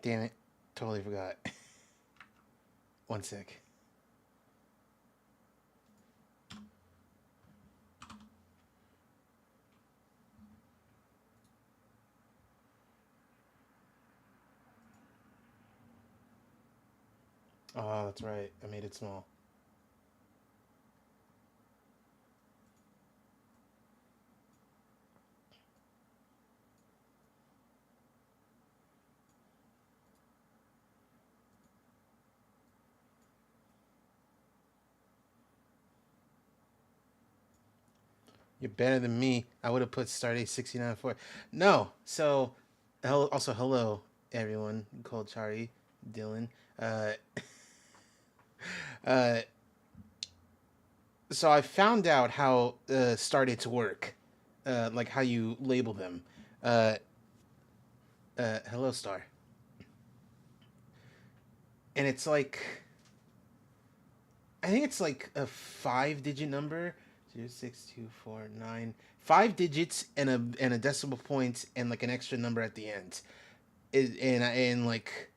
Damn it. Totally forgot. One sec. Oh, that's right. I made it small. You're better than me. I would have put Stardate 69.4. No. So, also, hello, everyone. Cold Chari, Dylan. Uh, uh, so I found out how Stardates work, like how you label them. Uh, hello, Star. And it's like, I think it's like a 5-digit number. 0, 6, 2, 4, 9. 5 digits and a decimal point and like an extra number at the end. And like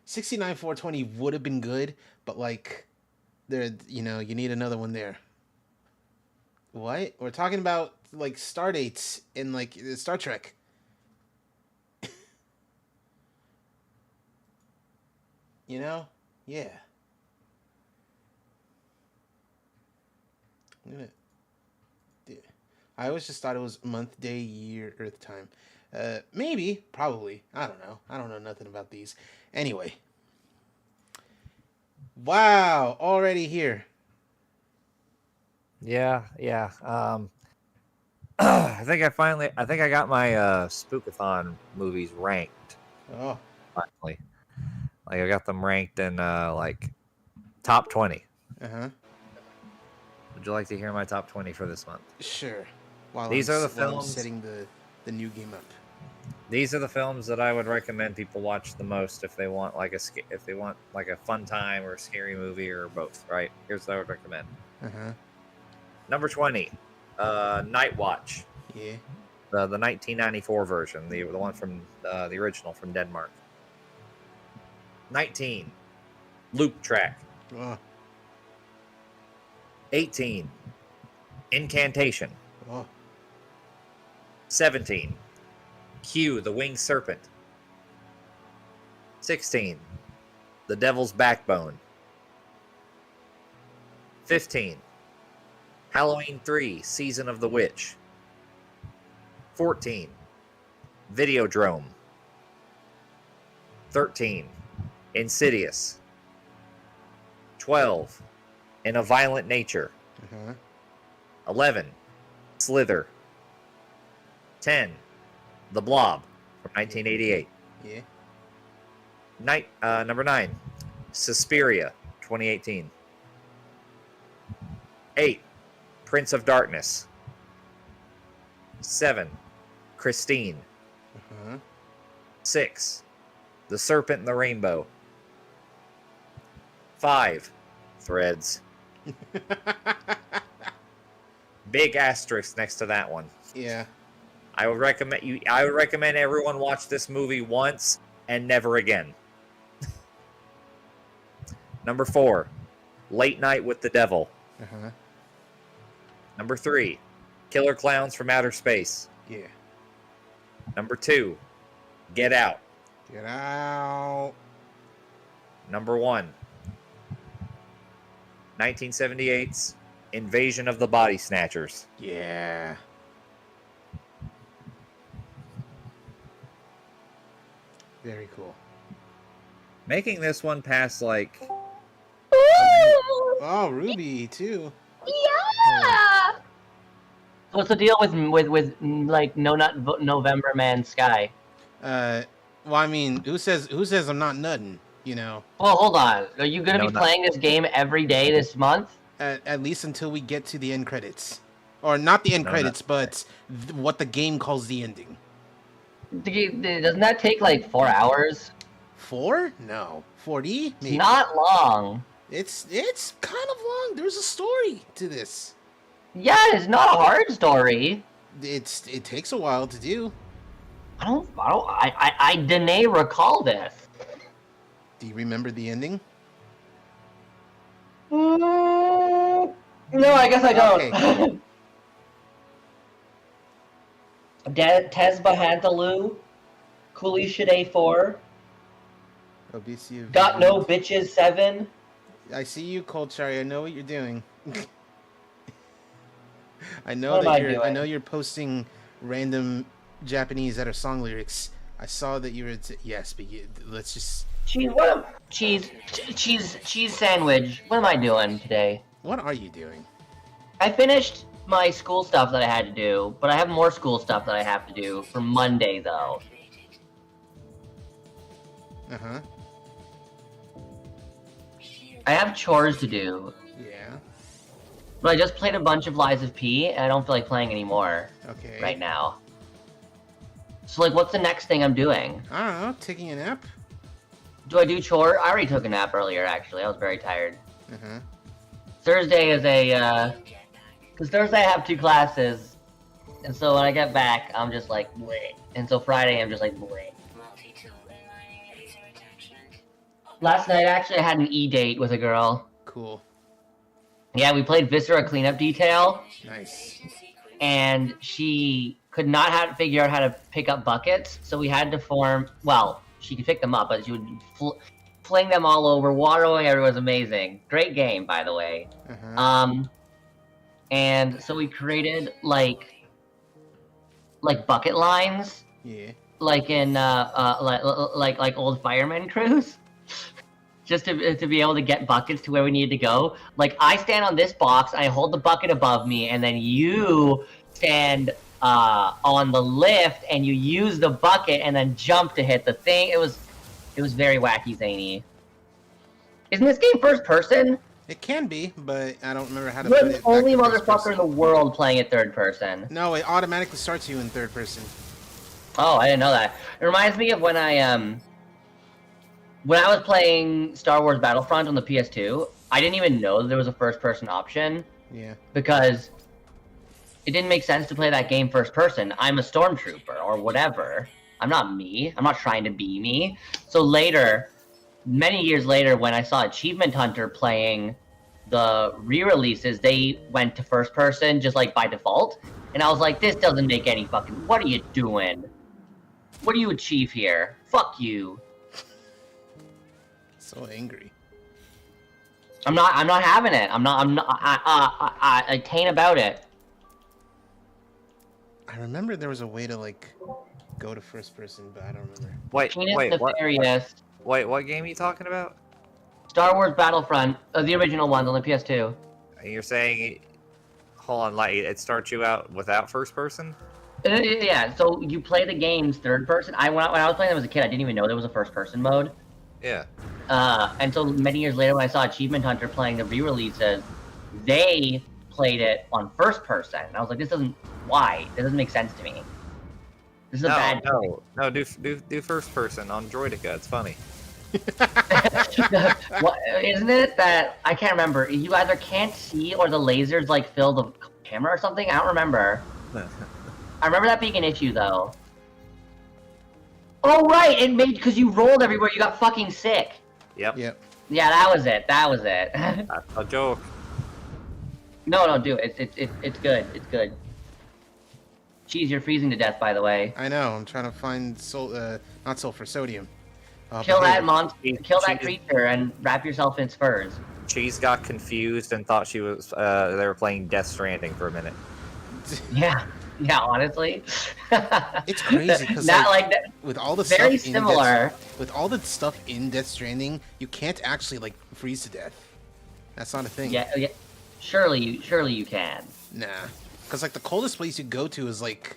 69,420 would have been good, but like there, you need another one there. What? We're talking about like star dates in like Star Trek. You know? Yeah. I'm gonna, yeah. I always just thought it was month, day, year, Earth time. Maybe, probably. I don't know. I don't know nothing about these. Anyway, wow, already here. Yeah, yeah. I think I got my Spookathon movies ranked Oh, finally. Like I got them ranked in like top 20. uh huh. Would you like to hear my top 20 for this month? Sure. While These are the while I'm films. setting the new game up. These are the films that I would recommend people watch the most if they want like a fun time or a scary movie or both. Right? Here's what I would recommend. Uh huh. Number 20, Night Watch, Yeah. the 1994 version, the one from the original from Denmark. 19, Loop Track. Oh. 18, Incantation. Oh. 17, Q, the Winged Serpent. 16, The Devil's Backbone. 15, Halloween 3, Season of the Witch. 14, Videodrome. 13, Insidious. 12, In a Violent Nature. Uh huh. 11, Slither. 10, The Blob from 1988. Yeah. Number 9, Suspiria, 2018. 8, Prince of Darkness. 7, Christine. Uh huh. 6, The Serpent and the Rainbow. 5, Threads. Big asterisk next to that one. Yeah. I would recommend everyone watch this movie once and never again. Number 4, Late Night with the Devil. Uh huh. Number 3, Killer Clowns from Outer Space. Yeah. Number 2, Get Out. Get out. Number 1, 1978's Invasion of the Body Snatchers. Yeah. Very cool. Making this one past like Oh, Ruby too. Yeah. What's the deal with like November Man Sky? Well, I mean, who says I'm not nutting? You know. Well, hold on. Are you gonna No, be not- playing this game every day this month? At least until we get to the end credits, or not the end No, credits, but what the game calls the ending. Doesn't that take like 4 hours? 4? No. 40? It's Maybe. not long. It's kind of long. There's a story to this. Yeah, it's not a hard story. It takes a while to do. I didn't recall this. Do you remember the ending? No, I guess I don't. Okay. Tez Bahantalu, Cooley Shade 4, Obesio. Got No Bitches 7. I see you, Colchari. I know what you're doing. I know What am that I you're. I doing? know you're posting random Japanese that are song lyrics. I saw that you were. Yes, but let's just. Cheese sandwich. What am I doing today? What are you doing? I finished my school stuff that I had to do, but I have more school stuff that I have to do for Monday, though. Uh-huh. I have chores to do, Yeah. but I just played a bunch of Lies of P, and I don't feel like playing anymore Okay. right now. So, like, what's the next thing I'm doing? I don't know. Taking a nap? Do I do chore? I already took a nap earlier, actually. I was very tired. Uh-huh. Thursday is because Thursday I have 2 classes, and so when I get back, I'm just like, bleh. And so Friday, I'm just like, bleh. Last night, actually, I had an E-date with a girl. Cool. Yeah, we played Viscera Cleanup Detail, Nice. and she could not figure out how to pick up buckets, so we had to form, well, she could pick them up, but she would fling them all over. Waterway everywhere was amazing. Great game, by the way. Uh-huh. And so we created, like bucket lines, Yeah. like in, like old fireman crews. Just to be able to get buckets to where we needed to go. Like, I stand on this box, I hold the bucket above me, and then you stand on the lift, and you use the bucket, and then jump to hit the thing. It was very wacky, zany. Isn't this game first person? It can be, but I don't remember how to You're put the it. only back to first motherfucker person. in the world playing it third person. No, it automatically starts you in third person. Oh, I didn't know that. It reminds me of when I was playing Star Wars Battlefront on the PS2, I didn't even know that there was a first-person option Yeah. because it didn't make sense to play that game first-person. I'm a stormtrooper or whatever. I'm not me. I'm not trying to be me. So later, many years later, when I saw Achievement Hunter playing the re-releases, they went to first-person just like by default, and I was like, this doesn't make any fucking... What are you doing? What do you achieve here? Fuck you. So angry. I'm not having it. I taint about it. I remember there was a way to, like, go to first person, but I don't remember. Wait, Taint wait, what? nefarious. Wait, what game are you talking about? Star Wars Battlefront, the original ones on the PS2. You're saying, hold on, like it starts you out without first person? Yeah, so you play the games third person. When I was playing them as a kid, I didn't even know there was a first person mode. Yeah. And so many years later, when I saw Achievement Hunter playing the re-releases, they played it on first person. And I was like, this doesn't. Why? It doesn't make sense to me. This is a bad. No, do first person on Droidica. It's funny. What, isn't it that I can't remember? You either can't see or the lasers like fill the camera or something. I don't remember. I remember that being an issue though. Oh right, it made because you rolled everywhere. You got fucking sick. Yep. Yep. Yeah, that was it. That was it. That's a joke. No, do it. It's good. It's good. Cheese, you're freezing to death, by the way. I know. I'm trying to find not sulfur, sodium. Kill but that hey, monster. Kill that Cheese- creature and wrap yourself in its furs. Cheese got confused and thought she was they were playing Death Stranding for a minute. Yeah. Yeah, honestly. It's crazy because that. with all the Very stuff similar. with all the stuff in Death Stranding, you can't actually like freeze to death. That's not a thing. Yeah. Surely you can. Nah. Because like the coldest place you go to is like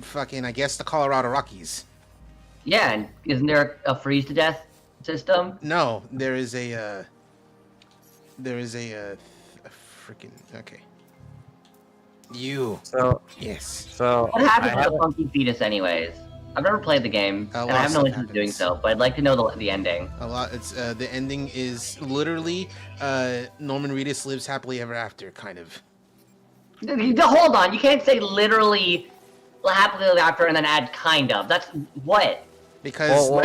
fucking, I guess, the Colorado Rockies. Yeah, and isn't there a freeze to death system? No, there is a freaking okay. So Yes. What happened to the funky fetus, anyways? I've never played the game, A and lot I of have no stuff interest in doing happens. so. But I'd like to know the ending. A lot. It's the ending is literally Norman Reedus lives happily ever after, kind of. Hold on, you can't say literally happily ever after and then add kind of. That's what? Because Well,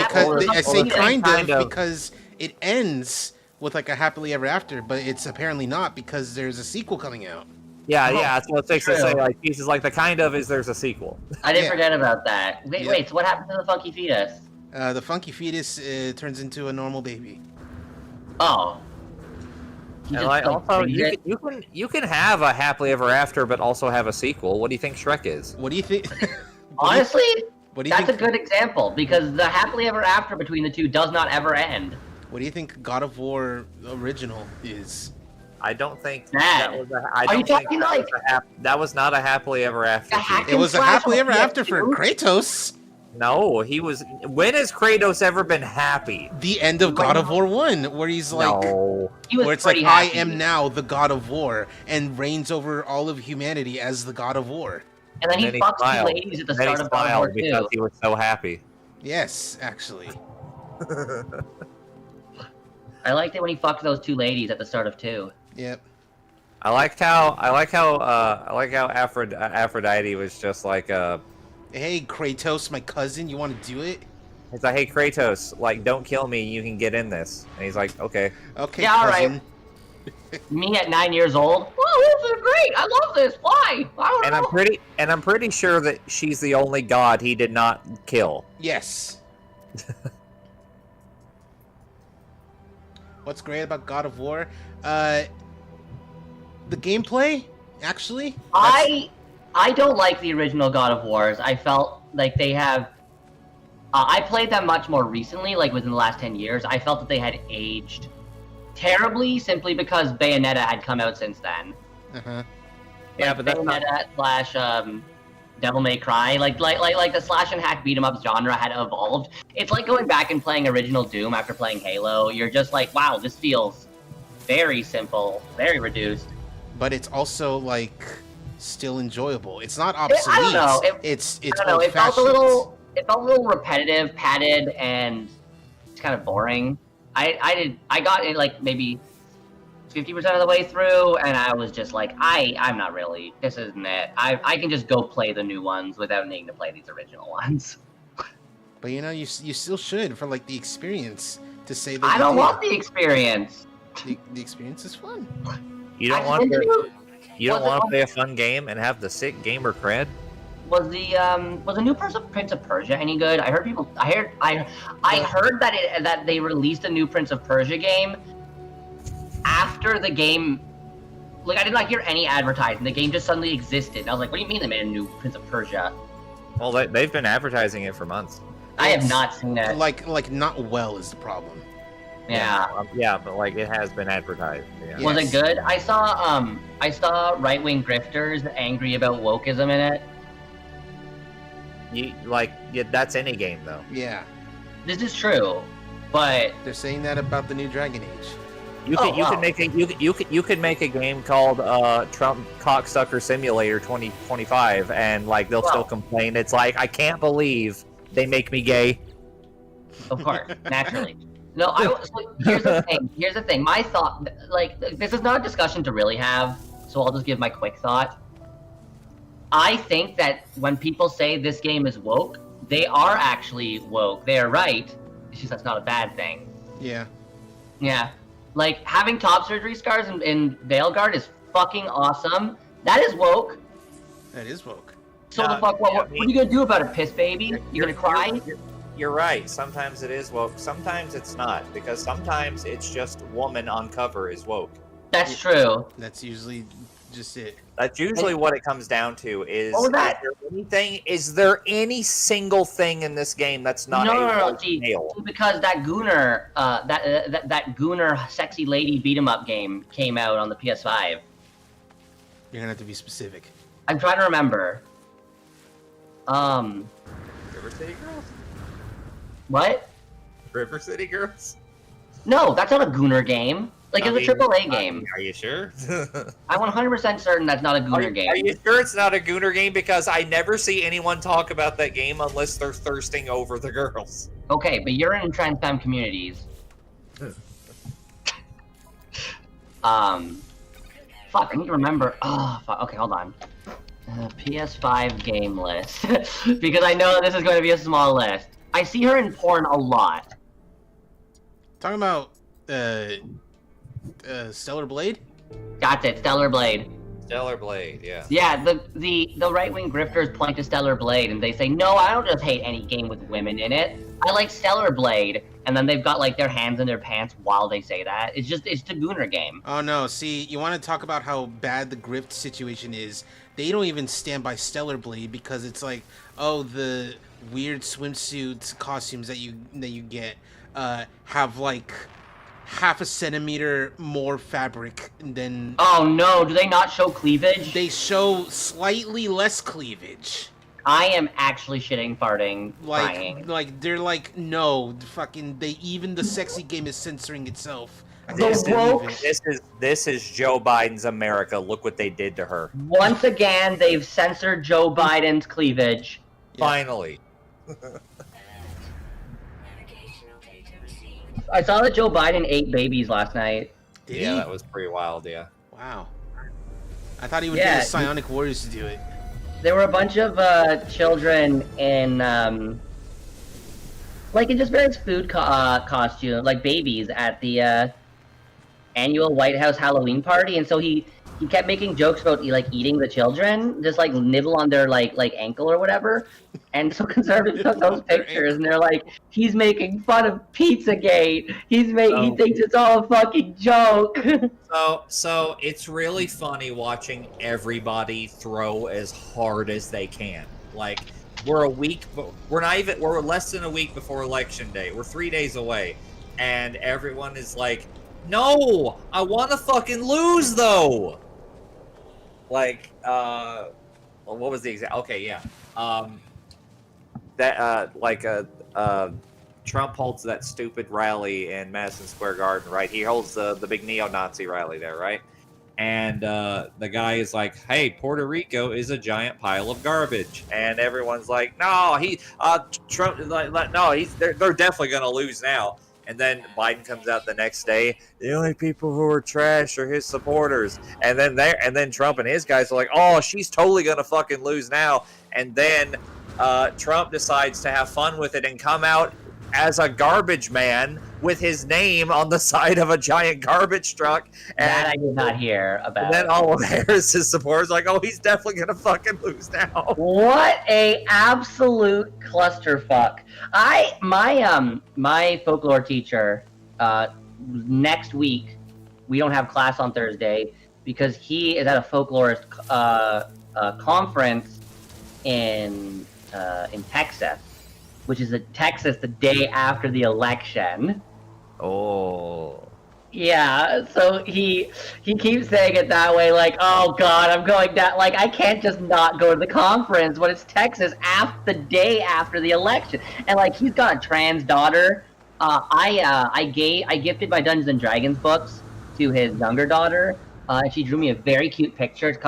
I say kind kind of. of because it ends with like a happily ever after, but it's apparently not because there's a sequel coming out. Yeah, Oh, that's what it takes to true. say, like, pieces like the kind of is there's a sequel. I didn't Yeah. forget about that. Wait, Yep. wait. So what happened to the funky fetus? The funky fetus turns into a normal baby. Oh. He And just, like, also, brings it. you can have a happily ever after, but also have a sequel. What do you think Shrek is? What do you think? Honestly, what do you that's think? a good example because the happily ever after between the two does not ever end. What do you think God of War original is? I don't think Sad. that was a. Are I don't you think talking that like was that was not a happily ever after. a hack It was a and slash happily on ever after for PS2? Kratos. No, he was. When has Kratos ever been happy? The end of God of War 1, where he's like, No. He was where it's like, pretty I happy. am now the God of War, and reigns over all of humanity as the God of War. And then he fucks two smiled. ladies at the Then he start of God of War smiled because 2. he was so happy. Yes, actually. I liked it when he fucked those two ladies at the start of 2. Yep. I like how Aphrodite was just like Hey, Kratos, my cousin, you want to do it? it's like, hey Kratos, like don't kill me, you can get in this. And he's like, okay. Okay, Yeah, all right. cousin. Me at 9 years old. Oh, this is great. I love this. Why? I don't And know. I'm pretty sure that she's the only god he did not kill. Yes. What's great about God of War? The gameplay, actually. I don't like the original God of Wars. I felt like they have. I played them much more recently, like within the last 10 years. I felt that they had aged terribly simply because Bayonetta had come out since then. Uh-huh. Yeah, but that's not. Bayonetta slash Devil May Cry, like the slash and hack beat 'em up genre had evolved. It's like going back and playing original Doom after playing Halo. You're just like, wow, this feels very simple, very reduced. But it's also like still enjoyable. It's not obsolete. I don't know. It's I don't know. It felt a old-fashioned. little repetitive, padded, and it's kind of boring. I got it like maybe 50% of the way through, and I was just like, I'm not really. This isn't it. I can just go play the new ones without needing to play these original ones. But you know, you still should for like the experience to say that I you don't did. want the experience. The experience is fun. You don't want to play a fun game and have the sick gamer cred? Was the new Prince of Persia any good? I heard that they released a new Prince of Persia game after the game. Like, I did not hear any advertising. The game just suddenly existed. I was like, what do you mean they made a new Prince of Persia? Well, they've been advertising it for months. I have not seen it. Like not well is the problem. Yeah. Yeah, but like it has been advertised. Yeah. Was Yes. it good? I saw right-wing grifters angry about wokeism in it. That's any game though. Yeah, This is true, but they're saying that about the new Dragon Age. You could make a game called Trump Cocksucker Simulator 2025, and like they'll still complain. It's like, I can't believe they make me gay. of course, naturally. No, here's the thing. My thought, like, this is not a discussion to really have, so I'll just give my quick thought. I think that when people say this game is woke, they are actually woke. They are right. It's just that's not a bad thing. Yeah. Yeah. Like, having top surgery scars in Veilguard is fucking awesome. That is woke. That is woke. So No, the fuck, what are you gonna do about it, piss baby? You gonna cry? You're right. Sometimes it is woke. Sometimes it's not, because sometimes it's just woman on cover is woke. That's true. That's usually just it. That's usually what it comes down to. Is there any single thing in this game that's not No. a male? Because that Gooner, that Gooner sexy lady beat 'em up game came out on the PS5. You're gonna have to be specific. I'm trying to remember. River City Girls? What? River City Girls? No, that's not a Gooner game. Like, it's a AAA game. Are you sure? I'm 100% certain that's not a Gooner game. Are you sure it's not a Gooner game? Because I never see anyone talk about that game unless they're thirsting over the girls. Okay, but you're in trans femme communities. Fuck, I need to remember. Oh, fuck. Okay, hold on. PS5 game list. Because I know this is going to be a small list. I see her in porn a lot. Talking about Stellar Blade? That's it, Stellar Blade. Stellar Blade, yeah. Yeah, the right-wing grifters point to Stellar Blade and they say, no, I don't just hate any game with women in it. I like Stellar Blade. And then they've got like their hands in their pants while they say that. It's the Gooner game. Oh no, see, you want to talk about how bad the grift situation is. They don't even stand by Stellar Blade because it's like, oh, the weird swimsuit costumes that you get have like half a centimeter more fabric than... Oh no, do they not show cleavage? They show slightly less cleavage. I am actually shitting, farting, crying. Like they're like, no, fucking, even the sexy game is censoring itself. This is Joe Biden's America. Look what they did to her. Once again, they've censored Joe Biden's cleavage. Yeah. Finally. I saw that Joe Biden ate babies last night. Yeah, that was pretty wild, yeah. Wow. I thought he would get the Psionic Warriors to do it. There were a bunch of children in, like in just various food costumes, like babies at the annual White House Halloween party, and so he kept making jokes about like eating the children, just like nibble on their like ankle or whatever. And so conservatives took those pictures, and they're like, he's making fun of Pizzagate. He thinks it's all a fucking joke. So it's really funny watching everybody throw as hard as they can. Like we're less than a week before election day. We're 3 days away, and everyone is like, no, I want to fucking lose though. Like, what was the exact? Okay, yeah. Trump holds that stupid rally in Madison Square Garden, right? He holds the big neo-Nazi rally there, right? And the guy is like, hey, Puerto Rico is a giant pile of garbage. And everyone's like, no, Trump, they're definitely going to lose now. And then Biden comes out the next day. The only people who are trash are his supporters. And then Trump and his guys are like, oh, she's totally going to fucking lose now. And then Trump decides to have fun with it and come out as a garbage man with his name on the side of a giant garbage truck. And that I did not hear about. And then all of Harris's supporters like, oh, he's definitely gonna fucking lose now. What a absolute clusterfuck. My folklore teacher, next week, we don't have class on Thursday because he is at a folklorist conference in Texas, which is Texas the day after the election. Oh. Yeah, so he keeps saying it that way, like, oh god, I'm going down. Like, I can't just not go to the conference when it's Texas the day after the election. And like, he's got a trans daughter. I gifted my Dungeons and Dragons books to his younger daughter. And she drew me a very cute picture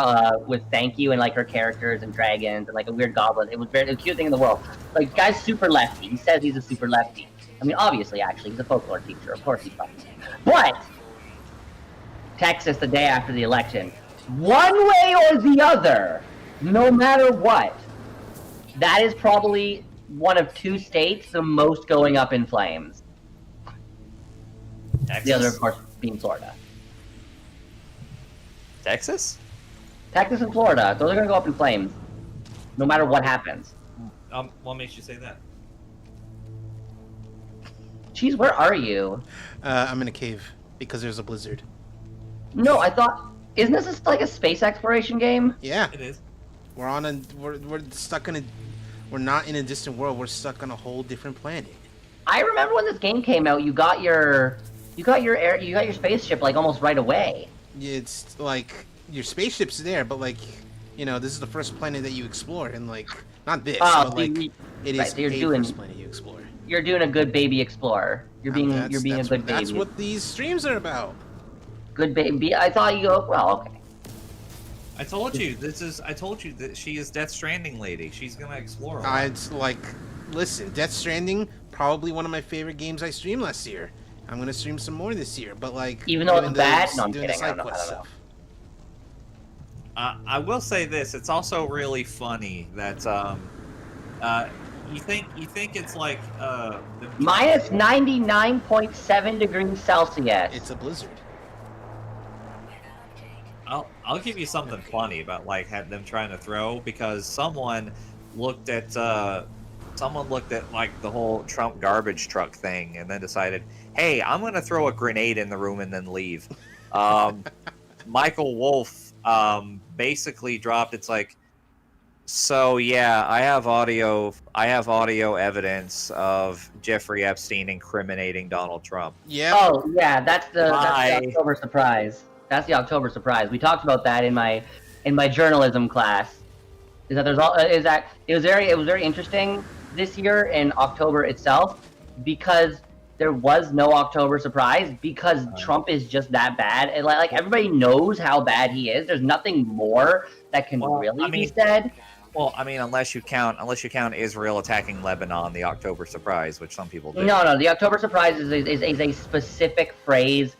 with thank you and like her characters and dragons and like a weird goblin. It was the cute thing in the world. Like, guy's super lefty. He says he's a super lefty. I mean, obviously, actually, he's a folklore teacher. Of course he's fine. But Texas the day after the election, one way or the other, no matter what, that is probably one of two states the most going up in flames. Texas? The other, of course, being Florida. Texas? Texas and Florida, those are going to go up in flames, no matter what happens. What makes you say that? Cheese, where are you? I'm in a cave because there's a blizzard. No, I thought... Isn't this like a space exploration game? Yeah. It is. We're stuck in a... We're not in a distant world. We're stuck on a whole different planet. I remember when this game came out, you got your spaceship like almost right away. It's like your spaceship's there, but like, you know, this is the first planet that you explore, and like, not this, but like, it is the first planet you explore. You're doing a good baby explorer. You're being a good baby. That's what these streams are about. Good baby. I thought you. Well, okay. I told you that she is Death Stranding lady. She's gonna explore. It's like, listen, Death Stranding, probably one of my favorite games I streamed last year. I'm gonna stream some more this year, but like, even though it's bad, no, I'm kidding. I don't know. I will say this: it's also really funny that you think it's like them trying Minus 99.7 degrees Celsius. It's a blizzard. I'll give you something funny about like them trying to throw, because someone looked at like the whole Trump garbage truck thing and then decided, hey, I'm gonna throw a grenade in the room and then leave. Michael Wolf basically dropped, it's like, so yeah, I have audio evidence of Jeffrey Epstein incriminating Donald Trump. Yeah. Oh yeah, that's the October surprise. That's the October surprise. We talked about that in my journalism class. Is that it was very interesting this year in October itself, because there was no October surprise, because Trump is just that bad, and like everybody knows how bad he is. There's nothing more that can be said. Well, I mean, unless you count Israel attacking Lebanon, the October surprise, which some people do. No, the October surprise is a specific phrase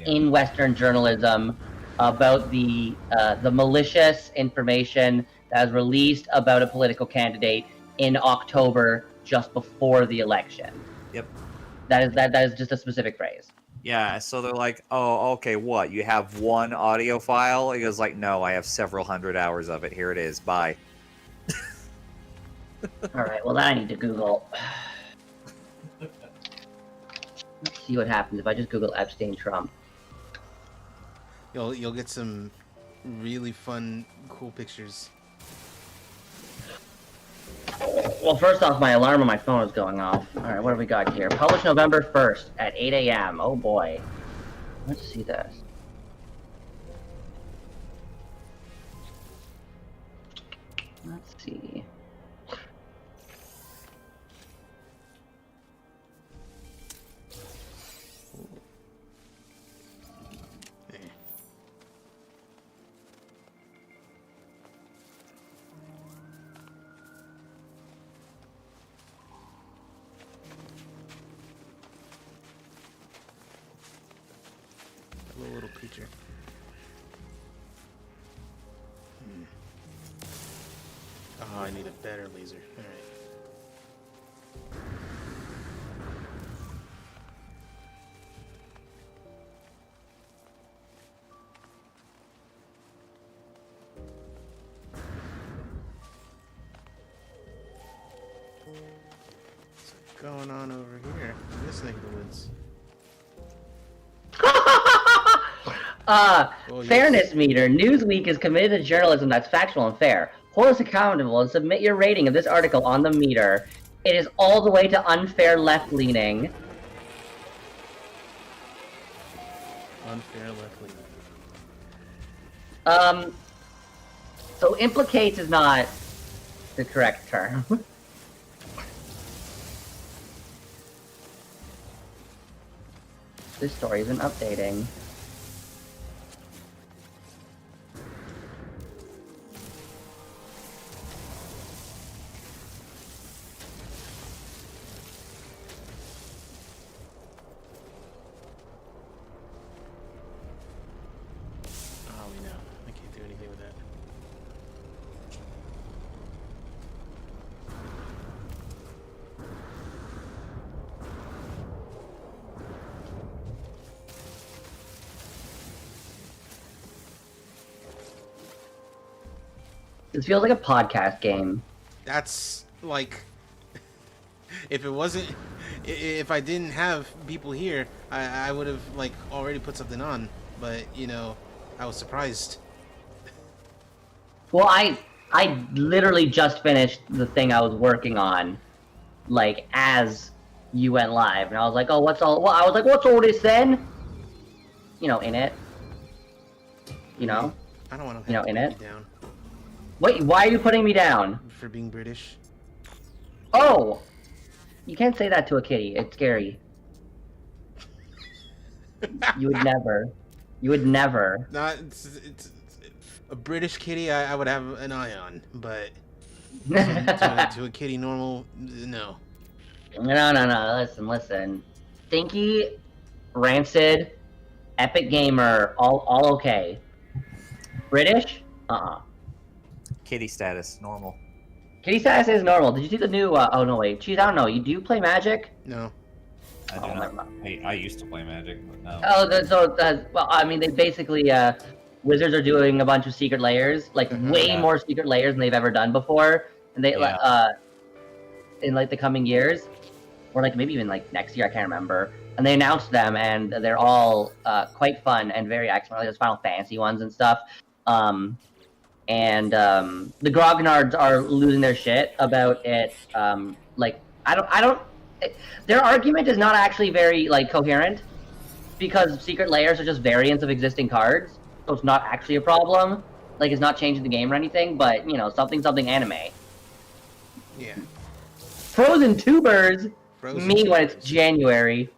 in Western journalism about the malicious information that was released about a political candidate in October, just before the election. Yep. That is just a specific phrase. Yeah, so they're like, oh, okay, what? You have one audio file? He goes like, no, I have several hundred hours of it. Here it is. Bye. All right, well, that I need to Google. Let's see what happens if I just Google Epstein Trump. You'll get some really fun, cool pictures. Well, first off, my alarm on my phone is going off. All right, what have we got here? Published November 1st at 8 a.m. Oh boy. Let's see this. Let's see. Hello, little creature. Oh, I need a better laser. All right. What's going on over here in this neck of the woods? Fairness meter. Newsweek is committed to journalism that's factual and fair. Hold us accountable and submit your rating of this article on the meter. It is all the way to unfair left-leaning. Unfair left-leaning. So implicates is not the correct term. This story isn't updating. Oh, we know. I can't do anything with that. This feels like a podcast game. That's like, if it wasn't, if I didn't have people here, I would have like already put something on. But you know, I was surprised. Well, I literally just finished the thing I was working on, like as you went live, and I was like, oh, what's all? Well, I was like, what's all this then? You know, in it. You know. I don't want to. You know, in it. Down Wait, why are you putting me down? for being British. Oh! You can't say that to a kitty. It's scary. You would never. You would never. Not it's a British kitty. I would have an eye on, but to a kitty normal, no. No. Listen. Stinky, rancid, epic gamer, all okay. British, Kitty status, normal. Kitty status is normal. Did you see the new? Oh no, wait, Cheese. I don't know. Do you play Magic? No. I do not. I used to play Magic, but no. Oh, well, I mean, they basically Wizards are doing a bunch of secret layers, like way more secret layers than they've ever done before, and they in like the coming years, or like maybe even like next year, I can't remember. And they announced them, and they're all quite fun and very excellent. Like those Final Fantasy ones and stuff. The Grognards are losing their shit about it. Like their argument is not actually very like coherent, because secret layers are just variants of existing cards, so it's not actually a problem. Like it's not changing the game or anything, but you know, something anime. Yeah. Frozen tubers. Frozen me tubers. When it's January.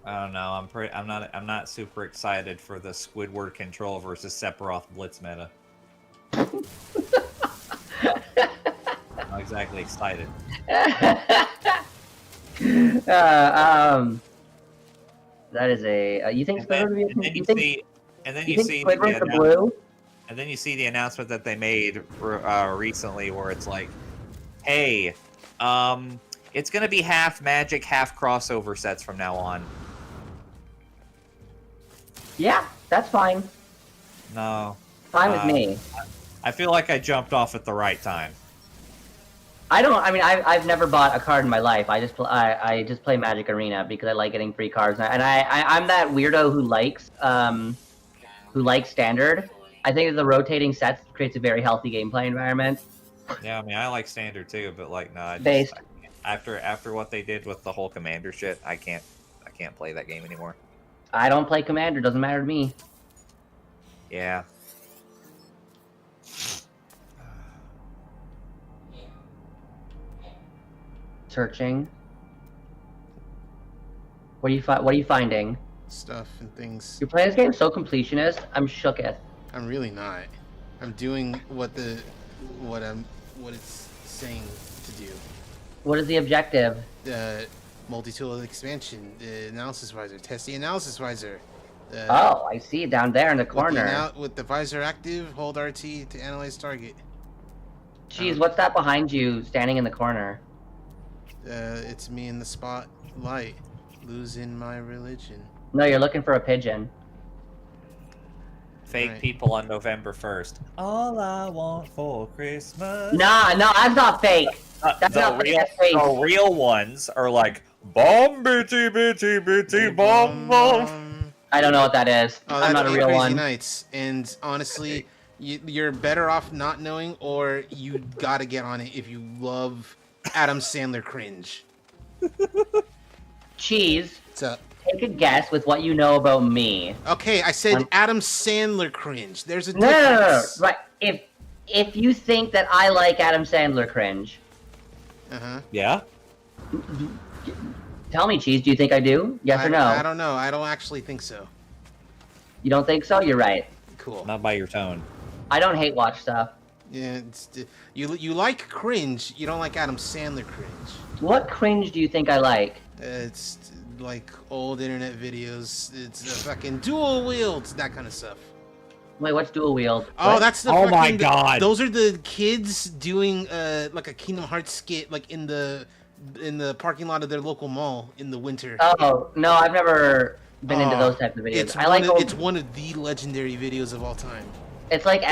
I don't know. I'm not super excited for the Squidward control versus Sephiroth Blitz meta. Not exactly excited. That is a. You think Squidward would be? You think Squidward's the blue? And then you see the announcement that they made recently, where it's like, "Hey, it's gonna be half Magic, half crossover sets from now on." Yeah, that's fine. No. Fine with me. I feel like I jumped off at the right time. I've never bought a card in my life. I just play Magic Arena because I like getting free cards, and I'm that weirdo who likes Standard. I think the rotating sets creates a very healthy gameplay environment. Yeah, I mean, I like Standard too, but like, no, after what they did with the whole Commander shit, I can't play that game anymore. I don't play Commander. Doesn't matter to me. Yeah. Searching. What are you finding? Stuff and things. You're playing this game so completionist. I'm shooketh. I'm really not. I'm doing what it's saying to do. What is the objective? Multi-tool expansion, the analysis visor, test the analysis visor. Oh, I see it down there in the corner. With the visor active, hold RT to analyze target. Jeez, what's that behind you, standing in the corner? It's me in the spotlight, losing my religion. No, you're looking for a pigeon. Fake people on November 1st. All I want for Christmas. Nah, no, that's not fake. That's not fake. That's fake. The real ones are like, bomb bitty bitty bitty bomb bomb. I don't know what that is. Oh, I'm not a real Crazy one. Nights. And honestly, you're better off not knowing, or you gotta get on it if you love Adam Sandler cringe. Cheese. What's up? Take a guess with what you know about me. Okay, I said Adam Sandler cringe. There's a No, difference. right. If you think that I like Adam Sandler cringe. Yeah? Tell me, Cheese, do you think I do? Yes or no? I don't know. I don't actually think so. You don't think so? You're right. Cool. Not by your tone. I don't hate watch stuff. Yeah, you like cringe. You don't like Adam Sandler cringe. What cringe do you think I like? It's like old internet videos. It's fucking dual wields, that kind of stuff. Wait, what's dual wield? Oh, What? that's the. Oh my fucking, God. Those are the kids doing like a Kingdom Hearts skit, like in the parking lot of their local mall in the winter. Oh no, I've never been into those types of videos. It's one of the legendary videos of all time. It's like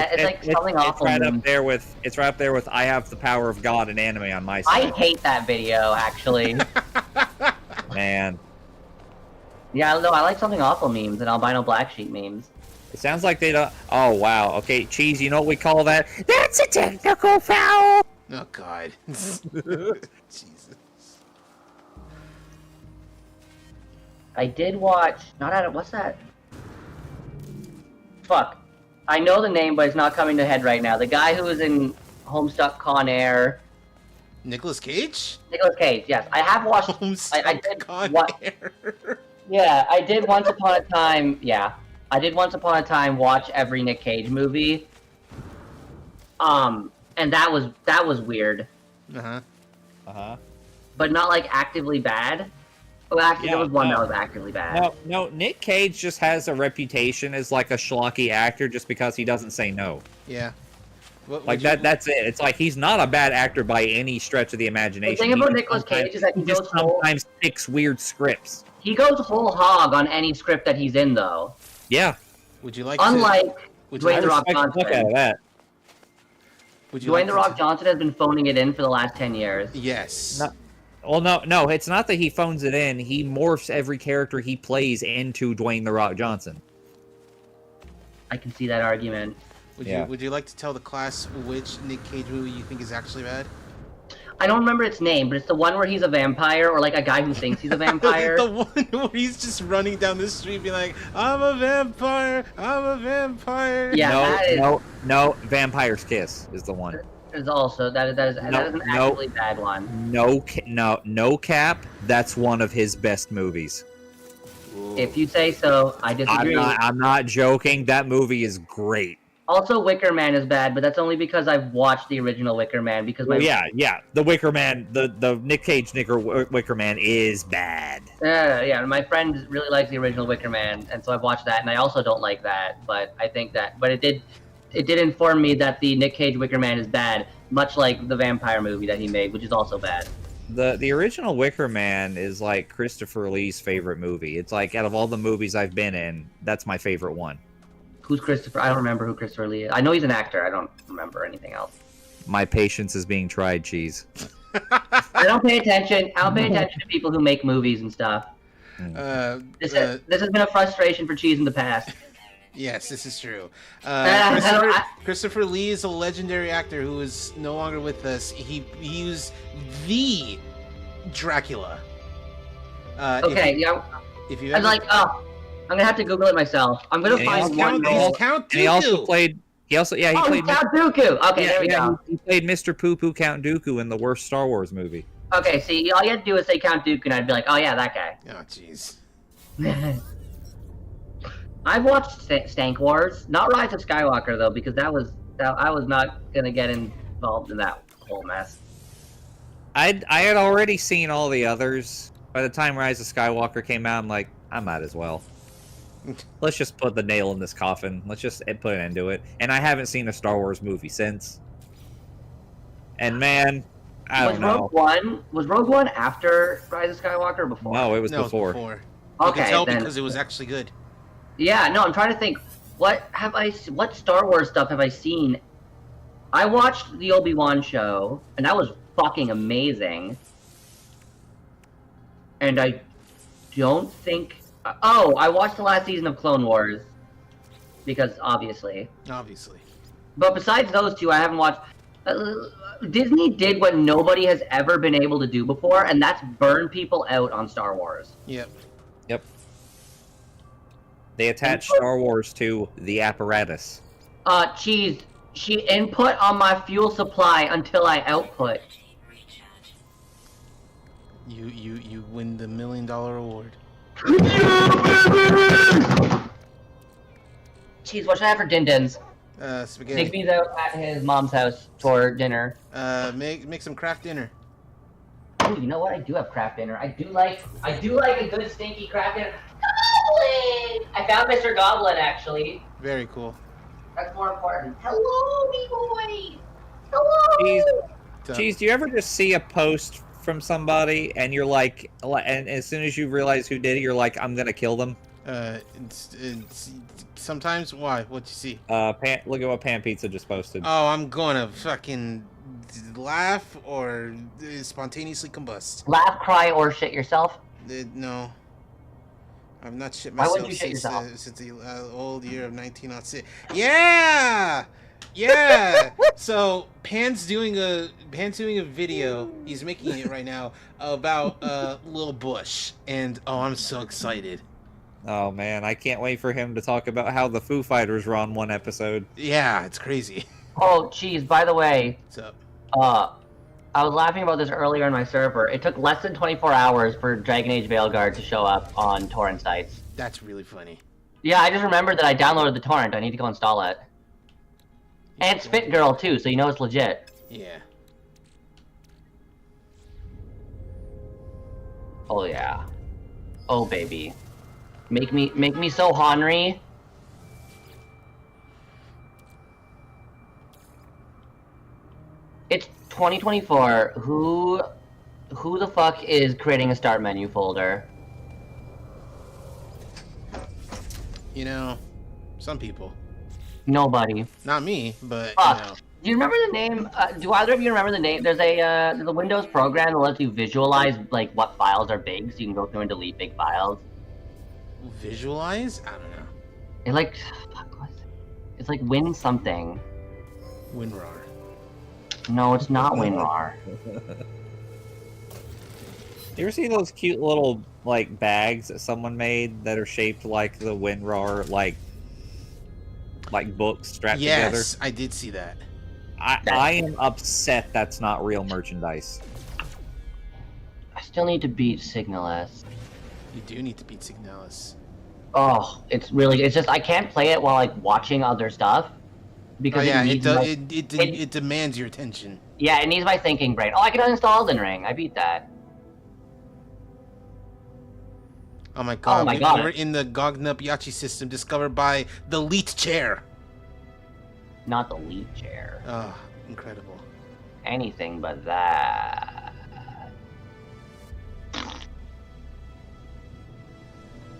something awful. It's right up there with I have the power of God in anime on my side. I hate that video actually. Man. Yeah, no, I like something awful memes and albino black sheep memes. It sounds like they don't. Oh wow. Okay, Cheese. You know what we call that? That's a technical foul. Oh God. Jesus. I did watch. What's that? Fuck. I know the name, but it's not coming to head right now. The guy who was in Homestuck Con Air. Nicolas Cage? Nicolas Cage. Yes, I have watched. I did. Yeah, I did once upon a time. Yeah, I did once upon a time watch every Nick Cage movie. And that was weird. Uh-huh. Uh-huh. But not like actively bad. Well, actually, Yeah, there was one no. that was actively bad. No, Nick Cage just has a reputation as like a schlocky actor just because he doesn't say no. Yeah. Like that's it. It's like he's not a bad actor by any stretch of the imagination. The thing about Nicolas Cage is that he just sometimes picks weird scripts. He goes whole hog on any script that he's in, though. Yeah. Would you like Unlike Dwayne I The Rock respect the fuck out of Johnson. that. Dwayne The Rock Johnson has been phoning it in for the last 10 years. Yes. No, it's not that he phones it in. He morphs every character he plays into Dwayne The Rock Johnson. I can see that argument. Would you like to tell the class which Nick Cage movie you think is actually bad? I don't remember its name, but it's the one where he's a vampire, or like a guy who thinks he's a vampire. The one where he's just running down the street being like, I'm a vampire, I'm a vampire. Yeah, no, Vampire's Kiss is the one. Is also that is an actually bad one. No cap. That's one of his best movies. Ooh. If you say so, I disagree. I'm not joking. That movie is great. Also, Wicker Man is bad, but that's only because I've watched the original Wicker Man. Because the Wicker Man, the Nick Cage Wicker Man is bad. Yeah, my friend really likes the original Wicker Man, and so I've watched that, and I also don't like that. But I think but it did inform me that the Nick Cage Wicker Man is bad, much like the vampire movie that he made, which is also bad. The original Wicker Man is like Christopher Lee's favorite movie. It's like out of all the movies I've been in, that's my favorite one. Who's Christopher? I don't remember who Christopher Lee is. I know he's an actor. I don't remember anything else. My patience is being tried, Cheese. I don't pay attention. I don't pay attention to people who make movies and stuff. This has been a frustration for Cheese in the past. Yes, this is true. Christopher Lee is a legendary actor who is no longer with us. He was the Dracula. If you ever... I'm gonna have to Google it myself. I'm gonna find one. Count Dooku. And he also played. He played Count Dooku. Okay, there we go. He played Mr. Poo Poo Count Dooku in the worst Star Wars movie. Okay, see, all you had to do is say Count Dooku, and I'd be like, oh yeah, that guy. Oh jeez. I've watched Stank Wars, not Rise of Skywalker though, because I was not gonna get involved in that whole mess. I had already seen all the others. By the time Rise of Skywalker came out, I'm like, I might as well. Let's just put the nail in this coffin. Let's just put an end to it. And I haven't seen a Star Wars movie since. And man, I don't know. Was Rogue One after Rise of Skywalker or before? No, it was before. You Okay, can tell then, because it was actually good. Yeah, no, I'm trying to think. What Star Wars stuff have I seen? I watched the Obi-Wan show, and that was fucking amazing. And I don't think... I watched the last season of Clone Wars. Because, obviously. But besides those two, I haven't watched... Disney did what nobody has ever been able to do before, and that's burn people out on Star Wars. Yep. They attached Star Wars to the apparatus. Cheese. She input on my fuel supply until I output. You win the $1 million award. Cheese, what should I have for din-dins? Spaghetti. Digby's out at his mom's house for dinner. Make some craft dinner. Ooh, you know what? I do have craft dinner. I do like a good stinky craft dinner. Goblin! I found Mr. Goblin, actually. Very cool. That's more important. Hello, me boy! Hello! Cheese, do you ever just see a post from somebody and you're like, and as soon as you realize who did it, you're like, I'm gonna kill them? It's sometimes. Why? What you see? Look at what Pan Pizza just posted. Oh, I'm gonna fucking laugh or spontaneously combust. Laugh, cry, or shit yourself? No. I've not shit Why myself would you shit yourself? Since the old year of 1906. Yeah! So Pan's doing a video. He's making it right now about Lil Bush, and I'm so excited. Oh man, I can't wait for him to talk about how the Foo Fighters were on one episode. Yeah, it's crazy. Oh, Cheese, by the way. What's up? I was laughing about this earlier on my server. It took less than 24 hours for Dragon Age Veilguard to show up on torrent sites. That's really funny. Yeah, I just remembered that I downloaded the torrent. I need to go install it. And it's Fit Girl too, so you know it's legit. Yeah. Oh yeah. Oh baby, make me so Henry. It's 2024. Who the fuck is creating a start menu folder? You know, some people. Nobody. Not me, but Fuck. you know. Do you remember the name? Do either of you remember the name? There's a Windows program that lets you visualize like what files are big, so you can go through and delete big files. Visualize? I don't know. It like, fuck, what is it? It's like Win something. WinRAR. No, it's not WinRAR. You ever see those cute little like bags that someone made that are shaped like the WinRAR like books strapped together? Yes, I did see that. I am upset that's not real merchandise. I still need to beat Signalis. You do need to beat Signalis. Oh, it's just I can't play it while like watching other stuff because it demands your attention. Yeah, it needs my thinking brain. Oh, I can uninstall Elden Ring. I beat that. Oh my god, my God. We're in the Gognup Yachi system discovered by the Leet Chair. Not the lead chair. Oh, incredible. Anything but that.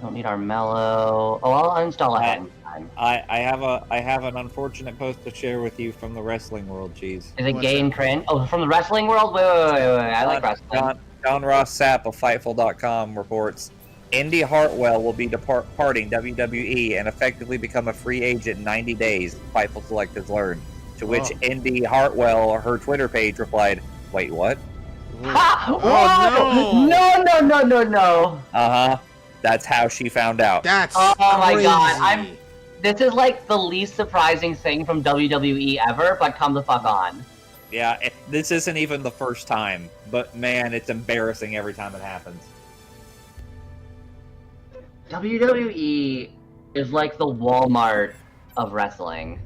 Don't need our mellow. Oh, I'll uninstall ahead of time. I have an unfortunate post to share with you from the wrestling world, Cheese. Is it What's gay and cringe? Oh, from the wrestling world? Wait. I like wrestling. John Ross Sapp of Fightful.com reports, Indy Hartwell will be departing WWE and effectively become a free agent in 90 days, Fightful Select has learned. To which Indy Hartwell, her Twitter page, replied, wait, what? Ha! Oh, No. Uh-huh. That's how she found out. That's Oh my crazy. god, this is like the least surprising thing from WWE ever, but come the fuck on. Yeah, this isn't even the first time, but man, it's embarrassing every time it happens. WWE is like the Walmart of wrestling.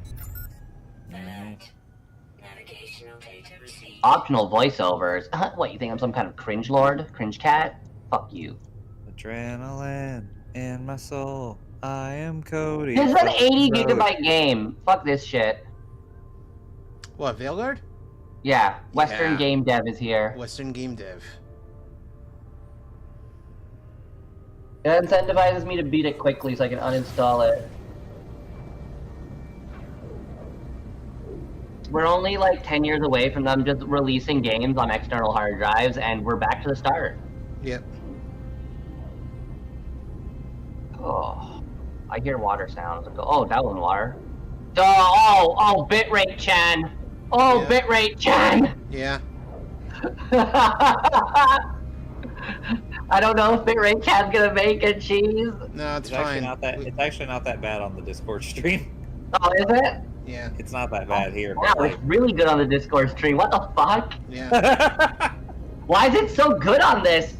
Optional voiceovers. What, you think I'm some kind of cringe lord? Cringe cat? Fuck you. Adrenaline in my soul. I am Cody. This is an 80 gigabyte game. Fuck this shit. What, Veilguard? Yeah, Western Yeah. Game Dev is here. Western Game Dev. It incentivizes me to beat it quickly so I can uninstall it. We're only like 10 years away from them just releasing games on external hard drives, and we're back to the start. Yep. Oh, I hear water sounds. Oh, that wasn't water. Oh, bitrate Chan. Oh, Yeah. bitrate Chan. Yeah. I don't know if bitrate Chan's gonna make it, Cheese. No, it's It's actually fine. it's actually not that bad on the Discord stream. Oh, is it? Yeah. It's not that bad here. Wow, it's really good on the Discord stream. What the fuck? Yeah. Why is it so good on this?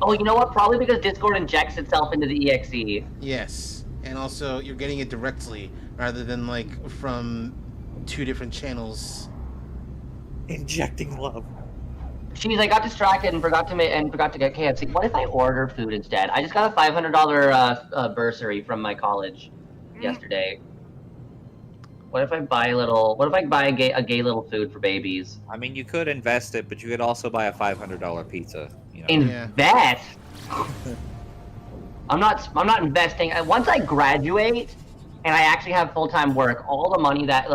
Oh, you know what? Probably because Discord injects itself into the EXE. Yes. And also, you're getting it directly rather than like from two different channels. Injecting love. Jeez, I got distracted and forgot to get KFC. What if I order food instead? I just got a $500 bursary from my college yesterday. What if I buy a gay little food for babies? I mean, you could invest it, but you could also buy a $500 pizza. You know. Invest? I'm not investing. Once I graduate and I actually have full-time work, all the money that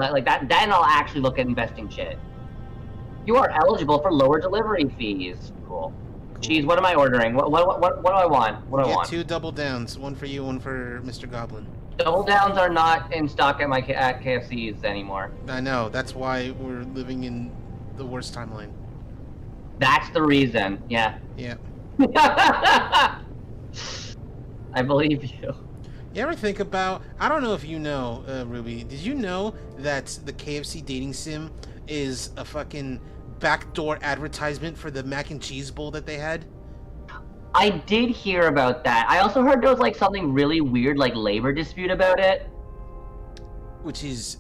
then I'll actually look at investing shit. You are eligible for lower delivery fees. Cool. Cheese, what am I ordering? What do I want? What do I Get want? 2 double downs. One for you, one for Mr. Goblin. Double downs are not in stock at at KFC's anymore. I know. That's why we're living in the worst timeline. That's the reason. Yeah. Yeah. I believe you. You ever think about... I don't know if you know, Ruby. Did you know that the KFC dating sim is a fucking backdoor advertisement for the mac and cheese bowl that they had? I did hear about that. I also heard there was like something really weird, like labor dispute about it. Which is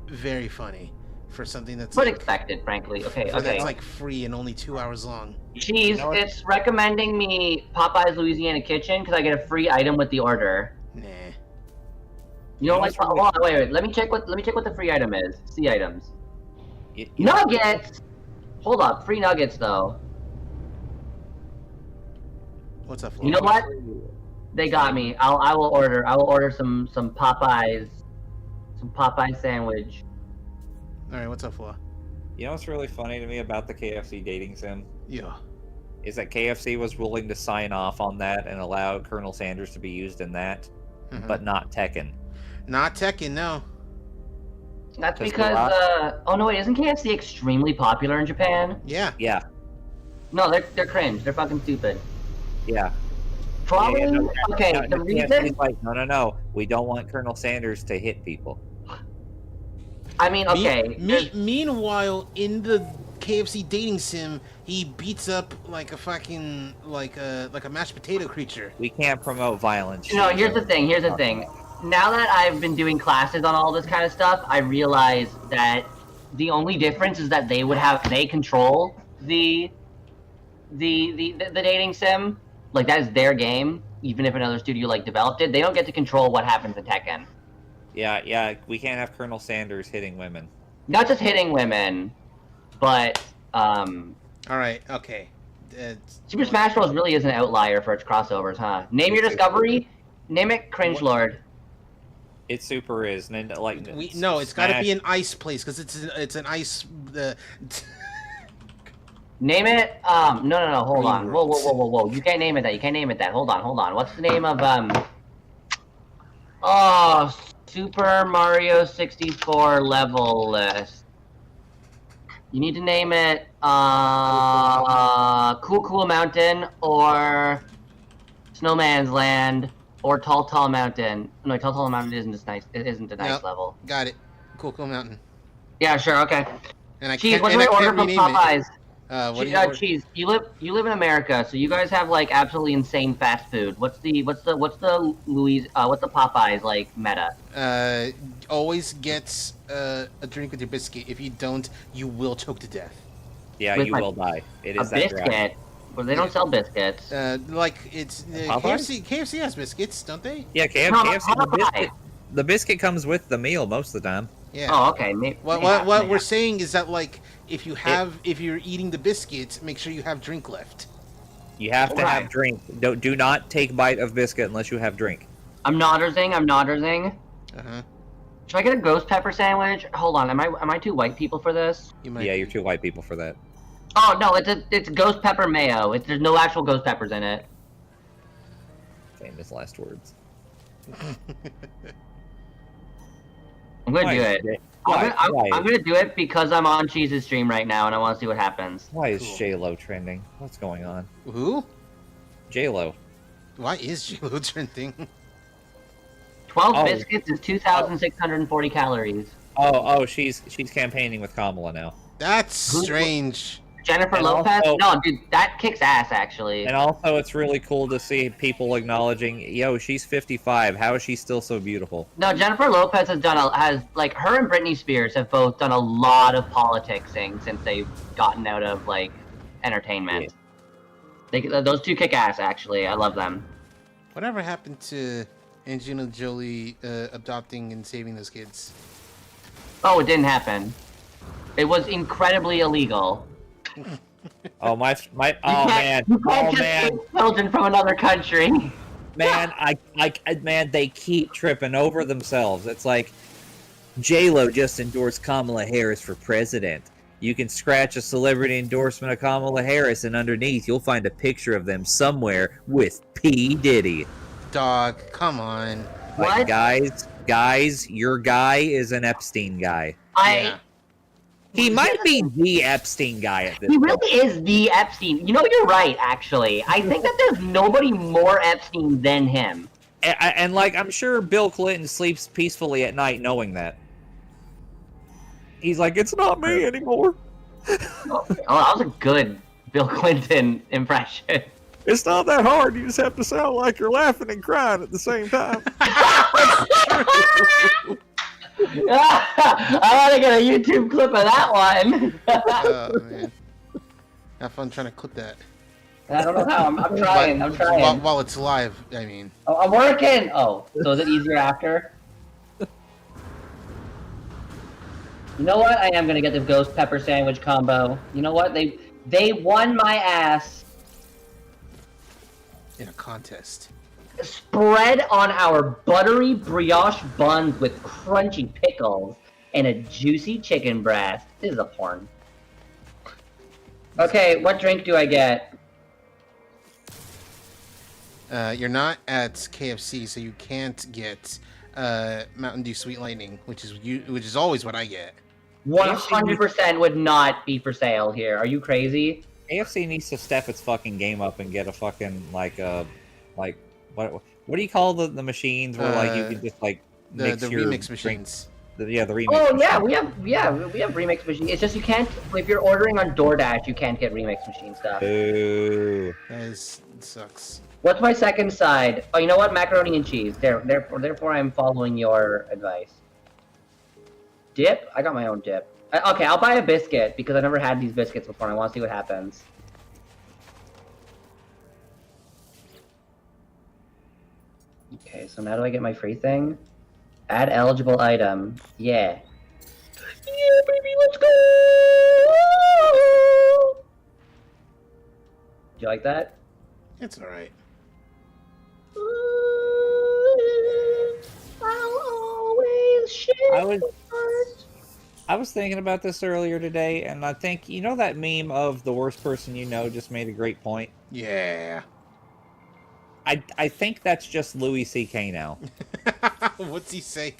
very funny. for something that's But like, expected, frankly. Okay, for okay. that's like free and only 2 hours long. Cheese, You know what? it's recommending me Popeye's Louisiana Kitchen because I get a free item with the order. Nah. You know know what? what's really- Hold on, wait. Let me check what the free item is. See items. You know- Nuggets. Hold up, free nuggets though. What's up, Flo? You know what? They got me. I will order some Popeyes, some Popeye sandwich. All right, what's up, Flo? You know what's really funny to me about the KFC dating sim? Yeah. Is that KFC was willing to sign off on that and allow Colonel Sanders to be used in that, Mhm. but not Tekken. Not Tekken, no. That's Just because oh no wait, isn't KFC extremely popular in Japan? Yeah. Yeah, No, they're cringe. They're fucking stupid. yeah. Probably okay. No, The KFC reason is like, no. We don't want Colonel Sanders to hit people. I mean, okay. Meanwhile, in the KFC dating sim, he beats up like a fucking like a mashed potato creature. We can't promote violence. No, here's the thing. Now that I've been doing classes on all this kind of stuff, I realize that the only difference is that they control the dating sim. Like that is their game. Even if another studio like developed it, they don't get to control what happens in Tekken. Yeah. We can't have Colonel Sanders hitting women. Not just hitting women, but All right. Okay. Super Smash Bros. Really is an outlier for its crossovers, huh? Name your discovery. Name it Cringe Lord. It super is, and then, like it's got to be an ice place because it's an ice. Name it. No. Hold on. Green Whoa. World. You can't name it that. Hold on. What's the name of Oh, Super Mario 64 level list. You need to name it Cool Mountain or Snowman's Land or Tall Mountain. No, Tall Mountain isn't nice. It isn't a nice Nope. level. Got it. Cool Mountain. Yeah, sure, okay. And I Cheese, can't. what And do I I order can't from rename Popeyes? it. What do you order? Cheese, you live in America, so you guys have like absolutely insane fast food. What's the Popeyes like meta? Always gets a drink with your biscuit. If you don't, you will choke to death. Yeah, With you my- will die. It A is that dry. biscuit? Well, they don't sell biscuits. Like it's Popeyes? KFC has biscuits, don't they? Yeah, KFC. No, KFC the biscuit comes with the meal most of the time. Yeah. Oh, okay. What we're saying is that like if you're eating the biscuits, make sure you have drink left. You have to Right. have drink. Do not take bite of biscuit unless you have drink. I'm noddersing. Uh-huh. Should I get a ghost pepper sandwich? Hold on. Am I two white people for this? You might. Yeah, you're two white people for that. Oh no, it's ghost pepper mayo. There's no actual ghost peppers in it. Famous last words. I'm gonna Why do is it. J- I'm why- gonna do it because I'm on Cheese's stream right now and I want to see what happens. Why is Cool. J-Lo trending? What's going on? Who? J-Lo. Why is J-Lo trending? 12 Oh. biscuits is 2,640 calories. Oh, she's campaigning with Kamala now. That's Who- strange. Jennifer And Lopez? also- No, dude, that kicks ass actually. And also, it's really cool to see people acknowledging, yo, she's 55. How is she still so beautiful? No, Jennifer Lopez has like her and Britney Spears have both done a lot of politicsing since they've gotten out of like entertainment. Those two kick ass actually. I love them. Whatever happened to Angelina Jolie adopting and saving those kids? Oh, it didn't happen. It was incredibly illegal. Oh my! You Oh can't- man! You can't Oh just man! take children from another country. Man, man, they keep tripping over themselves. It's like J-Lo just endorsed Kamala Harris for president. You can scratch a celebrity endorsement of Kamala Harris, and underneath you'll find a picture of them somewhere with P. Diddy. Dog, come on. Like, What? guys, your guy is an Epstein guy. Yeah. He might be the Epstein guy at this He point. really is the Epstein. You know, you're right, actually. I think that there's nobody more Epstein than him. And like, I'm sure Bill Clinton sleeps peacefully at night knowing that. He's like, it's not me anymore. Oh, that was a good Bill Clinton impression. It's not that hard. You just have to sound like you're laughing and crying at the same time. I want to get a YouTube clip of that one. Oh man, have fun trying to clip that. I don't know how. I'm trying. I'm trying. While it's live, I mean. Oh, I'm working. Oh, so is it easier after? You know what? I am gonna get the ghost pepper sandwich combo. You know what? They won my ass. In a contest. Spread on our buttery brioche buns with crunchy pickles and a juicy chicken breast. This is a porn. Okay, what drink do I get? You're not at KFC, so you can't get Mountain Dew Sweet Lightning, which is always what I get. 100% would not be for sale here. Are you crazy? AFC needs to step its fucking game up and get a fucking what do you call the machines where like you can just like the mix your remix machines. The remix. Oh machine. yeah, we have remix machines. It's just you can't, if you're ordering on DoorDash, you can't get remix machine stuff. Boo. That sucks. What's my second side? Oh, you know what? Macaroni and cheese. Therefore, I'm following your advice. Dip? I got my own dip. Okay, I'll buy a biscuit because I've never had these biscuits before and I want to see what happens. Okay, so now do I get my free thing? Add eligible item. Yeah. Yeah, baby, let's go! Do you like that? It's alright. I was thinking about this earlier today, and I think, you know that meme of the worst person you know just made a great point? Yeah. I think that's just Louis C.K. now. What's he saying?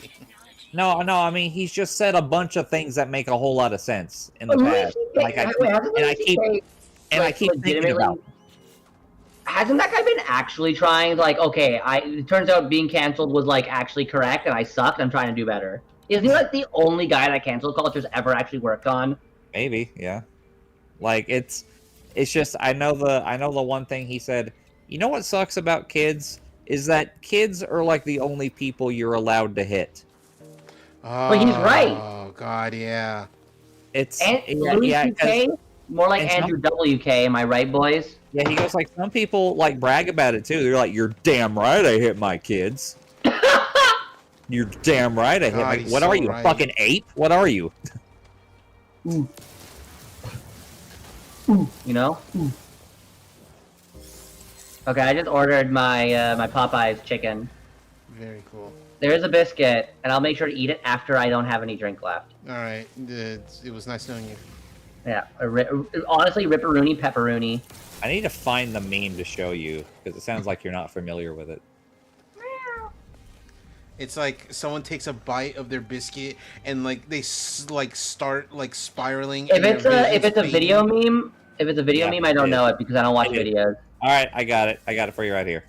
No, I mean, he's just said a bunch of things that make a whole lot of sense in the past. Like, I keep thinking about it. Hasn't that guy been actually trying, like, okay, it turns out being canceled was, like, actually correct, and I sucked, I'm trying to do better. Isn't he, like, the only guy that cancel culture's ever actually worked on? Maybe, yeah. Like, it's just, I know the one thing he said, you know what sucks about kids? Is that kids are, like, the only people you're allowed to hit. Oh, but he's right. Oh, God, yeah. It's, Louis C.K., more like Andrew W.K., am I right, boys? Yeah, he goes like, some people like brag about it too. They're like, "You're damn right, I hit my kids." You're damn right, I hit my. What are you, a fucking ape? What are you? You know. Okay, I just ordered my my Popeyes chicken. Very cool. There is a biscuit, and I'll make sure to eat it after I don't have any drink left. All right, it was nice knowing you. Yeah, honestly, ripperoonie, pepperoonie. I need to find the meme to show you because it sounds like you're not familiar with it. It's like someone takes a bite of their biscuit and like they start like spiraling. If it's a video meme, I don't know it because I don't watch videos. All right, I got it. I got it for you right here.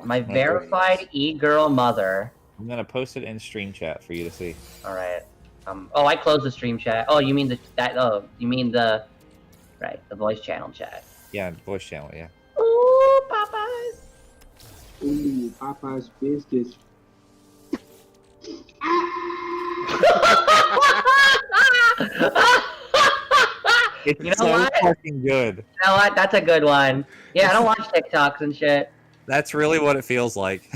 My verified e-girl mother. I'm gonna post it in stream chat for you to see. All right. Oh, I closed the stream chat. Oh, you mean the voice channel chat. Yeah, voice channel. Yeah. Ooh, Popeyes. Ooh, Popeyes biscuits. It's so fucking good. You know what? That's a good one. Yeah, I don't watch TikToks and shit. That's really what it feels like.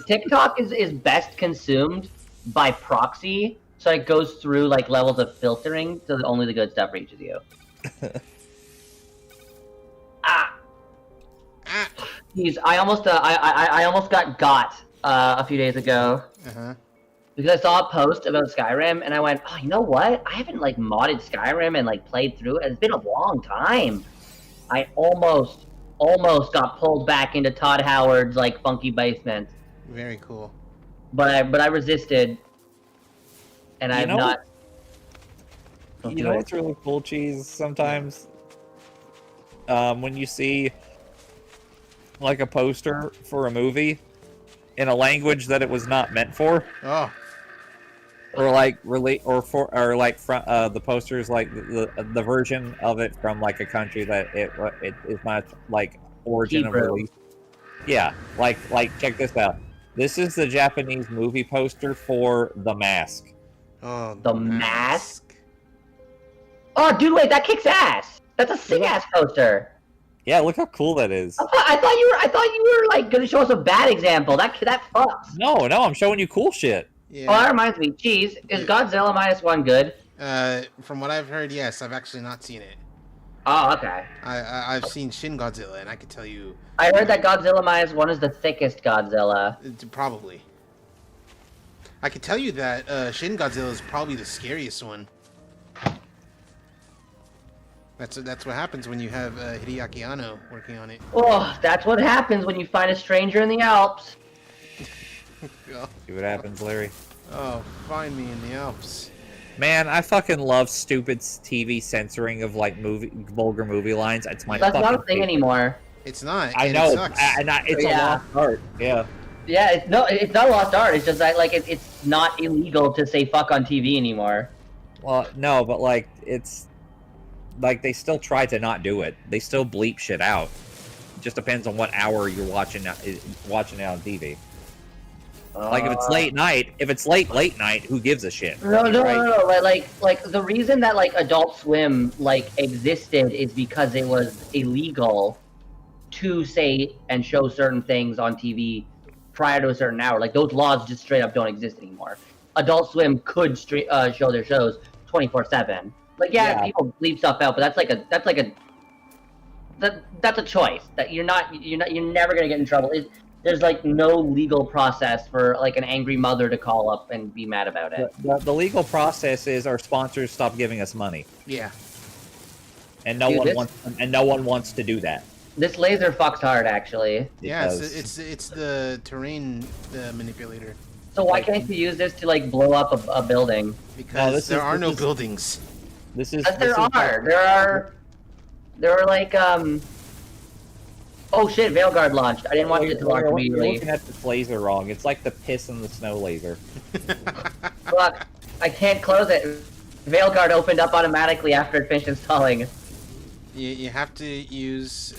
TikTok is best consumed by proxy, so it goes through like levels of filtering so that only the good stuff reaches you. Jeez, I almost got a few days ago because I saw a post about Skyrim and I went, oh, you know what? I haven't like modded Skyrim and like played through it. It's been a long time. I almost got pulled back into Todd Howard's like funky basement. Very cool. But I resisted, and I've not. You know what's really cool, Cheese? Sometimes, when you see like a poster for a movie in a language that it was not meant for, or like the posters like the version of it from like a country that it is not like origin of release. Yeah, like check this out. This is the Japanese movie poster for The Mask. Oh, The Mask? Oh, dude, wait, that kicks ass. That's a sick ass poster. Yeah, look how cool that is. I thought you were like gonna show us a bad example. That fucks. No, I'm showing you cool shit. Yeah. Oh, that reminds me. Cheese, is Godzilla -1 good? From what I've heard, yes. I've actually not seen it. Oh, okay. I've seen Shin Godzilla, and I can tell you. I heard that Godzilla -1 is the thickest Godzilla. Probably. I can tell you that Shin Godzilla is probably the scariest one. That's what happens when you have Hideaki Anno working on it. Oh, that's what happens when you find a stranger in the Alps. See what happens, Larry. Oh, find me in the Alps. Man, I fucking love stupid TV censoring of like vulgar movie lines. It's my That's fucking not a thing favorite. Anymore. It's not. I and know, It sucks. it's a lost art. Yeah. Yeah, it's not lost art. It's just that like it's not illegal to say fuck on TV anymore. Well, no, but like it's like they still try to not do it. They still bleep shit out. It just depends on what hour you're watching it on TV. Like if it's late night, late night, who gives a shit? No. Right? Like the reason that like Adult Swim like existed is because it was illegal to say and show certain things on TV prior to a certain hour. Like those laws just straight up don't exist anymore. Adult Swim could show their shows 24/7. Like yeah, people bleep stuff out, but that's a choice that you're never gonna get in trouble. There's like no legal process for like an angry mother to call up and be mad about it. The legal process is our sponsors stop giving us money, Yeah. and no one wants to do that. This laser fucks hard, actually. Yeah, Because- it's the terrain manipulator. So why can't you use this to like blow up a building? Because there are no buildings. This is Yes, there this is- are. There are like Oh shit! Veilguard launched. I didn't want it to launch You're immediately. looking at this laser wrong. It's like the piss in the snow laser. Fuck! I can't close it. Veilguard opened up automatically after it finished installing. You have to use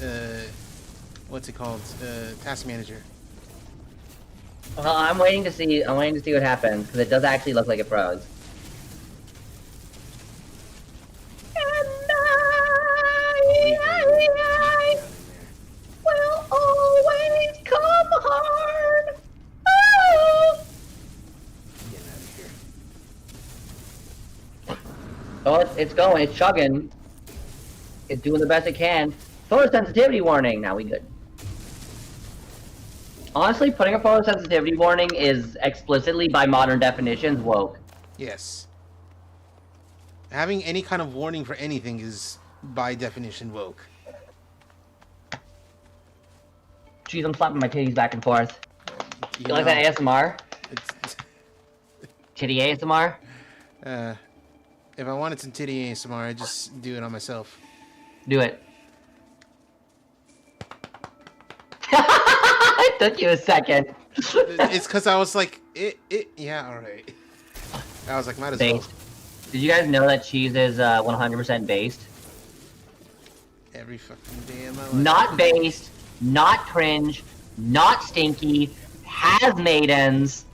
what's it called? Task manager. Well, I'm waiting to see what happens because it does actually look like it froze. And I will always come hard. Oh, Get out of here. oh it's going. It's chugging. It's doing the best it can. Photosensitivity warning. Now we good. Honestly, putting a photosensitivity warning is explicitly, by modern definitions, woke. Yes. Having any kind of warning for anything is, by definition, woke. Jeez, I'm slapping my titties back and forth. You You like that ASMR? It's, Titty ASMR? if I wanted some titty ASMR, I'd just do it on myself. Do it. It took you a second. It's because I was like, yeah, alright. I was like, might as well. Based. Did you guys know that cheese is 100% based? Every fucking day of my life. Not based, not cringe, not stinky, has maidens,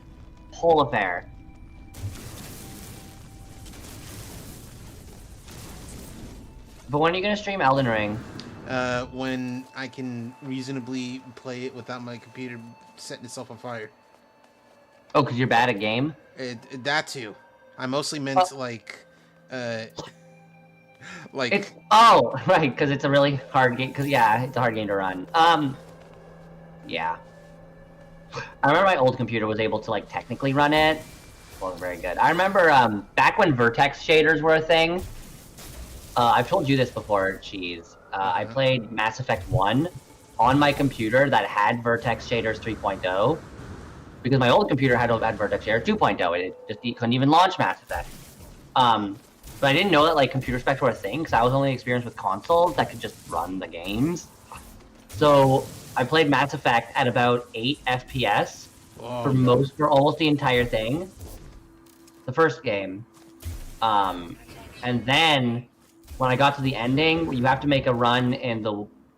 whole affair. But when are you gonna stream Elden Ring? When I can reasonably play it without my computer setting itself on fire. Oh, because you're bad at game? That too. I mostly meant like It's right, because it's a really hard game. Because yeah, it's a hard game to run. Yeah. I remember my old computer was able to like technically run it. It wasn't very good. I remember back when vertex shaders were a thing. I've told you this before, Cheese. I played Mass Effect 1 on my computer that had vertex shaders 3.0 because my old computer had vertex shaders 2.0. It couldn't even launch Mass Effect. But I didn't know that like computer specs were a thing because I was only experienced with consoles that could just run the games. So I played Mass Effect at about 8 FPS for almost the entire thing. The first game. And then when I got to the ending, you have to make a run in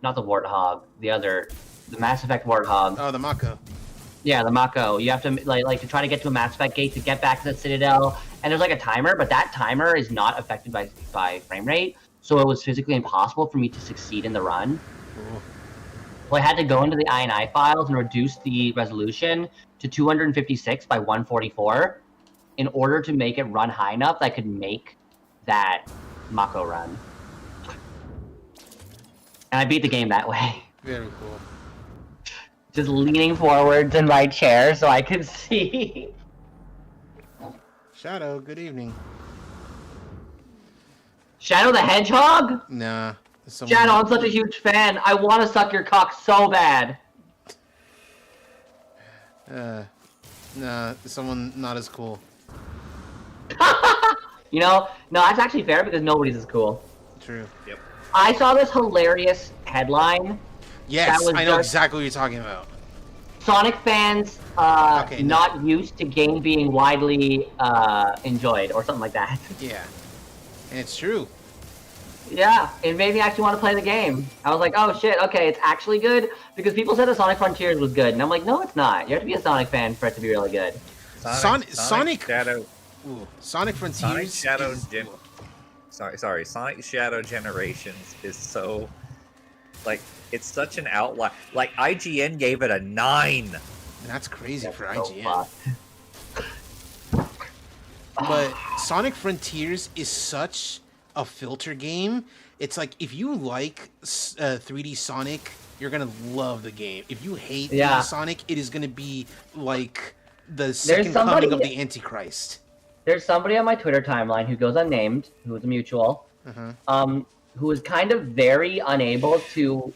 not the Warthog, the Mass Effect Warthog. Oh, the Mako. Yeah, the Mako. You have to like to try to get to a Mass Effect gate to get back to the Citadel, and there's like a timer, but that timer is not affected by frame rate, so it was physically impossible for me to succeed in the run. Cool. So I had to go into the INI files and reduce the resolution to 256 by 144 in order to make it run high enough that I could make that Mako run. And I beat the game that way. Very cool. Just leaning forwards in my chair so I could see. Shadow, good evening. Shadow the Hedgehog? Nah. Shadow, I'm such a huge fan. I want to suck your cock so bad. Nah, someone not as cool. You know, no, that's actually fair because nobody's as cool. True. Yep. I saw this hilarious headline. Yes, was I know just- exactly what you're talking about. Sonic fans Okay, no. not used to game being widely enjoyed or something like that. Yeah. And it's true. Yeah, it made me actually want to play the game. I was like, oh shit, okay, it's actually good because people said the Sonic Frontiers was good, and I'm like, no, it's not. You have to be a Sonic fan for it to be really good. Sonic Shadow. Ooh, Sonic Frontiers. Sonic Shadow Generations is so, like, it's such an outlier. Like, IGN gave it a 9. That's crazy for So IGN. But Sonic Frontiers is such a filter game. It's like if you like 3D Sonic, you're gonna love the game. If you hate 3D Sonic, it is gonna be like the second coming of the Antichrist. There's somebody on my Twitter timeline who goes unnamed, who is a mutual, who is kind of very unable to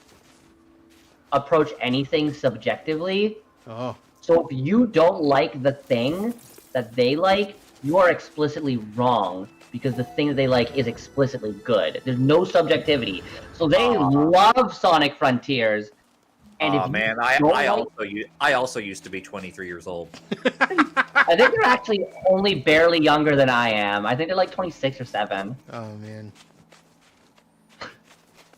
approach anything subjectively. Oh. So if you don't like the thing that they like, you are explicitly wrong because the thing that they like is explicitly good. There's no subjectivity. So they love Sonic Frontiers. And if man, I also used to be 23 years old. I think they're actually only barely younger than I am. I think they're like 26 or 7. Oh man.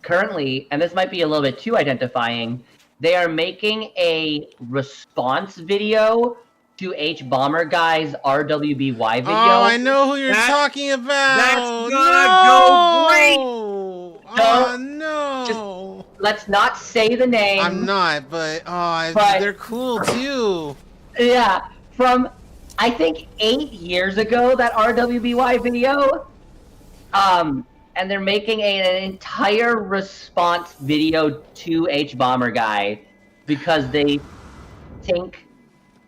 Currently, and this might be a little bit too identifying, they are making a response video to H Bomber Guy's RWBY video. Oh, I know who you're talking about. That's gonna go great. Oh no. Let's not say the name. I'm not, but they're cool too. Yeah, from I think 8 years ago, that RWBY video. And they're making an entire response video to H Bomber Guy because they think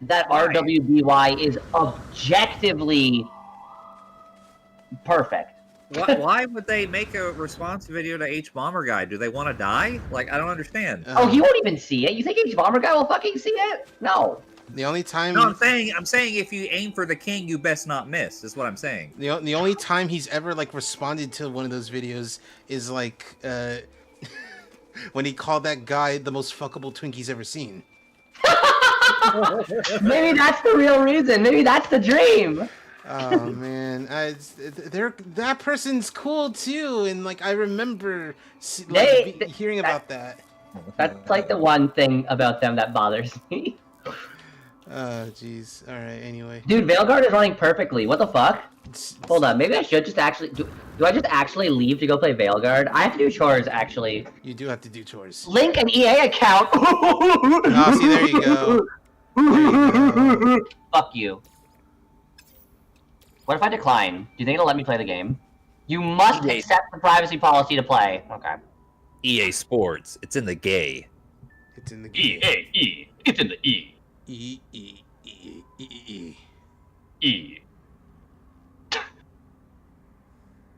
that RWBY is objectively perfect. Why would they make a response video to H Bomber Guy? Do they want to die? Like, I don't understand. Oh, he won't even see it. You think H Bomber Guy will fucking see it? No. The only time. No, I'm saying if you aim for the king, you best not miss. Is what I'm saying. The only time he's ever like responded to one of those videos is like when he called that guy the most fuckable twink he's ever seen. Maybe that's the real reason. Maybe that's the dream. Oh man, that person's cool too, and like I remember hearing about that. That's like the one thing about them that bothers me. Oh jeez. All right. Anyway. Dude, Veilguard is running perfectly. What the fuck? Hold on. Maybe I should just actually do I just actually leave to go play Veilguard? I have to do chores actually. You do have to do chores. Link an EA account. Oh, see, there you go. There you go. Fuck you. What if I decline? Do you think it'll let me play the game? You must accept the privacy policy to play. Okay. EA Sports. It's in the gay. It's in the EA. It's in the E. E.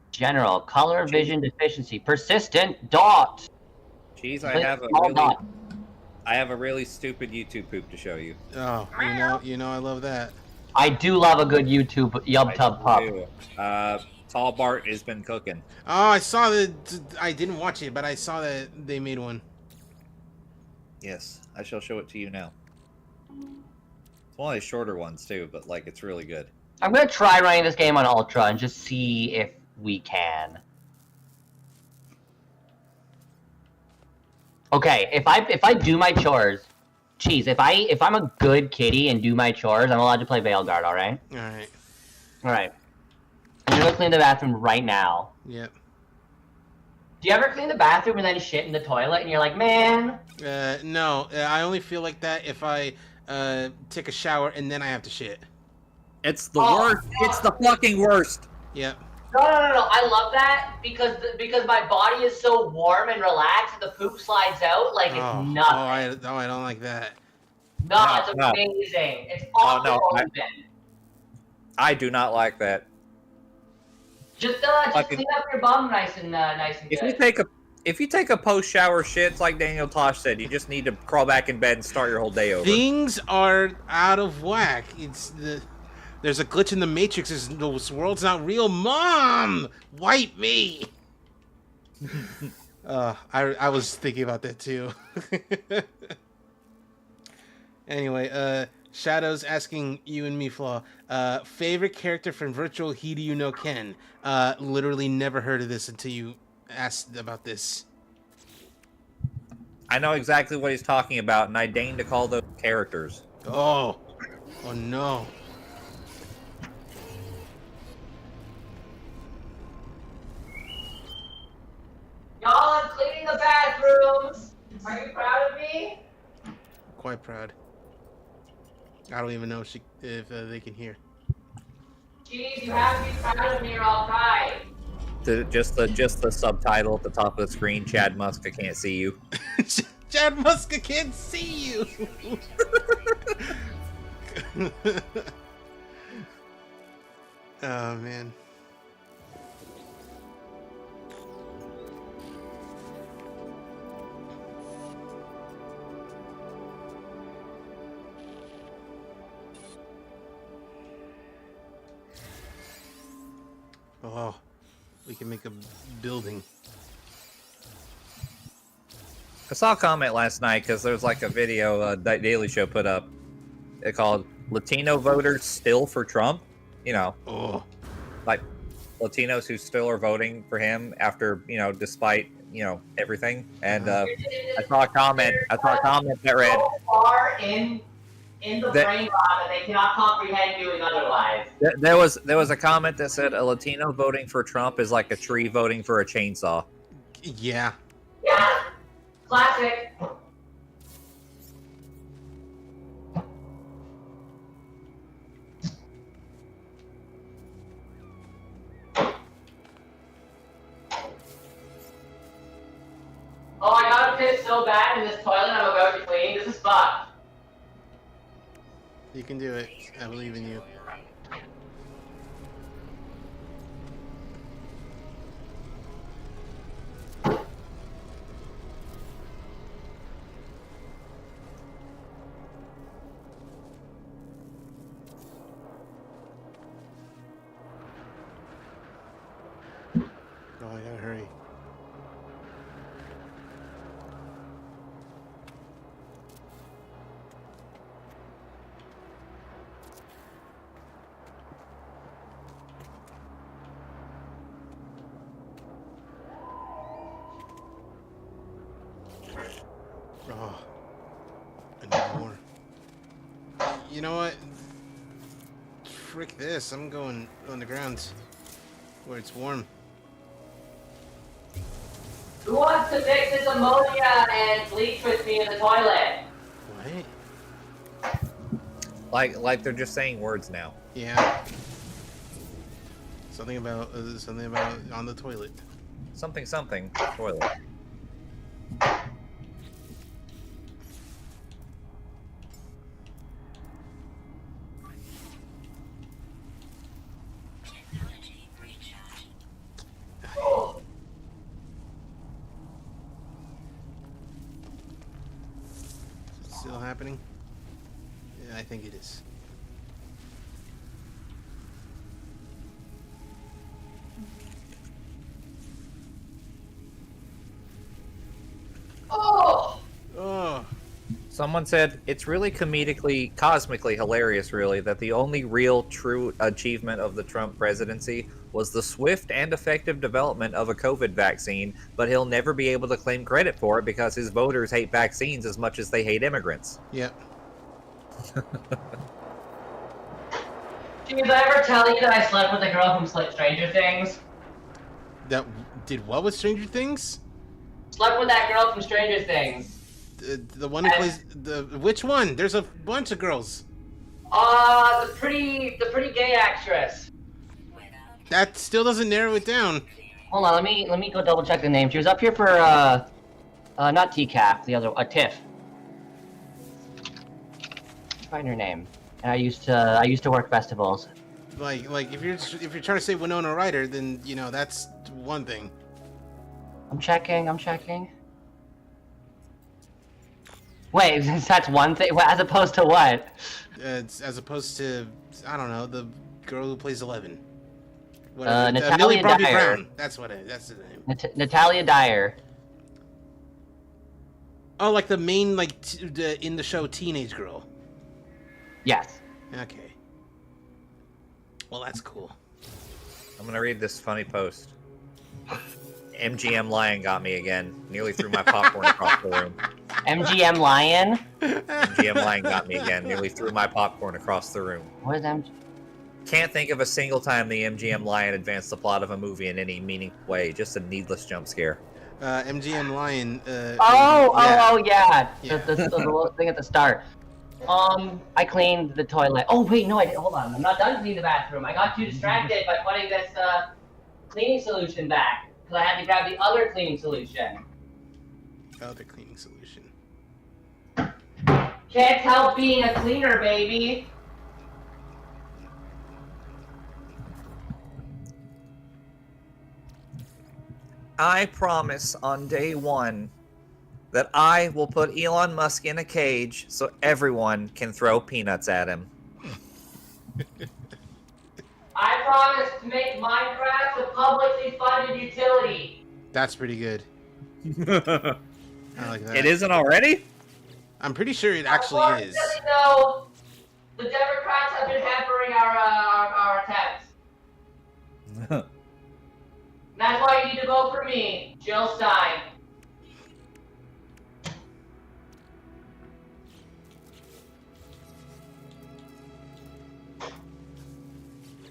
General color vision deficiency. Persistent dot. Jeez, I have a really stupid YouTube poop to show you. Oh, you know, I love that. I do love a good YouTube YubTub pup. Tall Bart has been cooking. Oh, I saw that. I didn't watch it, but I saw that they made one. Yes, I shall show it to you now. It's one of the shorter ones too, but like it's really good. I'm gonna try running this game on Ultra and just see if we can. Okay, if I do my chores Cheese, if I'm a good kitty and do my chores, I'm allowed to play Veilguard, alright? Alright. Alright. I'm gonna go clean the bathroom right now. Yep. Do you ever clean the bathroom and then shit in the toilet and you're like, man? No. I only feel like that if I take a shower and then I have to shit. It's the worst. It's the fucking worst. Yep. No. I love that because my body is so warm and relaxed and the poop slides out like it's nothing. I don't like that. No, it's amazing. It's awesome. I do not like that. Just clean up your bum nice and good. If you take a post shower shit, it's like Daniel Tosh said, you just need to crawl back in bed and start your whole day over. Things are out of whack. There's a glitch in the Matrix. This world's not real. Mom, wipe me. I was thinking about that too. Anyway, Shadows asking you and me, Flaw. Favorite character from Virtual He Do You Know Ken? Literally never heard of this until you asked about this. I know exactly what he's talking about, and I deign to call those characters. Oh no. Y'all, I'm cleaning the bathrooms. Are you proud of me? Quite proud. I don't even know if they can hear. Jeez, you have to be proud of me or I'll cry. Just the subtitle at the top of the screen. Chad Muska can't see you. Chad Muska can't see you. Oh man. Oh, we can make a building. I saw a comment last night because there was like a video that Daily Show put up. It called "Latino voters still for Trump." You know, like Latinos who still are voting for him after despite everything. And I saw a comment. That read, "So far in the brain rot that they cannot comprehend doing otherwise." There was a comment that said a Latino voting for Trump is like a tree voting for a chainsaw. Yeah. Yeah. Classic. Oh, I got a piss so bad in this toilet I'm about to clean. This is fucked. You can do it. I believe in you. Oh, I gotta hurry. Oh, I need more. You know what? Frick this. I'm going on the ground where it's warm. Who wants to mix this ammonia and bleach with me in the toilet? What? Like they're just saying words now. Yeah. Something about on the toilet. Something toilet. Still happening? Yeah, I think it is. Oh! Oh, Someone said it's really cosmically hilarious, really, that the only real true achievement of the Trump presidency was the swift and effective development of a COVID vaccine, but he'll never be able to claim credit for it because his voters hate vaccines as much as they hate immigrants. Yep. Did I ever tell you that I slept with a girl from Stranger Things? That did what with Stranger Things? Slept with that girl from Stranger Things. The one who plays the which one? There's a bunch of girls. The pretty gay actress. That still doesn't narrow it down. Hold on, let me go double check the name. She was up here for not TCAF, the other TIFF. Find her name. And I used to work festivals. Like if you're trying to say Winona Ryder, then you know that's one thing. I'm checking. Wait, that's one thing. As opposed to what? As opposed to I don't know, the girl who plays 11. Natalia Millie Bobby Dyer. Brown. That's what it. That's the name. Natalia Dyer. Oh, like the main in the show teenage girl. Yes. Okay. Well, that's cool. I'm gonna read this funny post. MGM Lion got me again. Nearly threw my popcorn across the room. MGM Lion? MGM Lion got me again. Nearly threw my popcorn across the room. What is MGM? Can't think of a single time the MGM Lion advanced the plot of a movie in any meaningful way. Just a needless jump scare. MGM Lion. Yeah. Yeah. The little thing at the start. I cleaned the toilet. Oh wait, no, I didn't. Hold on, I'm not done cleaning the bathroom. I got too distracted by putting this cleaning solution back because I had to grab the other cleaning solution. Other cleaning solution. Can't help being a cleaner, baby. I promise on day one that I will put Elon Musk in a cage so everyone can throw peanuts at him. I promise to make Minecraft a publicly funded utility. That's pretty good. I like that. It isn't already? I'm pretty sure it actually is. No, the Democrats have been hampering our attempts. That's why you need to vote for me, Jill Stein.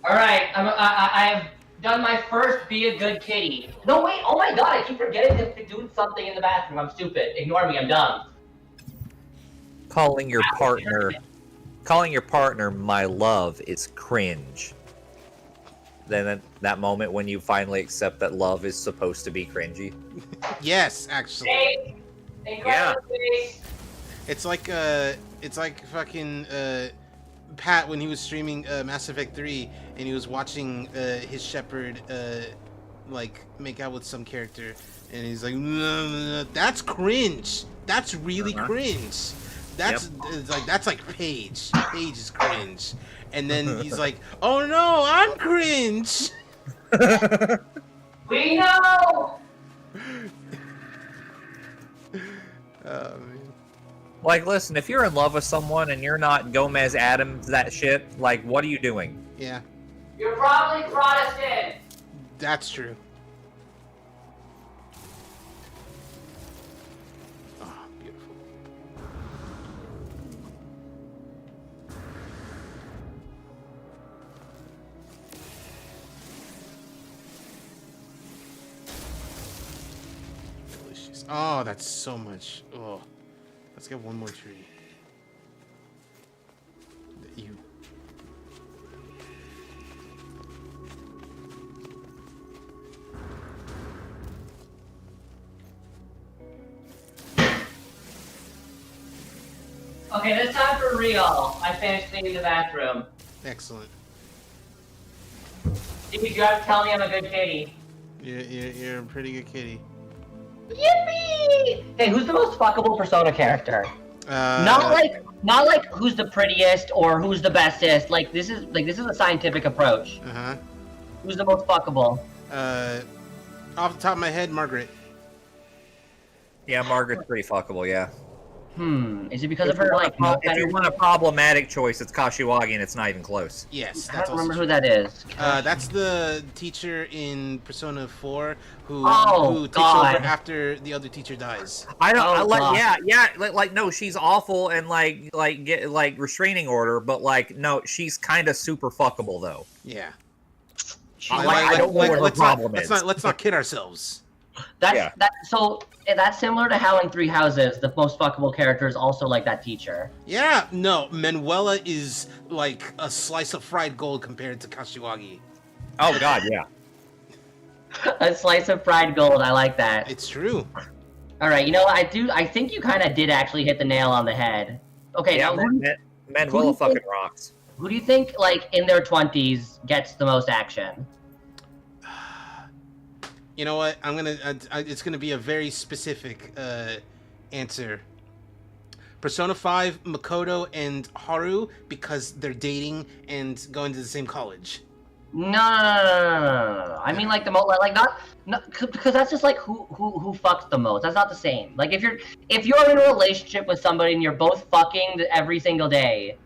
All right, I have done my first be a good kitty. No, wait, oh my god, I keep forgetting to do something in the bathroom. I'm stupid. Ignore me, I'm dumb. Calling your partner my love is cringe. Then at that moment when you finally accept that love is supposed to be cringy. Yes, actually. Hey, Yeah. It's like fucking Pat when he was streaming Mass Effect 3 and he was watching his shepherd like make out with some character and he's like, that's cringe. That's really cringe. That's that's like Paige. Paige is cringe. And then he's like, oh no, I'm cringe. We know. Oh man. Like, listen, if you're in love with someone and you're not Gomez Adams that shit, like, what are you doing? Yeah, You're probably Protestant. that's true. Oh, beautiful. Delicious. Oh, that's so much. Oh, let's get one more tree. You. Okay, this time for real. I finished cleaning the bathroom. Excellent. You have to tell me I'm a good kitty. You're a pretty good kitty. Yippee! Hey, who's the most fuckable Persona character? Not like who's the prettiest or who's the bestest. Like this is a scientific approach. Uh-huh. Who's the most fuckable? Off the top of my head, Margaret. Yeah, Margaret's pretty fuckable, yeah. Is it because of her like? If you want a problematic choice, it's Kashiwagi, and it's not even close. Yes, I that's don't remember also who that is. that's the teacher in Persona 4 who takes God. over after the other teacher dies. I don't. Oh, God. No, she's awful and get restraining order, but no, she's kind of super fuckable though. Yeah. I don't know what her problem is. Let's not kid ourselves. That's similar to how in Three Houses the most fuckable character is also like that teacher. Yeah, no, Manuela is like a slice of fried gold compared to Kashiwagi. Oh God, yeah. A slice of fried gold. I like that. It's true. All right, I think you kind of did actually hit the nail on the head. Okay, Yeah, now Manuela fucking rocks. who do you think like in their 20s gets the most action? You know what? It's gonna be a very specific answer. Persona 5, Makoto and Haru because they're dating and going to the same college. No. I mean like the most like not because that's just like who fucks the most. That's not the same. Like if you're in a relationship with somebody and you're both fucking every single day,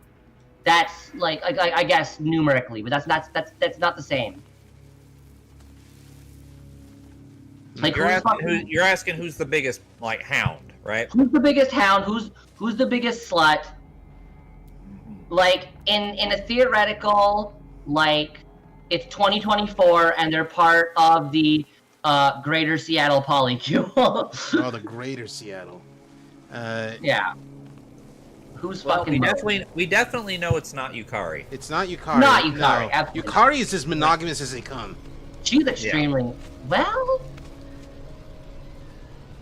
that's like I guess numerically, but that's not the same. Like You're asking who's the biggest hound, right? Who's the biggest hound? Who's the biggest slut? Like in a theoretical it's 2024 and they're part of the Greater Seattle Polycule. Oh, the Greater Seattle. Yeah. Who's fucking? We definitely know it's not Yukari. It's not Yukari. Not Yukari. No. Yukari is as monogamous as they come. She's extremely well.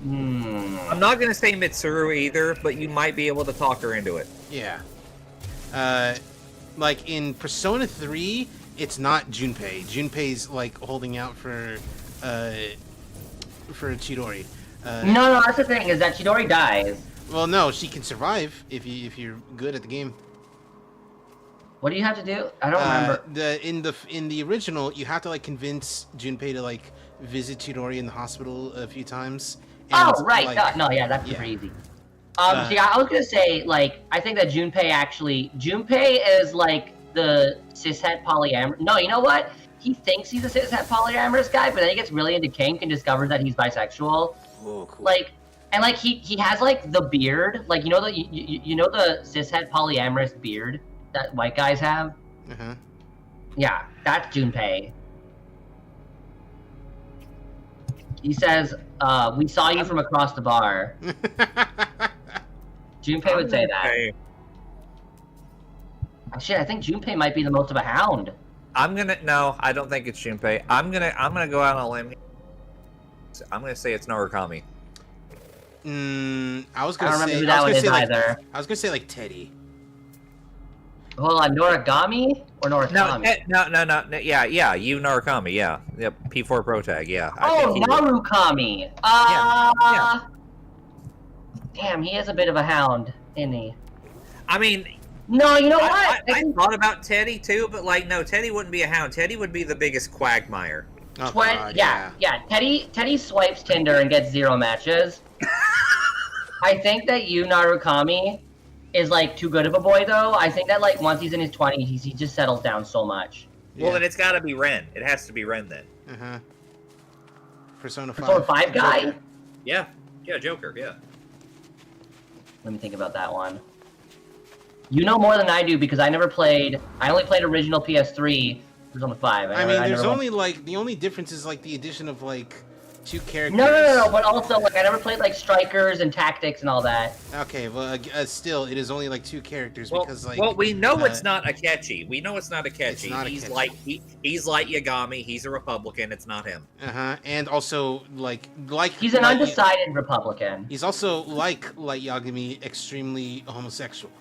I'm not gonna say Mitsuru either, but you might be able to talk her into it. Yeah. Like in Persona 3, it's not Junpei. Junpei's like holding out for Chidori. No, that's the thing is that Chidori dies. Well, no, she can survive if you're good at the game. What do you have to do? I don't remember. In the original, you have to like convince Junpei to like visit Chidori in the hospital a few times. And, right. Like, no, that's super easy. See, I was gonna say I think that Junpei is like the cishet polyamorous. No, you know what? He thinks he's a cishet polyamorous guy, but then he gets really into kink and discovers that he's bisexual. Oh, cool. He has like the beard, like you know the cishet polyamorous beard that white guys have. Uh-huh. Yeah, that's Junpei. He says, "We saw you from across the bar." Junpei would say that. Shit, I think Junpei might be the most of a hound. No, I don't think it's Junpei. I'm gonna go out on a limb. I'm gonna say it's Norikami. I was I gonna don't remember say who that one is like, either. I was gonna say like Teddy. Hold on, Noragami or Norikami? No. Yeah. You Norikami. Yeah. Yep. P4 Pro Tag. Yeah. Narukami. Yeah. Damn, he is a bit of a hound, isn't he? I mean, no, you know what? I thought about Teddy too, but no, Teddy wouldn't be a hound. Teddy would be the biggest quagmire. Oh, God, yeah. Teddy swipes Tinder and gets 0 matches. I think that Narukami is too good of a boy though. I think that once he's in his 20s, he just settles down so much. Yeah. Well, then it's got to be Ren. It has to be Ren then. Uh-huh. Persona 5. Persona 5 guy? Joker. Yeah, Joker. Yeah. Let me think about that one. You know more than I do because I only played original PS3 Persona 5. I mean, there's only the only difference is the addition of 2 characters. No, but also I never played Strikers and Tactics and all that. Okay, well, still, it is only 2 characters because we know it's not Akechi. We know it's not Akechi. It's not he's Akechi. He's like Yagami. He's a Republican. It's not him. And also he's an undecided Republican. He's also like Yagami, extremely homosexual.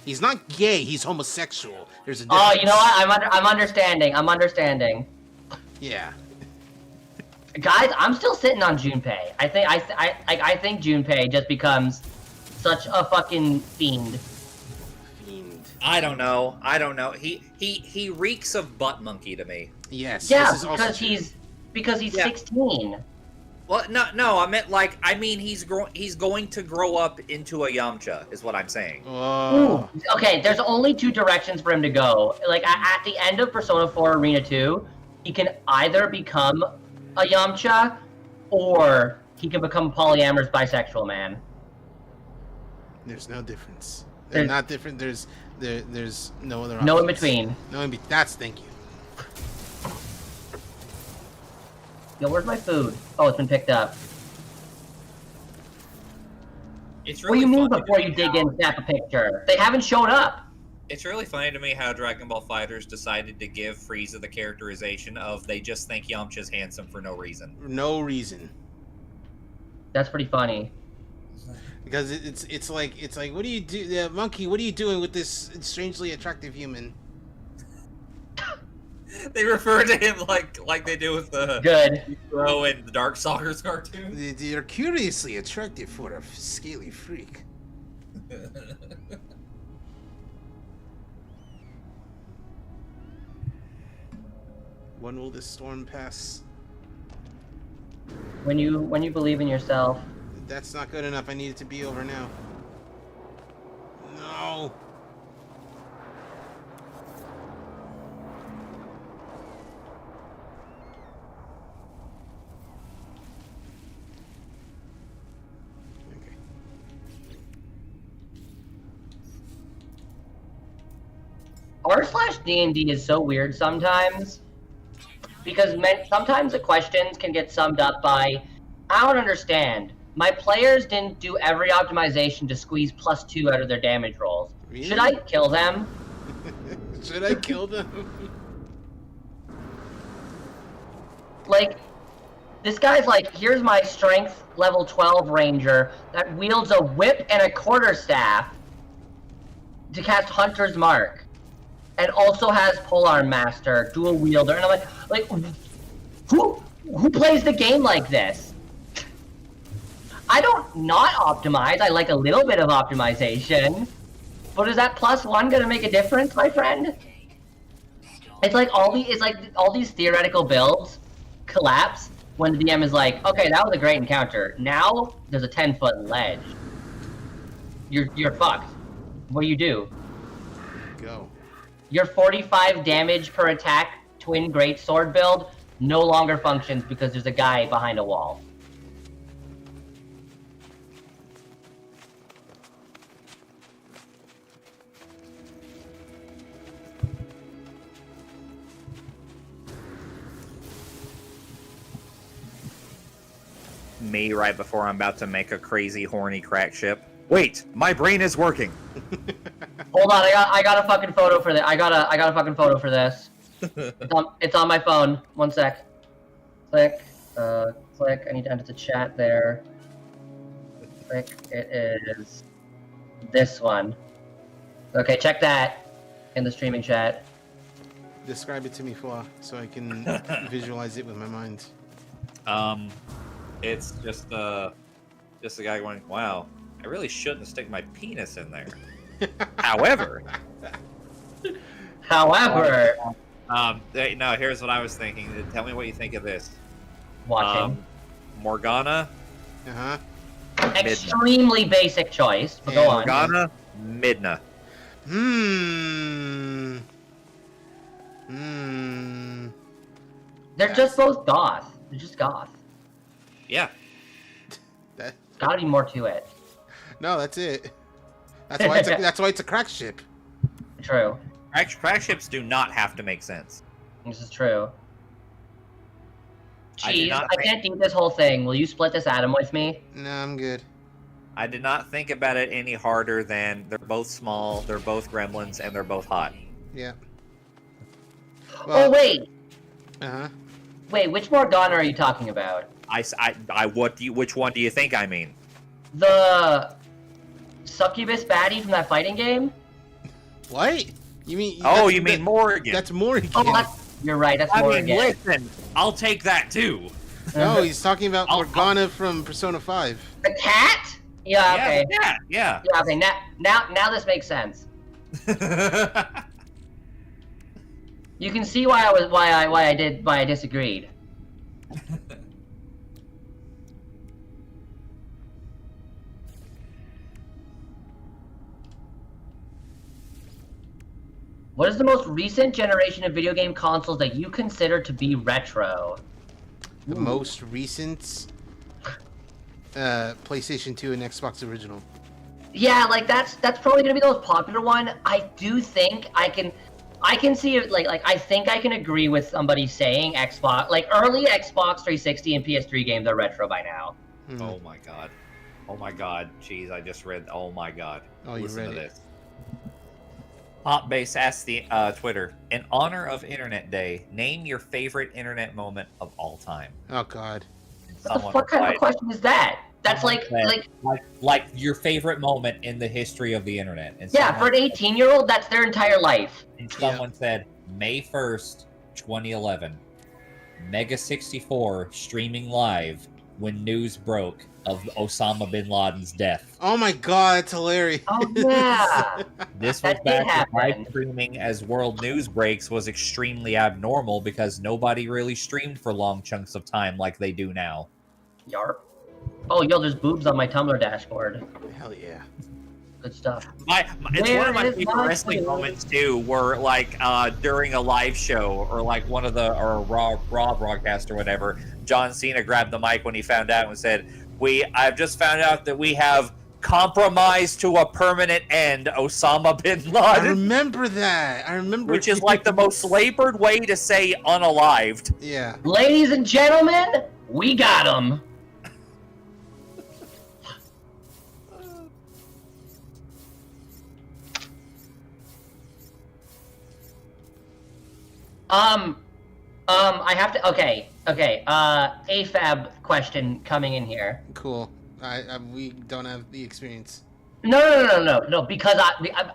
He's not gay. He's homosexual. There's a difference. Oh, you know what? I'm understanding. Yeah. Guys, I'm still sitting on Junpei. I think Junpei just becomes such a fucking fiend. I don't know. He reeks of butt monkey to me. Yes. Yeah, this is also true. because he's 16. Well, no. I mean, he's going to grow up into a Yamcha, is what I'm saying. Oh. Ooh. Okay, there's only 2 directions for him to go. Like at the end of Persona 4 Arena 2, he can either become a Yamcha, or he can become a polyamorous bisexual man. There's no difference. They're not different. There's no other options. No in between. No in between. That's thank you. Yo, where's my food? Oh, it's been picked up. It's What really do you mean funny before to you me dig how- in, snap a picture? They haven't showed up. It's really funny to me how Dragon Ball Fighters decided to give Frieza the characterization of they just think Yamcha's handsome for no reason. No reason. That's pretty funny. Because it's like what do you do, monkey? What are you doing with this strangely attractive human? They refer to him like they do with the Good. Hero and the Dark Stalkers cartoon. You're curiously attractive for a scaly freak. When will this storm pass? When you believe in yourself. That's not good enough. I need it to be over now. No. Okay. R/D&D is so weird sometimes, because sometimes the questions can get summed up by, I don't understand. My players didn't do every optimization to squeeze +2 out of their damage rolls. Really? Should I kill them? Should I kill them? Like, this guy's like, here's my strength level 12 ranger that wields a whip and a quarterstaff to cast Hunter's Mark, and also has Polearm Master, dual wielder, and I'm like, who plays the game like this? I don't not optimize. I like a little bit of optimization, but is that +1 gonna make a difference, my friend? It's like all these theoretical builds collapse when the DM is like, okay, that was a great encounter. Now there's a 10-foot ledge. You're fucked. What do? Go. Your 45 damage per attack twin greatsword build no longer functions because there's a guy behind a wall. Me right before I'm about to make a crazy horny crack ship. Wait, my brain is working. Hold on, I got a fucking photo for this. I got a fucking photo for this. It's on my phone. One sec. Click. Click. I need to enter the chat there. Click. It is this one. Okay, check that in the streaming chat. Describe it to me, Flaw, so I can visualize it with my mind. It's just a guy going, wow, I really shouldn't stick my penis in there. However, no, here's what I was thinking. Tell me what you think of this. Watching. Uh Morgana. huh. Extremely basic choice, but go on. Morgana, Midna. They're just both goth. They're just goth. Yeah. That. Gotta be more to it. No, that's it. That's why it's a crack ship. True. Crack ships do not have to make sense. This is true. I did Cheese, not I think- can't eat this whole thing. Will you split this atom with me? No, I'm good. I did not think about it any harder than they're both small, they're both gremlins, and they're both hot. Yeah. Oh wait, Uh huh. wait. Which Morgana are you talking about? Which one do you think I mean? The succubus baddie from that fighting game? What? You mean? Oh, you mean Morgan? That's Morgan. Oh, you're right. That's I Morgan. mean, listen, I'll take that too. No, he's talking about I'll- Morgana from Persona 5. The cat? Yeah. Okay. Yeah. Yeah. Okay. Now this makes sense. You can see why I disagreed. What is the most recent generation of video game consoles that you consider to be retro? The most recent PlayStation 2 and Xbox original. Yeah, like that's probably gonna be the most popular one. I do think I can see it like I think I can agree with somebody saying Xbox, like early Xbox 360 and PS3 games are retro by now. Oh my god. Oh my god. Jeez, I just read. Oh my god. Oh, you Listen read to it. this. Popbase asked the Twitter, in honor of Internet Day, name your favorite internet moment of all time. Oh god. What kind of a question is that? That's like your favorite moment in the history of the internet. And yeah, for an 18-year-old, that's their entire life. And someone said May 1st, 2011, Mega 64 streaming live when news broke of Osama bin Laden's death. Oh my god, it's hilarious. Oh yeah. This was That did back when happen. live streaming as world news breaks was extremely abnormal because nobody really streamed for long chunks of time like they do now. Yarp. Oh, yo, there's boobs on my Tumblr dashboard. Hell yeah. Good stuff. It's one of my Where is favorite my wrestling food? moments too, were like during a live show or like one of the or a Raw broadcast or whatever. John Cena grabbed the mic when he found out and said, I've just found out that we have compromised to a permanent end Osama bin I Laden. remember that. I remember. Which is like the most labored way to say unalived. Yeah. Ladies and gentlemen, we got him. I have to. Okay. AFAB question coming in here. Cool. We don't have the experience. No. Because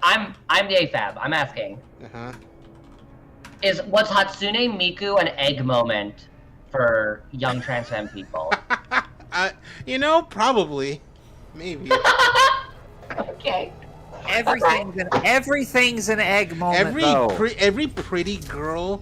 I'm the AFAB. I'm asking. Uh-huh. Was Hatsune Miku an egg moment for young trans femme people? Probably. Maybe. Okay. Everything's an egg moment. Every pretty girl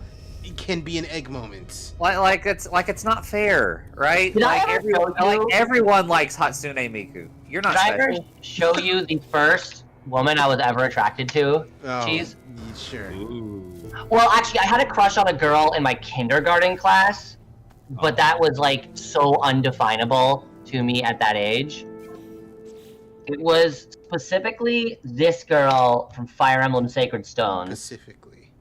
can be an egg moment. Like it's not fair, right? Did I Like ever show you- everyone likes Hatsune Miku. You're not Did I ever special. show you the first woman I was ever attracted to? Oh, Cheese? sure. Ooh. Well, actually, I had a crush on a girl in my kindergarten class, but that was like so undefinable to me at that age. It was specifically this girl from Fire Emblem Sacred Stone. Specifically.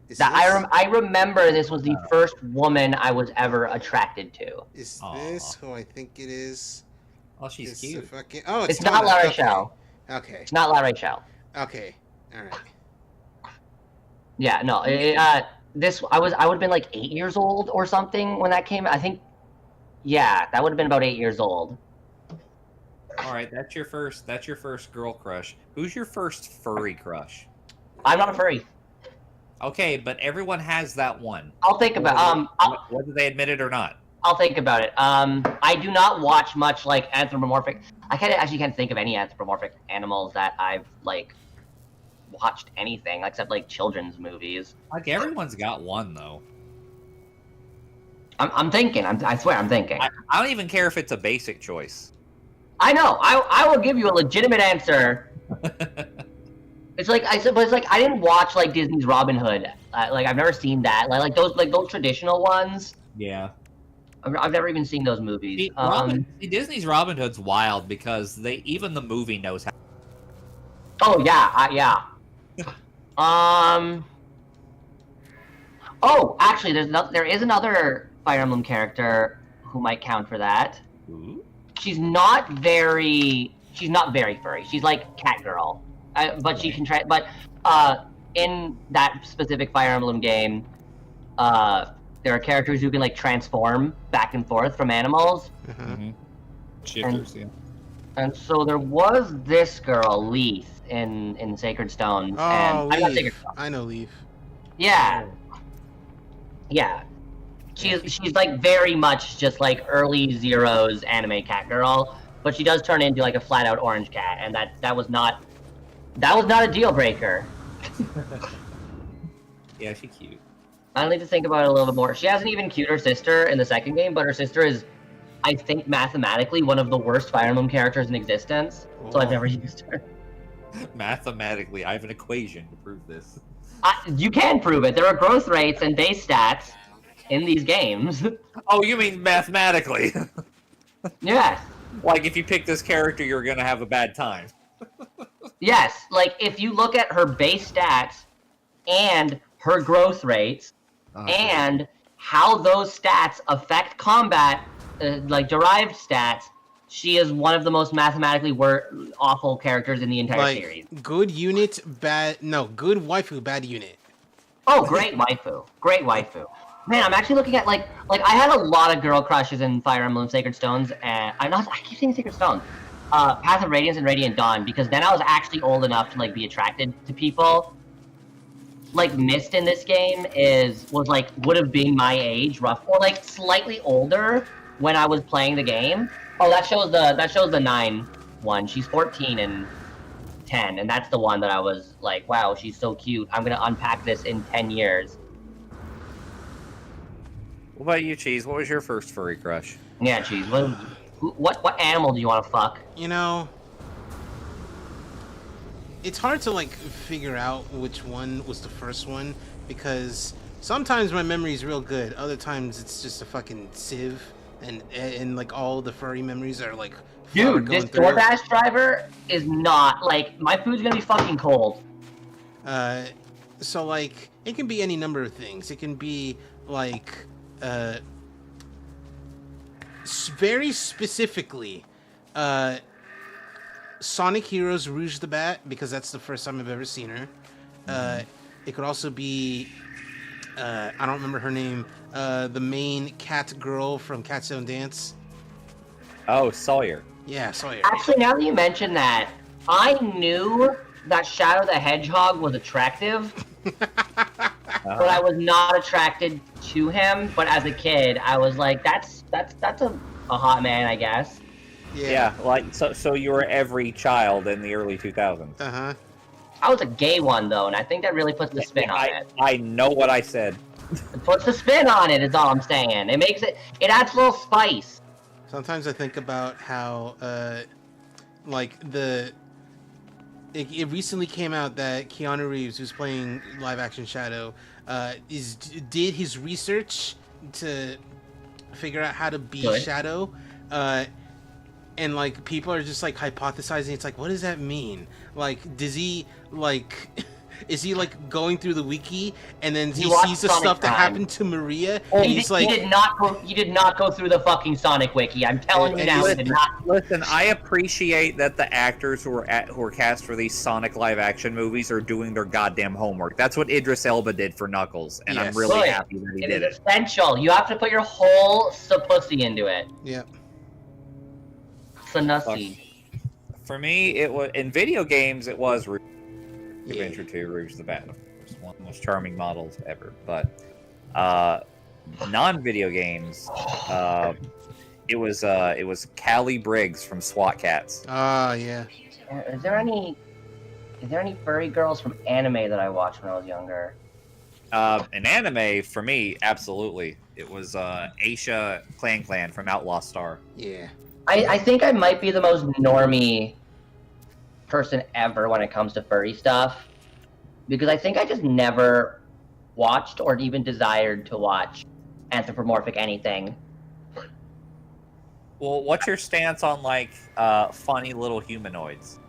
Is That this, I remember this was the first woman I was ever attracted to. is Aw. this who I think it is? Oh, she's It's cute. it's It's not La Rochelle. Okay. It's not La Rochelle. Okay. All right. Yeah, no. I would have been like 8 years old or something when that came. I think. Yeah, that would have been about 8 years old. All right, that's your first girl crush. Who's your first furry crush? I'm not a furry. Okay, but everyone has that one. I'll think about. Whether they admit it or not. I'll think about it. I do not watch much like anthropomorphic. I can't think of any anthropomorphic animals that I've like watched anything except like children's movies. Like everyone's got one though. I'm thinking. I swear I'm thinking. I don't even care if it's a basic choice. I know. I will give you a legitimate answer. It's like I didn't watch like Disney's Robin Hood. Like I've never seen that. Like those traditional ones. Yeah. I've never even seen those movies. Disney's Robin Hood's wild because even the movie knows how. Oh yeah, yeah. Oh, actually, there is another Fire Emblem character who might count for that. Ooh. She's not very furry. She's like cat girl, but she can try. But in that specific Fire Emblem game, there are characters who can like transform back and forth from animals. Uh-huh. Mm-hmm. Shifters, yeah. And so there was this girl, Leith, in Sacred Stones. Oh, and I'm not Leaf. Sacred Stones. I know Leaf. Yeah. Yeah. She's like very much just like early Zero's anime cat girl, but she does turn into like a flat out orange cat, and that was not a deal breaker. Yeah, she's cute. I need to think about it a little bit more. She has an even cuter sister in the second game, but her sister is, I think, mathematically one of the worst Fire Emblem characters in existence. So I've never used her. Mathematically, I have an equation to prove this. You can prove it. There are growth rates and base stats in these games. Oh, you mean mathematically? Yes. Like, if you pick this character, you're gonna have a bad time. Yes. Like, if you look at her base stats and her growth rates and how those stats affect combat, like derived stats, she is one of the most mathematically awful characters in the entire series. Good unit, good waifu, bad unit. Oh, great waifu. Great waifu. Man, I'm actually looking at, like I had a lot of girl crushes in Fire Emblem Sacred Stones, and I keep saying Sacred Stones. Path of Radiance and Radiant Dawn, because then I was actually old enough to, like, be attracted to people. Like, Mist in this game would have been my age, or, like, slightly older when I was playing the game. Oh, that shows the 9 one. She's 14 and 10, and that's the one that I was like, wow, she's so cute. I'm gonna unpack this in 10 years. What about you, Cheese? What was your first furry crush? Yeah, Cheese. What animal do you want to fuck? You know, it's hard to, like, figure out which one was the first one, because sometimes my memory is real good, other times it's just a fucking sieve, and like all the furry memories are like dude, this DoorDash driver is not, like, my food's gonna be fucking cold. So, like, it can be any number of things. It can be like very specifically Sonic Heroes Rouge the Bat, because that's the first time I've ever seen her. It could also be I don't remember her name, the main cat girl from Cats Don't Dance. Oh, Sawyer. Yeah, Sawyer. Actually, now that you mention that, I knew that Shadow the Hedgehog was attractive, but I was not attracted to him. But as a kid, I was like, that's a hot man, I guess. Yeah, like, so you were every child in the early 2000s. Uh-huh. I was a gay one, though, and I think that really puts the spin on it. I know what I said. It puts the spin on it, is all I'm saying. It makes it adds a little spice. Sometimes I think about how, like, it recently came out that Keanu Reeves, who's playing live-action Shadow, did his research to figure out how to be Shadow, and, like, people are just, like, hypothesizing. It's like, what does that mean? Like, does he, like... Is he, like, going through the wiki, and then he sees the stuff that happened to Maria, and he's like... He did not go through the fucking Sonic wiki. I'm telling you now, he did not. Listen, I appreciate that the actors who are cast for these Sonic live-action movies are doing their goddamn homework. That's what Idris Elba did for Knuckles, and I'm really happy that he did it. It's essential. You have to put your whole pussy into it. Yep. Sanussi. For me, it was... In video games, it was... Adventure 2, Rouge the Bat, of course, one of the most charming models ever. But non-video games, it was Callie Briggs from SWAT Cats. Oh yeah. Is there any furry girls from anime that I watched when I was younger? An anime for me, absolutely. It was Aisha Clan from Outlaw Star. Yeah. I think I might be the most normie person ever when it comes to furry stuff, because I think I just never watched or even desired to watch anthropomorphic anything. Well, what's your stance on, like, funny little humanoids?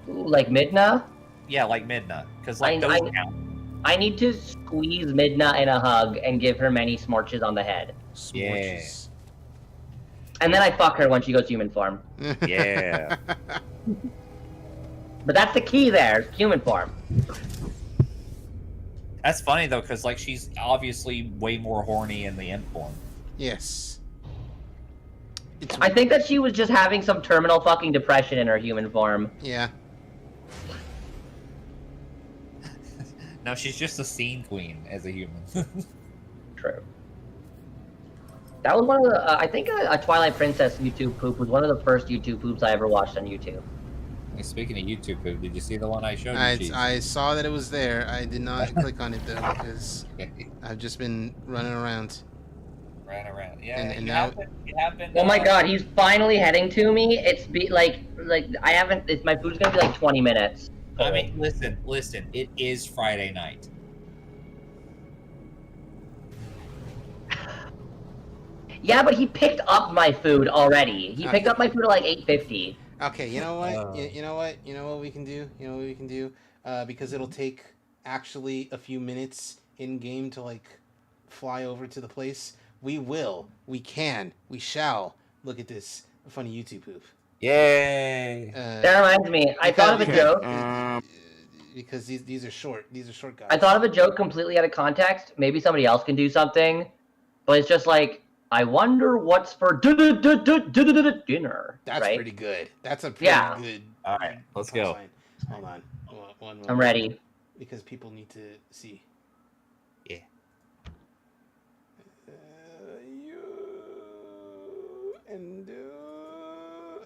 Ooh, like Midna? Yeah, like Midna, because like those count. I need to squeeze Midna in a hug and give her many smorches on the head. Smorches. And then I fuck her when she goes human form. Yeah. But that's the key there, human form. That's funny, though, because, like, she's obviously way more horny in the imp form. Yes. I think that she was just having some terminal fucking depression in her human form. Yeah. No, she's just a scene queen as a human. True. That was one of the, I think a Twilight Princess YouTube poop was one of the first YouTube poops I ever watched on YouTube. Speaking of YouTube poop, did you see the one I showed you? I saw that it was there. I did not click on it, though, because I've just been running around. Ran around. Yeah, and now... it happened. Oh my god, he's finally heading to me. It's like like I haven't. My food's gonna be like 20 minutes. I mean, listen. It is Friday night. Yeah, but he picked up my food already. He picked up my food at like 8:50. Okay, you know what? You know what we can do? You know what we can do? Because it'll take actually a few minutes in game to like fly over to the place. We shall look at this funny YouTube poop. Yay! That reminds me. I thought of a joke. Because these are short. These are short guys. I thought of a joke completely out of context. Maybe somebody else can do something, but it's just like, I wonder what's for dinner. That's right? pretty good. That's a pretty good. All right, let's go. Hold on. One moment. I'm ready. Because people need to see. Yeah.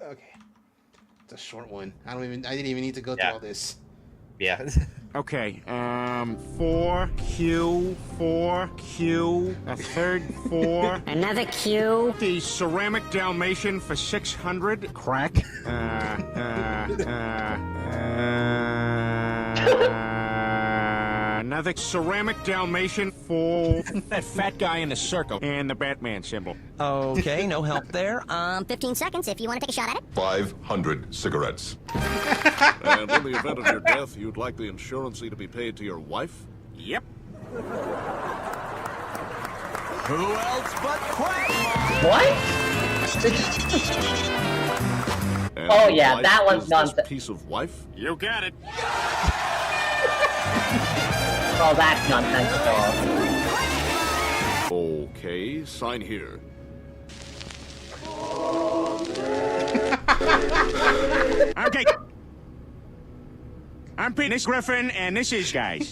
Okay. It's a short one. I didn't even need to go through all this. Yeah. Okay, 4Q, a third 4. Another Q. The ceramic Dalmatian for 600. Crack. Another ceramic Dalmatian for that fat guy in the circle and the Batman symbol. Okay, no help there. 15 seconds if you want to take a shot at it. 500 cigarettes. And in the event of your death, you'd like the insurance to be paid to your wife? Yep. Who else but Quack? What? And Oh, your yeah, wife that one's is this nonsense. piece of wife? You got it. Oh, that's nonsensical. Okay, sign here. Okay. I'm Penis Griffin, and this is guys.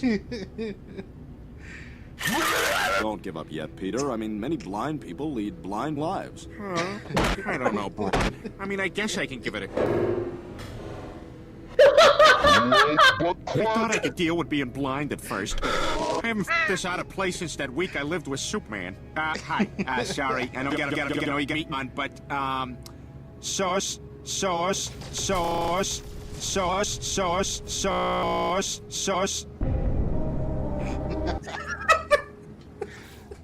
Don't give up yet, Peter. I mean, many blind people lead blind lives. I don't know, Brian. I mean, I guess I can give it a... I thought I could deal with being blind at first. I haven't this out of place since that week I lived with Superman. Hi. Sorry. I know you got me on, but, sauce.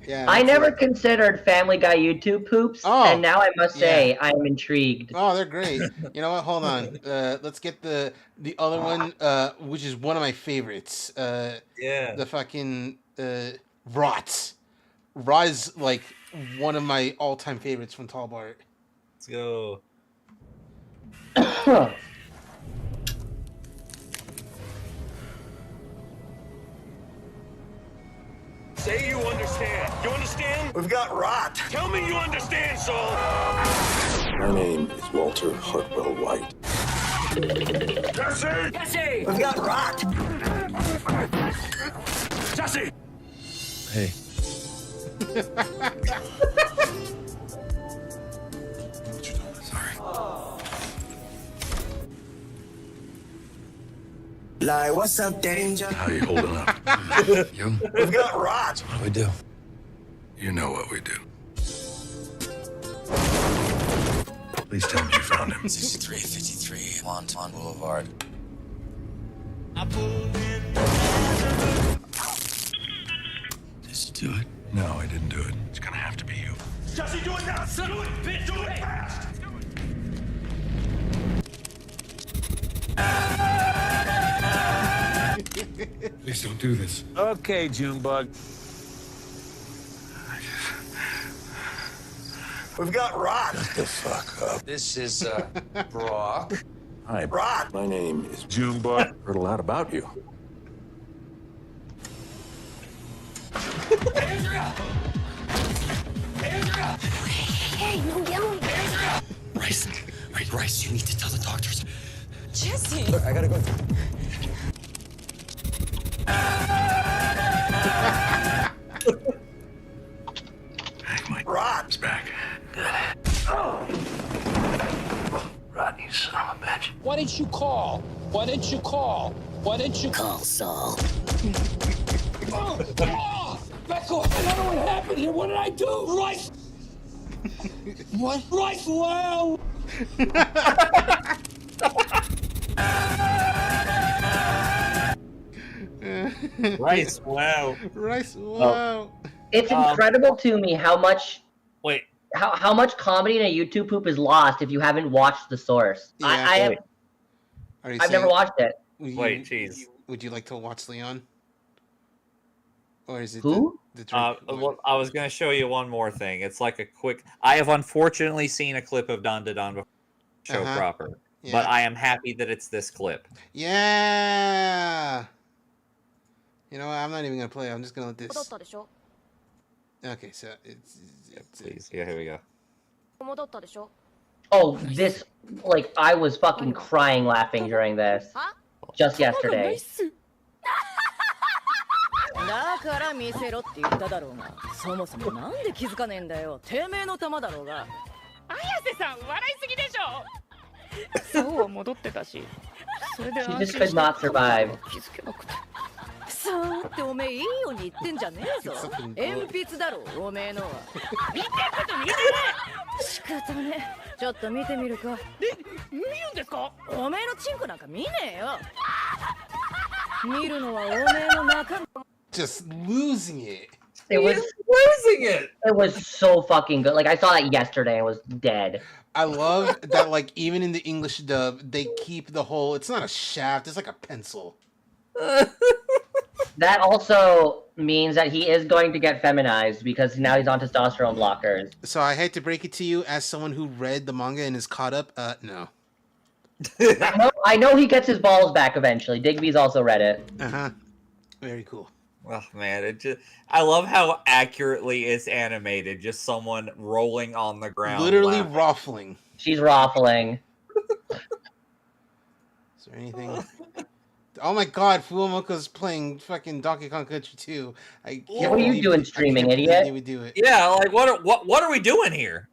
Yeah. I never considered Family Guy YouTube poops, and now I must say I am intrigued. Oh, they're great. You know what? Hold on. Let's get the other one, which is one of my favorites. Yeah. The fucking Rot. Rot is like one of my all-time favorites from Tall Bart. Let's go. Say you understand. You understand? We've got rot. Tell me you understand, Saul. My name is Walter Hartwell White. Jesse! Jesse! We've got rot. Jesse! Hey. What you doing? Sorry. Like, what's up, danger? How you holding up? You? We've got rot. What do we do? You know what we do. Please tell me you found him. 6353 Wonton Boulevard. Did you do it? No, I didn't do it. It's gonna have to be you. Jesse, do it now! Do it, bitch! Do it fast! Please don't do this. Okay, Junebug. We've got rot. Shut the fuck up. This is, Brock. Hi, Rot. my name is Junebug. Heard a lot about you. Andrea! Andrea! Hey, no yelling. Andrea! Bryce. Wait, Bryce, you need to tell the doctors. Jesse. Look, I gotta go. Hey, my Rot. back. Good. Rod, you son of a bitch. Why didn't you call? Why didn't you call? Why didn't you Call Saul. Back off! I don't know what happened here. What did I do? Right. What? Right. Wow. Rice, wow. Rice, wow. It's incredible to me how much Wait. how much comedy in a YouTube poop is lost if you haven't watched the source. Yeah. I've never watched it. Wait, Cheese. Would you like to watch Leon? Or is it Who? Well, I was going to show you one more thing. It's like a quick. I have unfortunately seen a clip of Don before the show proper, but I am happy that it's this clip. Yeah. You know what? I'm not even gonna play. I'm just gonna let this. Okay, so Please, yeah, here we go. Oh, this like I was fucking crying laughing during this just yesterday. だから見せろって言っただろうが、そもそもなんで気づかねえんだよ。てめえの玉だろうが。綾瀬さん笑いすぎでしょ。そう戻ってたし、それで She just could not survive. 気づけなくて。さーっておめえいいように言ってんじゃねえぞ。鉛筆だろおめえのは。見てこと見てない。仕方ねえ。ちょっと見てみるか。見るんですか？おめえのチンコなんか見ねえよ。見るのはおめえの中の。Just losing it. It was losing it. It was so fucking good. Like I saw that yesterday and was dead. I love that. Like even in the English dub, they keep the whole. It's not a shaft. It's like a pencil. That also means that he is going to get feminized because now he's on testosterone blockers. So I hate to break it to you, as someone who read the manga and is caught up. No. I know he gets his balls back eventually. Digby's also read it. Very cool. Oh man, I love how accurately it's animated. Just someone rolling on the ground. Literally laughing. ruffling. She's ruffling. Is there anything? Oh my god, Fuwamoko's playing fucking Donkey Kong Country 2. What are you doing streaming, idiot? They would do it. Yeah, like what are we doing here?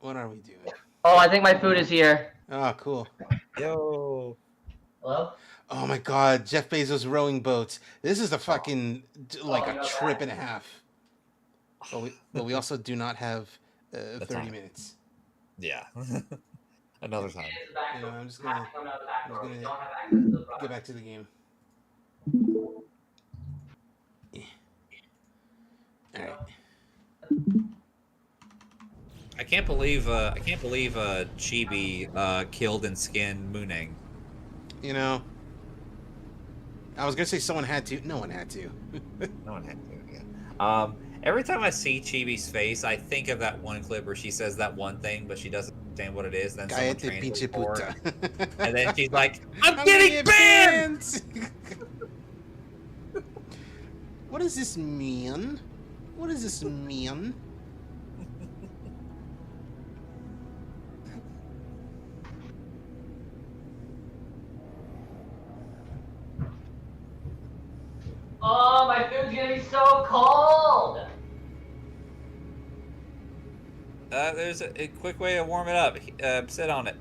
What are we doing? Oh, I think my food is here. Oh, cool. Yo. Hello? Oh my god, Jeff Bezos rowing boats. This is a fucking like a trip and a half. But we also do not have 30 minutes. Yeah. Another time. You know, I'm just gonna get back to the game. Yeah. All right. I can't believe Chibi killed and skinned Moonang. You know, I was gonna say someone had to. No one had to. No one had to. Yeah. Every time I see Chibi's face, I think of that one clip where she says that one thing, but she doesn't understand what it is. Then someone Cállate, translates pinche for puta. her, and then she's like, "I'm getting banned." What does this mean? What does this mean? Oh, my food's gonna be so cold! There's a quick way to warm it up. Sit on it.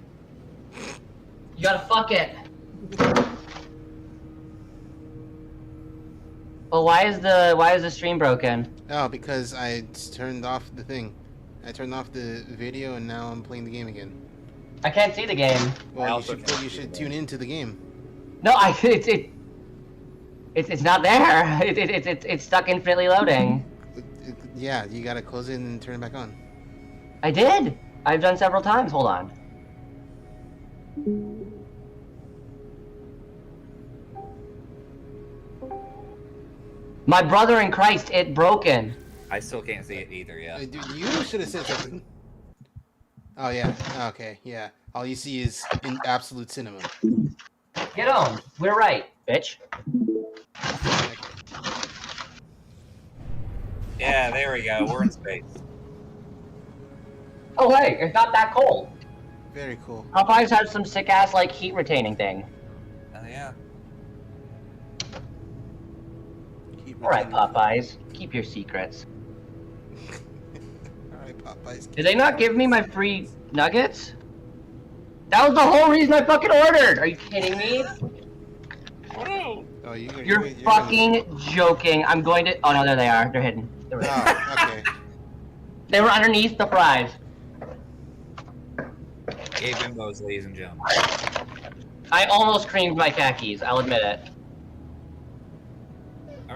You gotta fuck it. Oh, why is the stream broken? Oh, because I turned off the thing. I turned off the video and now I'm playing the game again. I can't see the game. Well, you should tune into the game. No, it's not there. It's stuck infinitely loading. Yeah, you gotta close it and turn it back on. I did. I've done several times. Hold on. My brother in Christ, it broken. I still can't see it either. Yeah. You should have said something. Oh yeah. Okay. Yeah. All you see is in absolute cinema. Get on. We're right, bitch. Yeah, there we go. We're in space. Oh hey, it's not that cold. Very cool. Popeyes has some sick ass like heat retaining thing. Oh yeah. Alright, Popeyes. Keep your secrets. Alright, Popeyes. Did they not give me my free nuggets? That was the whole reason I fucking ordered! Are you kidding me? Oh, You're fucking joking. I'm going to... Oh no, there they are. They're hidden. They're okay. They were underneath the fries. Gay bimbos, ladies and gentlemen. I almost creamed my khakis, I'll admit it.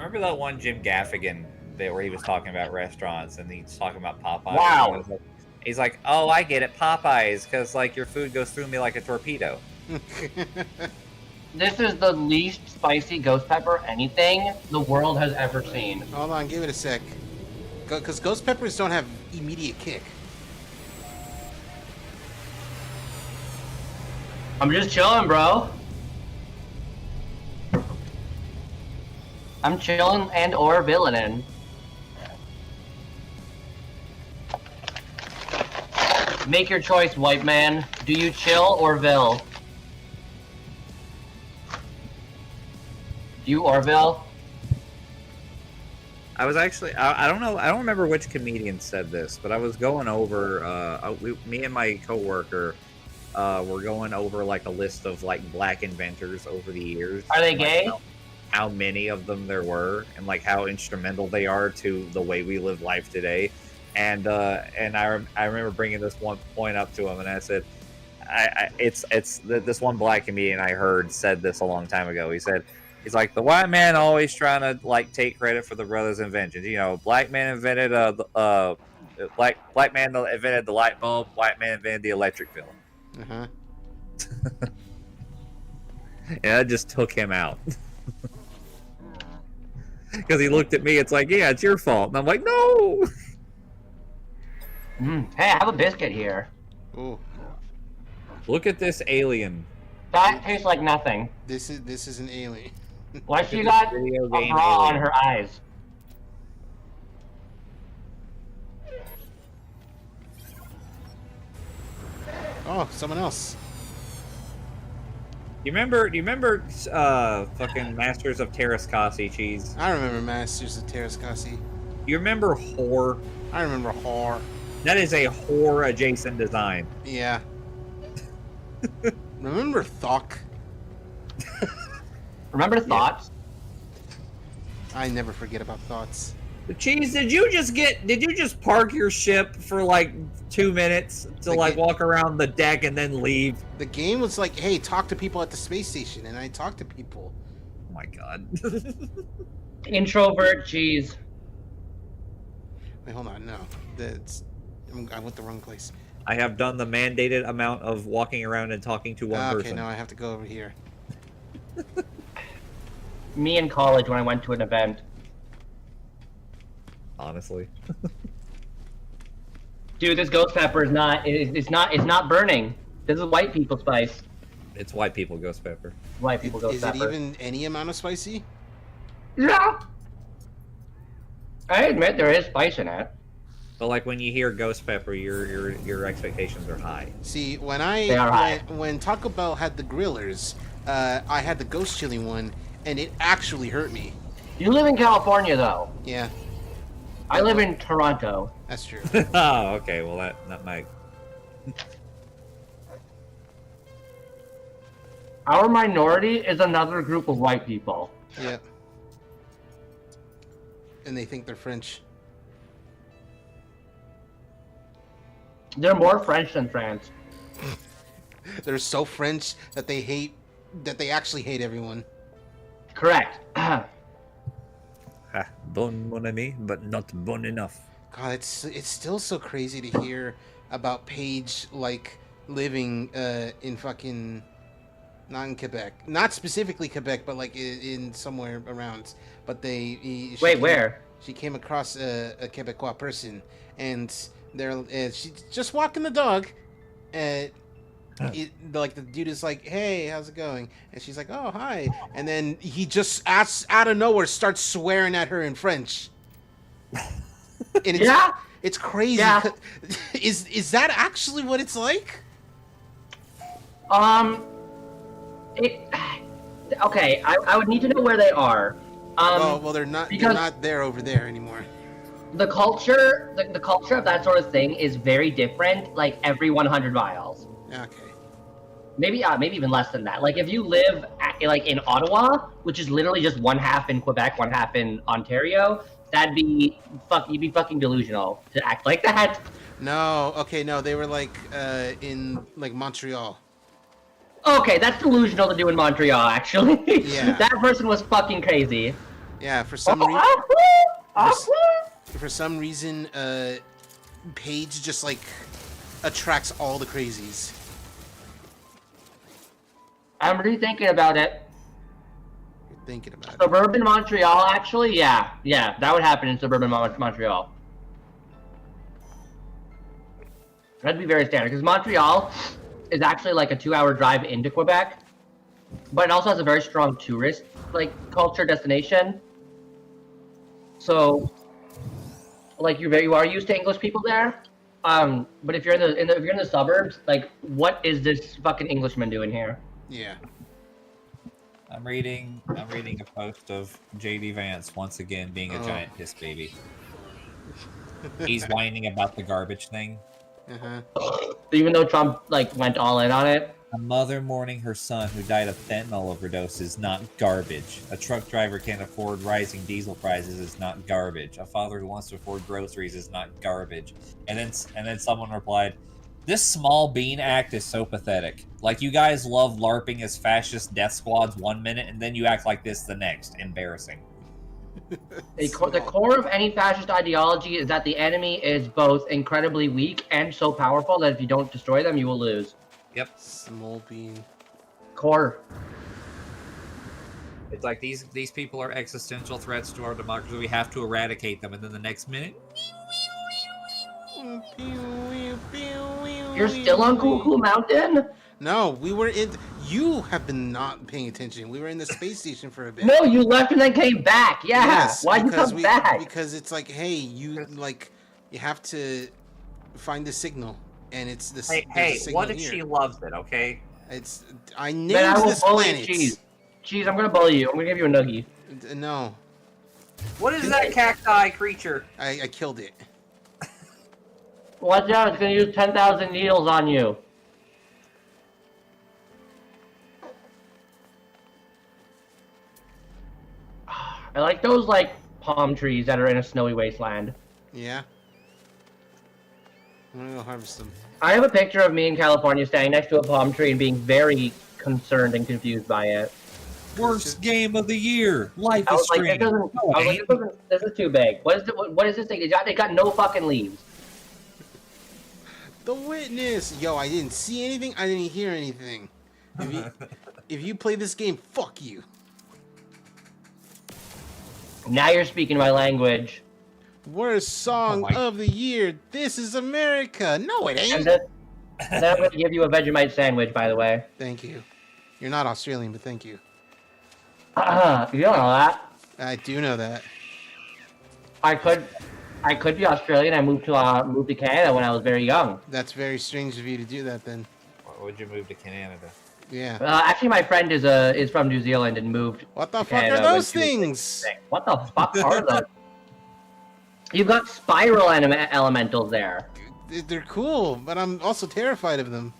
remember that one Jim Gaffigan bit where he was talking about restaurants and he's talking about Popeyes? Wow. He's like, oh, I get it, Popeyes, because like your food goes through me like a torpedo. This is the least spicy ghost pepper anything the world has ever seen. Hold on, give it a sec. Because ghost peppers don't have immediate kick. I'm just chilling, bro. I'm chilling and or villaining. Make your choice, white man. Do you chill or vil? You Orville? I was actually, I don't know, I don't remember which comedian said this, but I was going over, me and my coworker were going over like a list of like black inventors over the years. Are they like, gay? How many of them there were, and like how instrumental they are to the way we live life today. And I remember bringing this one point up to him, and I said, it's this one black comedian I heard said this a long time ago. He said, he's like, the white man always trying to like take credit for the brothers' inventions. You know, black man invented black man invented the light bulb, white man invented the electric bill. Uh-huh. And I just took him out. Because he looked at me, it's like, yeah, it's your fault. And I'm like, no! Hey, I have a biscuit here. Ooh. Look at this alien. That tastes like nothing. This is an alien. Why she got a bra on her eyes? Oh, someone else. Do you remember fucking Masters of Terrascasi, Cheese? I remember Masters of Terrascasi. You remember Whore? I remember Whore. That is a whore adjacent design. Yeah. Remember Thok? Remember Thoughts? I never forget about Thoughts. Cheese, did you just park your ship for like 2 minutes to like walk around the deck and then leave? The game was like, hey, talk to people at the space station, and I talked to people. Oh my god. Introvert Cheese. Wait, hold on, no. I went the wrong place. I have done the mandated amount of walking around and talking to one person. Okay, now I have to go over here. Me in college when I went to an event. Honestly. Dude, this ghost pepper is not. It's not burning. This is white people spice. It's white people ghost pepper. White people ghost pepper. Is it even any amount of spicy? Yeah. I admit there is spice in it. But like when you hear ghost pepper, your expectations are high. See, when when Taco Bell had the grillers, I had the ghost chili one, and it actually hurt me. You live in California, though. Yeah. I live in Toronto. That's true. Oh, okay. Well, that might. Our minority is another group of white people. Yeah. And they think they're French. They're more French than France. They're so French that they actually hate everyone. Correct. Bon mon ami, but not bon enough. God, it's still so crazy to hear about Paige like living in fucking not in Quebec, not specifically Quebec, but like in somewhere around. But where? She came across a Quebecois person, and she's just walking the dog, and like the dude is like, "Hey, how's it going?" And she's like, "Oh, hi." And then he just out of nowhere starts swearing at her in French. And it's crazy. Yeah. Is that actually what it's like? Okay, I would need to know where they are. Well, they're not there over there anymore. The culture, the culture of that sort of thing is very different. Like every 100 miles. Okay. Maybe even less than that. Like if you live in Ottawa, which is literally just one half in Quebec, one half in Ontario, you'd be fucking delusional to act like that. No, okay, no, they were like in like Montreal. Okay, that's delusional to do in Montreal, actually. Yeah. That person was fucking crazy. Yeah, for some reason, Paige just like attracts all the crazies. I'm rethinking about it. You're thinking about it. Suburban Montreal, actually, yeah, that would happen in suburban Montreal. That'd be very standard because Montreal is actually like a 2-hour drive into Quebec, but it also has a very strong tourist culture destination. So, like you are used to English people there. But if you're in the suburbs, like, what is this fucking Englishman doing here? Yeah. I'm reading a post of JD Vance once again being a giant piss baby. He's whining about the garbage thing. Even though Trump went all in on it. A mother mourning her son who died of fentanyl overdose is not garbage. A truck driver can't afford rising diesel prices is not garbage. A father who wants to afford groceries is not garbage. And then someone replied, "This small bean act is so pathetic. Like, you guys love LARPing as fascist death squads 1 minute, and then you act like this the next. Embarrassing." The core of any fascist ideology is that the enemy is both incredibly weak and so powerful that if you don't destroy them, you will lose. Yep. Small bean. Core. It's like these people are existential threats to our democracy. We have to eradicate them, and then the next minute, you're still on Cuckoo Mountain? No, we were in. You have been not paying attention. We were in the space station for a bit. No, you left and then came back. Yeah. Yes, why'd you come back? Because it's like, hey, you have to find the signal, and it's the. Hey, what if she loves it? Okay. I named Then I will this bully planet. Cheese, I'm gonna bully you. I'm gonna give you a nuggie. No. What is that cacti creature? I killed it. Watch out! It's gonna use 10,000 needles on you. I like those palm trees that are in a snowy wasteland. Yeah. I'm gonna go harvest them. I have a picture of me in California standing next to a palm tree and being very concerned and confused by it. Worst game of the year. Life I is was like, strange. this is too big. What is this thing? They got no fucking leaves. The Witness! Yo, I didn't see anything, I didn't hear anything. If you play this game, fuck you. Now you're speaking my language. Worst song of the year. This is America. No, it ain't. And then I'm going to give you a Vegemite sandwich, by the way. Thank you. You're not Australian, but thank you. You don't know that. I do know that. I could be Australian. I moved to Canada when I was very young. That's very strange of you to do that then. Why would you move to Canada? Yeah. Actually, my friend is from New Zealand and moved. What the to fuck Canada are those when she was things? What the fuck are those? You've got spiral elementals there. They're cool, but I'm also terrified of them.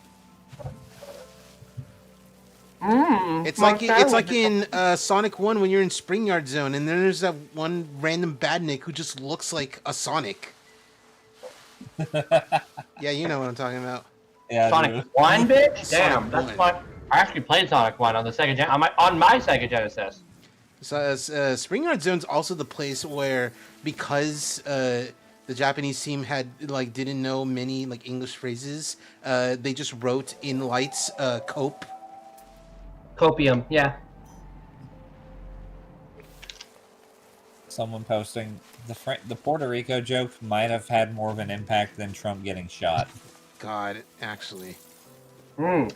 It's like in Sonic 1 when you're in Springyard Zone, and then there's that one random badnik who just looks like a Sonic. Yeah, you know what I'm talking about. Yeah, Sonic 1, bitch? Damn, Sonic that's 1. fun. I actually played Sonic 1 on the on my Sega Genesis. So, Springyard Zone's also the place where, because the Japanese team didn't know many English phrases, they just wrote in lights cope. Copium, yeah. Someone posting the Puerto Rico joke might have had more of an impact than Trump getting shot. God, actually.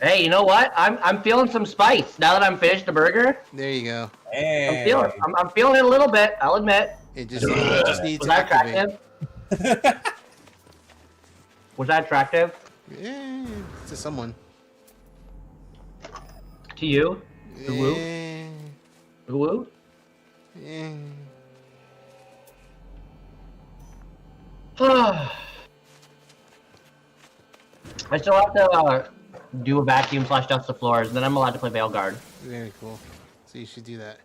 Hey, you know what? I'm feeling some spice now that I'm finished the burger. There you go. Hey. I'm feeling it a little bit. I'll admit. It just needs Was to that activate. attractive? Was that attractive? Yeah, to someone. To you? The woo? Yeah. The woo? Yeah. I still have to do a vacuum / dust the floors, and then I'm allowed to play Veilguard. Very cool. So you should do that.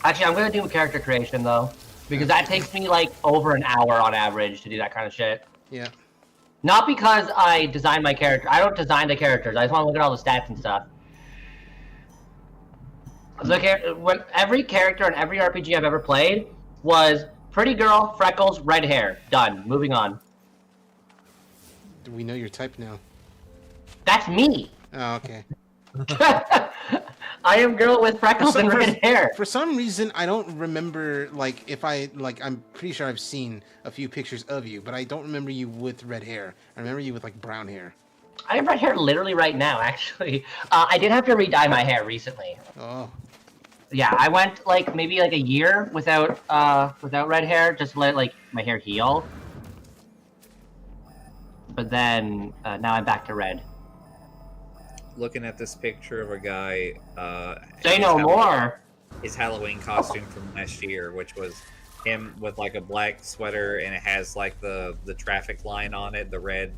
Actually, I'm gonna do a character creation though, because that takes me over an hour on average to do that kind of shit. Yeah. Not because I design my character. I don't design the characters. I just want to look at all the stats and stuff. When every character in every RPG I've ever played was pretty girl, freckles, red hair. Done. Moving on. Do we know your type now? That's me. Oh, okay. I am girl with freckles and red hair. For some reason, I don't remember, like, if I'm pretty sure I've seen a few pictures of you, but I don't remember you with red hair. I remember you with, like, brown hair. I have red hair literally right now, actually. I did have to re-dye my hair recently. Oh. Yeah, I went, like, maybe, like, a year without red hair, just to let, like, my hair heal. But then, now I'm back to red. Looking at this picture of a guy. Say no more. His Halloween costume from last year, which was him with like a black sweater, and it has like the traffic line on it, the red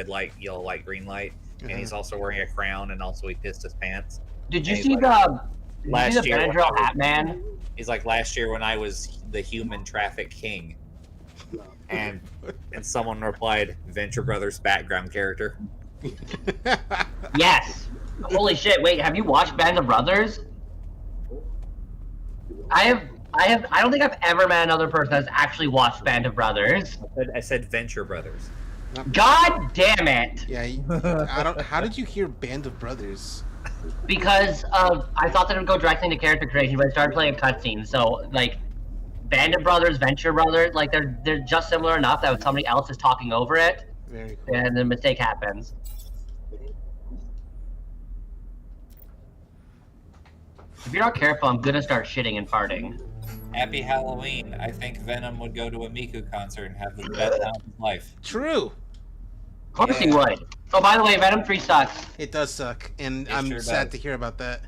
light, yellow light, green light, and he's also wearing a crown, and also he pissed his pants. Did you see the Benadryl hat man? He's like, last year when I was the human traffic king, and someone replied, Venture Brothers background character. Yes. Holy shit! Wait, have you watched Band of Brothers? I don't think I've ever met another person that's actually watched Band of Brothers. I said Venture Brothers. God damn it! Yeah, how did you hear Band of Brothers? Because I thought that it would go directly into character creation, but I started playing a cutscene. So like, Band of Brothers, Venture Brothers, like they're just similar enough that when somebody else is talking over it, very cool. And the mistake happens. If you're not careful, I'm gonna start shitting and farting. Happy Halloween. I think Venom would go to a Miku concert and have the best time of his life. True. Of course he would. Oh, by the way, Venom 3 sucks. It does suck, and I'm sad to hear about that.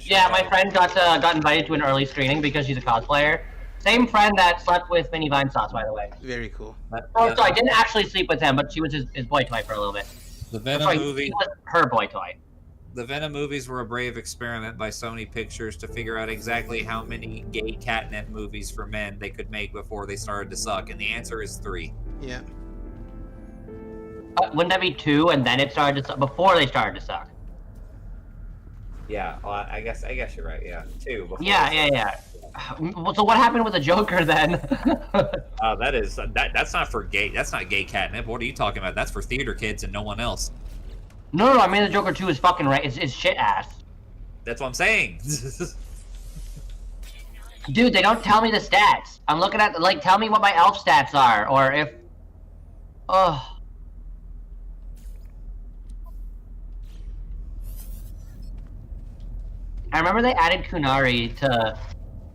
Yeah, my friend got invited to an early screening because she's a cosplayer. Same friend that slept with Minnie Vinesauce, by the way. Very cool. Oh, so I didn't actually sleep with him, but she was his boy toy for a little bit. The Venom movie. He was her boy toy. The Venom movies were a brave experiment by Sony Pictures to figure out exactly how many gay catnip movies for men they could make before they started to suck, and the answer is 3. Yeah. Wouldn't that be 2, and then it started to suck, before they started to suck? Yeah, well, I guess you're right. Yeah, 2. Yeah. So what happened with the Joker then? That's not for gay. That's not gay catnip. What are you talking about? That's for theater kids and no one else. No, I mean the Joker 2 is fucking right. It's shit ass. That's what I'm saying. Dude, they don't tell me the stats. I'm looking at like, tell me what my elf stats are, or if. Oh. I remember they added Kunari to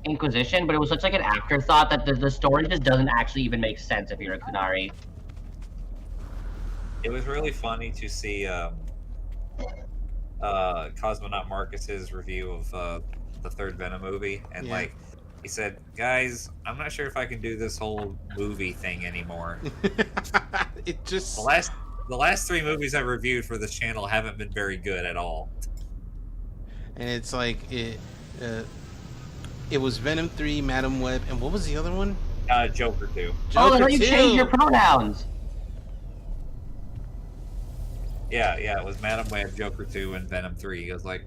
Inquisition, but it was such like an afterthought that the story just doesn't actually even make sense if you're a Kunari. It was really funny to see Cosmonaut Marcus's review of the third Venom movie, and like he said, "Guys, I'm not sure if I can do this whole movie thing anymore." It just the last 3 movies I've reviewed for this channel haven't been very good at all. And it's like it was Venom 3, Madam Web, and what was the other one? Joker 2. Oh, no, you changed your pronouns. Yeah, it was Madam Web, Joker 2, and Venom 3. I was like,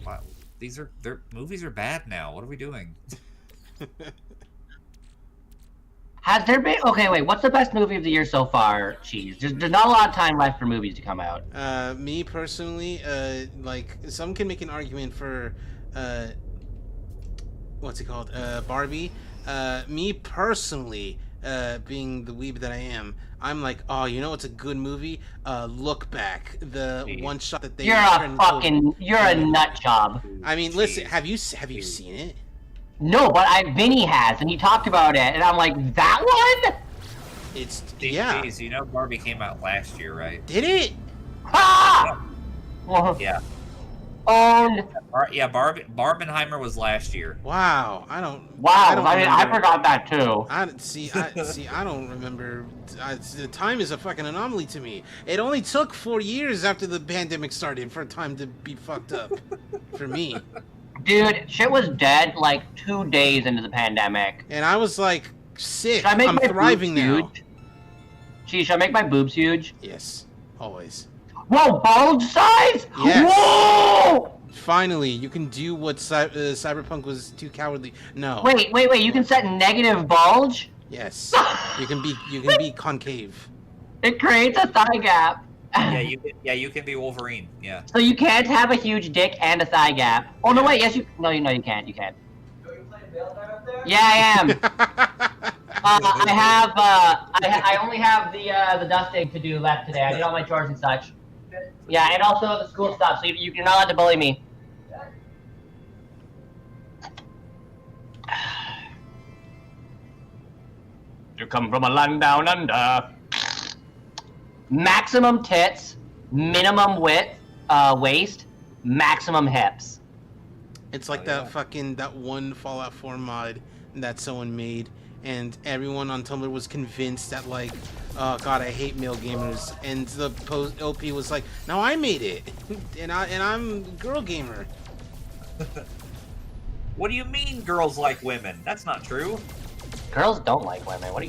wow, their movies are bad now. What are we doing? Has there been... Okay, wait, what's the best movie of the year so far, Cheese? There's not a lot of time left for movies to come out. Me personally, like, some can make an argument for, what's it called? Barbie. Me personally, being the weeb that I am, I'm like, oh, you know what's a good movie? Look Back. The one shot that they... You're a nut job. I mean, listen, have you seen it? No, but Vinny has, and he talked about it, and I'm like, that one? Yeah. Jeez, you know Barbie came out last year, right? Did it? Ha! Yeah. Yeah, Barbenheimer was last year. Wow, I forgot that too. I don't remember. The time is a fucking anomaly to me. It only took 4 years after the pandemic started for time to be fucked up for me. Dude, shit was dead like 2 days into the pandemic. And I was like, sick. I'm thriving now. Gee, should I make my boobs huge? Yes, always. Whoa, bulge size? Yes. Whoa! Finally, you can do what Cyberpunk was too cowardly. No. Wait. You can set negative bulge. Yes. You can be concave. It creates a thigh gap. You can be Wolverine. Yeah. So you can't have a huge dick and a thigh gap. Oh no, wait. Yes, you. No, you can't. You can't. Yeah, I am. I only have the dusting to do left today. I did all my chores and such. Yeah, and also the school stuff. So you're not allowed to bully me. You come from a land down under. Maximum tits, minimum width, waist, maximum hips. It's like that one Fallout 4 mod that someone made, and everyone on Tumblr was convinced that like, oh god, I hate male gamers, and the OP was like, no, I made it, and I'm a girl gamer. What do you mean girls like women? That's not true. Girls don't like women. What do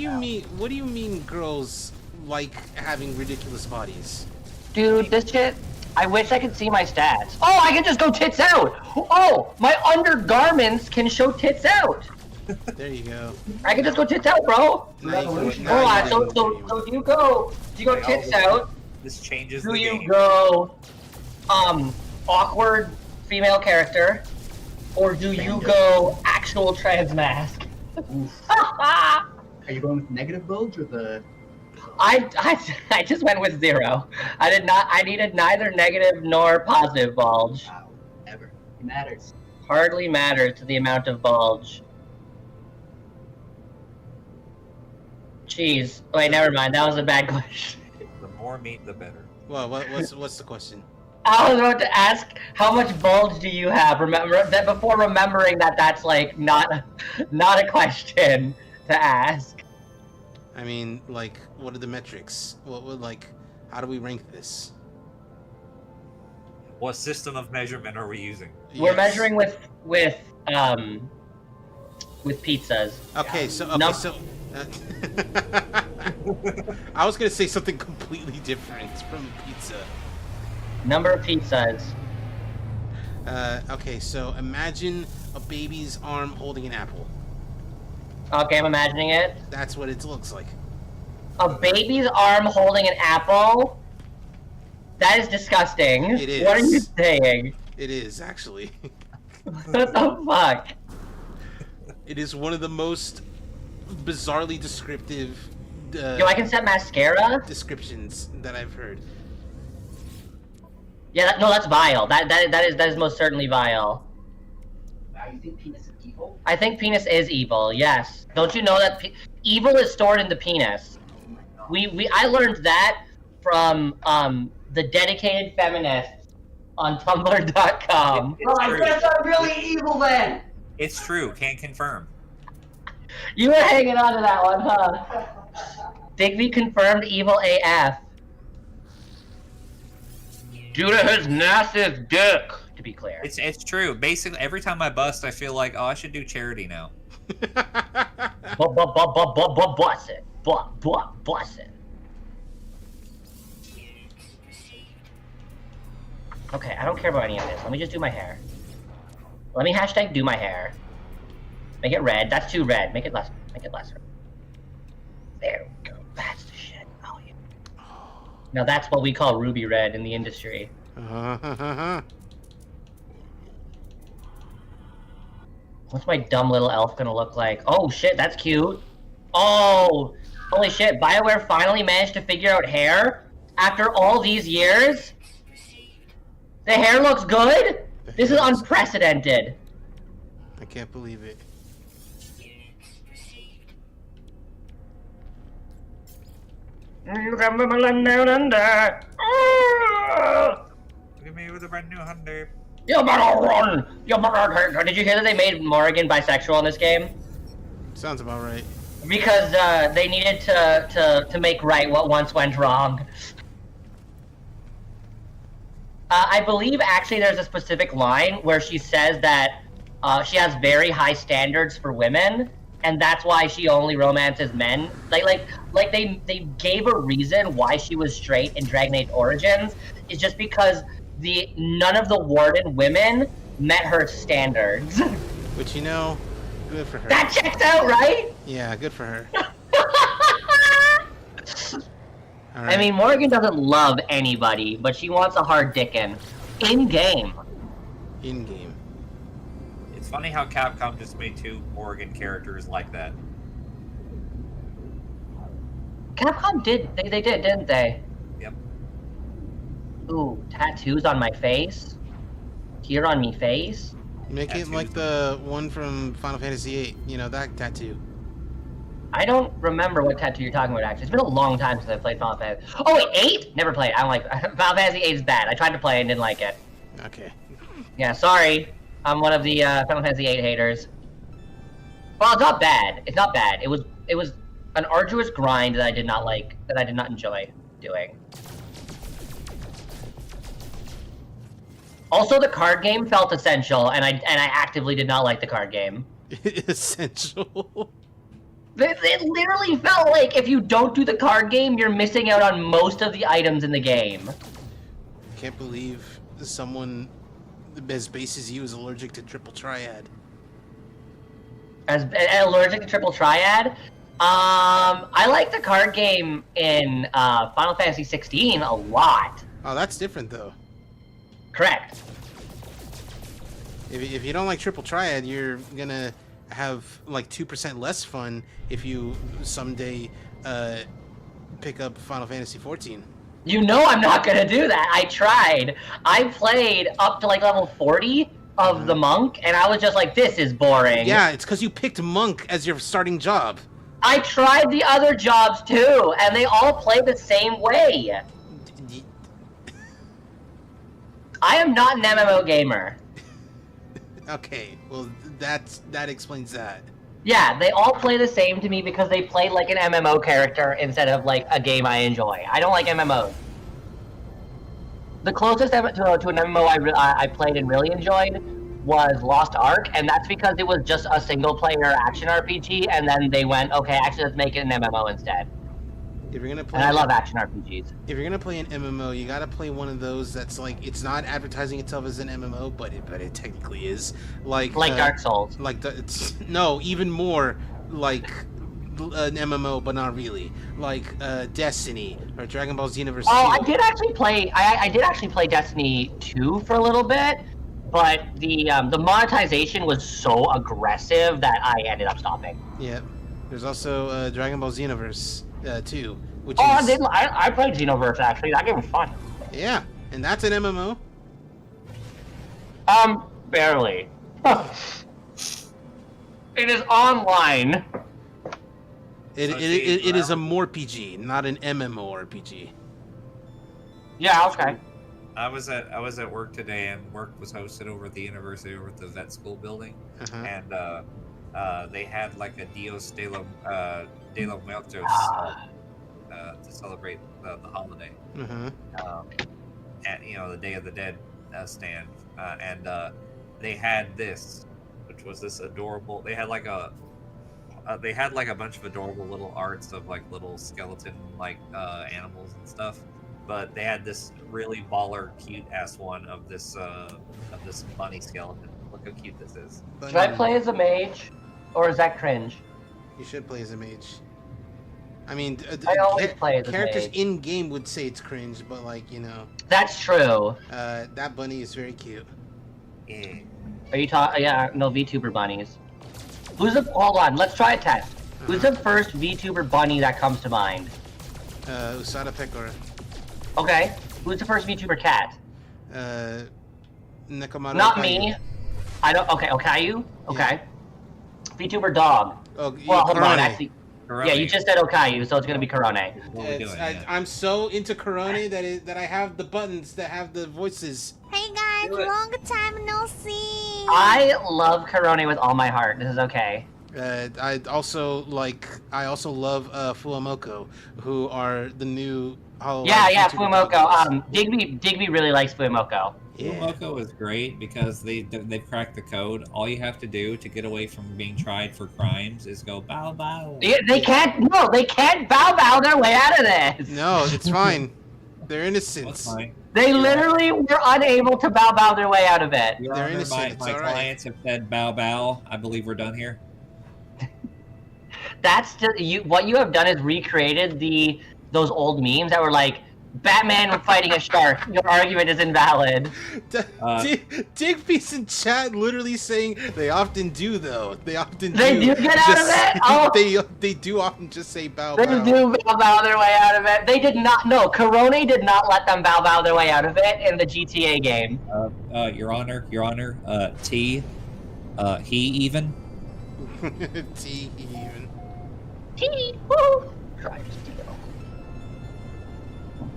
you mean? What do you mean girls like having ridiculous bodies? Dude, this shit. I wish I could see my stats. Oh, I can just go tits out. Oh, my undergarments can show tits out. There you go. I can just go tits out, bro. So do you go tits out? This changes do the you game. go awkward female character, or do you go actual trans mask? Are you going with negative bulge or the? I just went with 0. I needed neither negative nor positive bulge. Wow, never. It matters. Hardly matters to the amount of bulge. Jeez. Wait, never mind. That was a bad question. The more meat, the better. Well, what's the question? I was about to ask, how much bulge do you have? Remember that before remembering that that's like not a question to ask. I mean, like, what are the metrics? How do we rank this? What system of measurement are we using? We're measuring with pizzas. Okay, so I was gonna say something completely different from pizza. Number of pizzas. Okay, so imagine a baby's arm holding an apple. Okay, I'm imagining it. That's what it looks like. A baby's arm holding an apple? That is disgusting. It is. What are you saying? It is, actually. What the fuck? It is one of the most bizarrely descriptive Yo, I can set mascara? descriptions that I've heard. Yeah, that's vile. That is most certainly vile. Wow, you think penis is evil? I think penis is evil, yes. Don't you know that evil is stored in the penis? I learned that from the dedicated feminists on Tumblr.com. Well, I guess I'm really evil then! It's true, can't confirm. You were hanging on to that one, huh? Digby confirmed evil AF. Due to his massive dick, to be clear. It's true. Basically, every time I bust, I feel like, oh, I should do charity now. Bust it. Bust it. Okay, I don't care about any of this. Let me just do my hair. Let me hashtag do my hair. Make it red. That's too red. Make it less. Make it lesser. There we go. That's the shit. Oh yeah. Now that's what we call ruby red in the industry. What's my dumb little elf gonna look like? Oh shit, that's cute. Oh, holy shit! BioWare finally managed to figure out hair after all these years. The hair looks good. This is unprecedented. I can't believe it. You can be my land down under. Look at me with a brand new Hyundai. You better run! You better. Did you hear that they made Morrigan bisexual in this game? Sounds about right. Because they needed to make right what once went wrong. I believe actually there's a specific line where she says that she has very high standards for women, and that's why she only romances men. Like they gave a reason why she was straight in Dragon Age Origins. It's just because none of the warden women met her standards. Which, you know, good for her. That checks out, right? Yeah, good for her. I mean, Morgan doesn't love anybody, but she wants a hard dickin'. In-game. In-game. It's funny how Capcom just made 2 Morgan characters like that. Capcom did. They did, didn't they? Yep. Ooh, tattoos on my face? Here on me face? Make it like the one from Final Fantasy VIII. You know, that tattoo. I don't remember what tattoo you're talking about, actually. It's been a long time since I played Final Fantasy. Oh, wait, 8? Never played. I don't like Final Fantasy 8 is bad. I tried to play it and didn't like it. Okay. Yeah, sorry. I'm one of the Final Fantasy 8 haters. Well, it's not bad. It's not bad. It was an arduous grind that I did not like, that I did not enjoy doing. Also, the card game felt essential, and I actively did not like the card game. Essential? It literally felt like if you don't do the card game, you're missing out on most of the items in the game. Can't believe someone as base as you is allergic to triple triad. As allergic to triple triad? I like the card game in Final Fantasy 16 a lot. Oh, that's different though. Correct. If you don't like triple triad, you're gonna have like 2% less fun if you someday pick up Final Fantasy 14. You know I'm not gonna do that. I tried. I played up to like level 40 of the monk, and I was just like, this is boring. Yeah, it's because you picked monk as your starting job. I tried the other jobs too, and they all play the same way. I am not an MMO gamer. Okay, well that explains that. Yeah, they all play the same to me because they play like an MMO character instead of like a game I enjoy. I don't like MMOs. The closest to an MMO I played and really enjoyed was Lost Ark, and that's because it was just a single-player action RPG, and then they went, okay, actually let's make it an MMO instead. If you're gonna play, and I love action RPGs. If you're gonna play an MMO, you gotta play one of those that's like it's not advertising itself as an MMO, but it technically is. Like Dark Souls. It's no, even more like an MMO, but not really. Like Destiny or Dragon Ball Xenoverse. Oh, I did actually play. I did actually play Destiny 2 for a little bit, but the monetization was so aggressive that I ended up stopping. Yeah. There's also Dragon Ball Xenoverse 2, which I played Xenoverse actually. That game was fun. Yeah, and that's an MMO. Barely. It is online. It is a more PG, not an MMORPG. Yeah, okay. I was at work today, and work was hosted over at the university over at the vet school building, and they had like a Dios de los Muertos to celebrate the holiday, and the Day of the Dead stand, and they had this, which was this adorable. They had like a bunch of adorable little arts of like little skeleton like animals and stuff. But they had this really baller, cute-ass one of this bunny skeleton. Look how cute this is. Should I play as a mage, or is that cringe? You should play as a mage. I mean, I always play as a characters mage. in game would say it's cringe, but like That's true. That bunny is very cute. Yeah. Are you talking? Yeah, no VTuber bunnies. Hold on, let's try a test. Who's the first VTuber bunny that comes to mind? Usada Pecora. Okay. Who's the first VTuber cat? Nekomaru Not Okayu. me. I don't. Okay, Okayu. Okay. VTuber dog. Oh, well, hold on. Korone. Actually, yeah, you just said Okayu, so it's gonna be Korone. I'm so into Korone that I have the buttons that have the voices. Hey guys, long time no see. I love Korone with all my heart. This is okay. I also love Fuamoko, who are the new Yeah, Fuamoko. Digby really likes Fuamoko. Fuamoko is great because they've cracked the code. All you have to do to get away from being tried for crimes is go bow bow. They can't bow bow their way out of this. No, it's fine. They're innocents. They literally were unable to bow their way out of it. Your Honor, my clients have said bow. I believe we're done here. That's just what you have done is recreated those old memes that were like Batman fighting a shark. Your argument is invalid. Digby's in chat literally saying they often do though. They often They do get out of it? Oh. They do often just say bow. They do bow their way out of it. They did not. No, Corone did not let them bow their way out of it in the GTA game. Your Honor. T. He even. T even. T. Woo.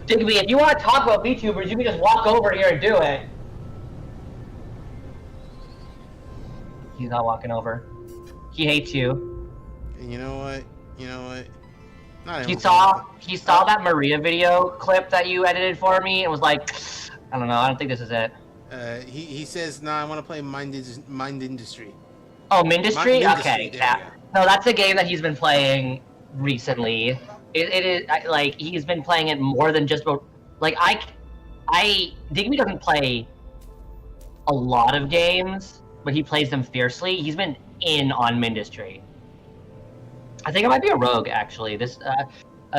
Digby, if you want to talk about VTubers, you can just walk over here and do it. He's not walking over. He hates you. And you know what? He saw that Maria video clip that you edited for me and was like, I don't know, I don't think this is it. He says, nah, I want to play Mind Industry. Oh, Mindustry? Mindustry, Okay, yeah. No, that's a game that he's been playing recently. It is like he's been playing it more than just about like Digby doesn't play a lot of games, but he plays them fiercely. He's been in on Mindustry. I think it might be a rogue actually. This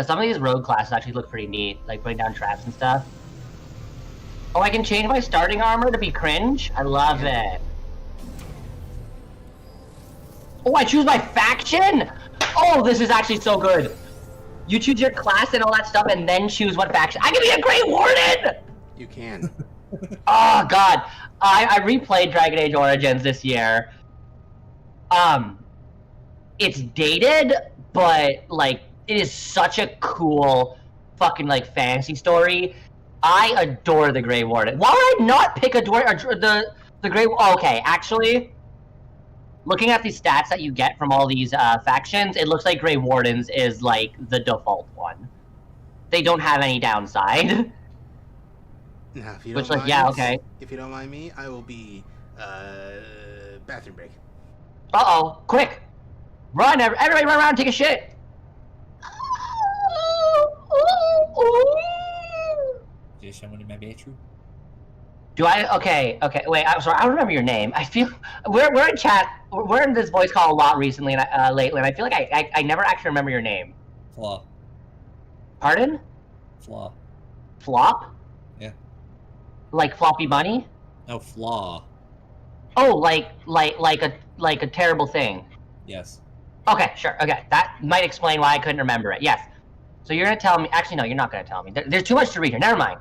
some of these rogue classes actually look pretty neat, like putting down traps and stuff. Oh, I can change my starting armor to be cringe. I love it. Oh, I choose my faction. Oh, this is actually so good. You choose your class and all that stuff, and then choose what faction. I can be a Grey Warden! You can. Oh, God. I replayed Dragon Age Origins this year. It's dated, but, like, it is such a cool fucking, like, fantasy story. I adore the Grey Warden. Why would I not pick the Grey... Okay, actually... Looking at the stats that you get from all these factions, it looks like Grey Wardens is like the default one. They don't have any downside. Now, if you Which, don't like, mind, yeah, okay. If you don't mind me, I will be bathroom break. Uh-oh, quick! Run, everybody run around and take a shit! Is someone in my bedroom? Do I? Okay, wait, I'm sorry, I don't remember your name. I feel, we're in chat, we're in this voice call a lot recently, and lately, and I feel like I never actually remember your name. Flaw. Pardon? Flaw. Flop? Yeah. Like Floppy Bunny? No, flaw. Oh, like a terrible thing. Yes. Okay, sure. Okay, that might explain why I couldn't remember it. Yes. So you're gonna tell me? Actually, no, you're not gonna tell me. There's too much to read here. Never mind.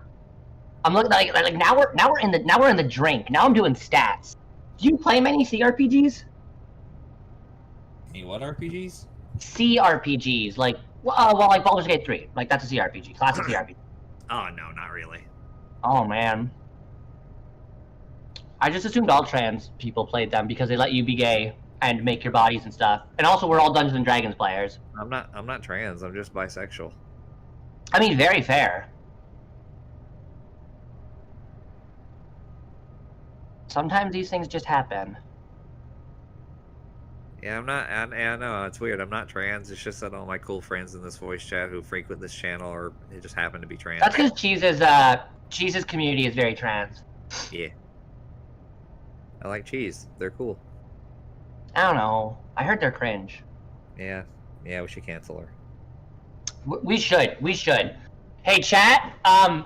I'm looking like now we're in the drink. Now I'm doing stats. Do you play many CRPGs? Any what RPGs? CRPGs, like like Baldur's Gate 3. Like that's a CRPG, classic CRPG. Oh no, not really. Oh man. I just assumed all trans people played them because they let you be gay and make your bodies and stuff. And also, we're all Dungeons and Dragons players. I'm not trans. I'm just bisexual. I mean, very fair. Sometimes these things just happen. Yeah, I'm not. I know it's weird. I'm not trans. It's just that all my cool friends in this voice chat who frequent this channel are they just happen to be trans. That's because Cheese's community is very trans. Yeah. I like Cheese. They're cool. I don't know. I heard they're cringe. Yeah. Yeah, we should cancel her. We should. Hey, chat.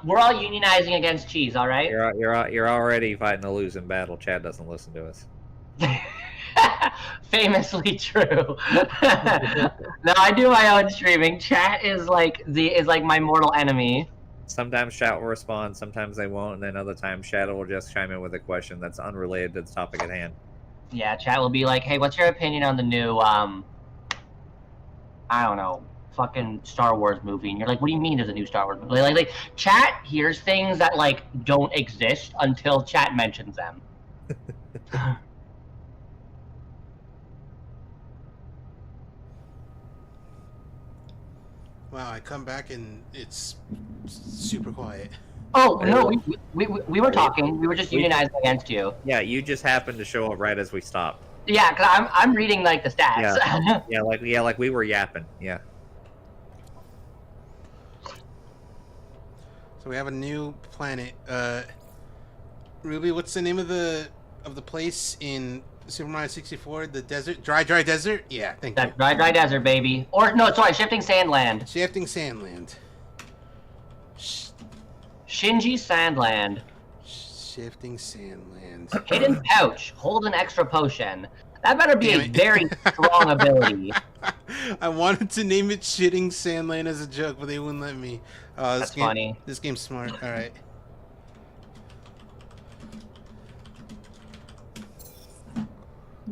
We're all unionizing against Cheese. All right. You're already fighting a losing battle. Chad doesn't listen to us. Famously true. No, I do my own streaming. Chat is like my mortal enemy. Sometimes chat will respond, sometimes they won't, and then other times Shadow will just chime in with a question that's unrelated to the topic at hand. Yeah, chat will be like, "Hey, what's your opinion on the new I don't know, fucking Star Wars movie?" And you're like, "What do you mean there's a new Star Wars movie?" Like chat hears things that like don't exist until chat mentions them. Wow, I come back and it's super quiet. Oh no, we were talking. We were just unionizing against you. Yeah, you just happened to show up right as we stopped. Yeah, cause I'm reading like the stats. Yeah, like we were yapping. Yeah. So we have a new planet. Ruby, what's the name of the place in Super Mario 64? The desert? Dry desert? Yeah, thank you. Dry desert, baby. Or, no, sorry, Shifting Sandland. Shifting Sandland. Shinji Sandland. Shifting Sandland. Hidden pouch. Hold an extra potion. That better be a very strong ability. I wanted to name it Shitting Sandland as a joke, but they wouldn't let me. That's funny. This game's smart. All right.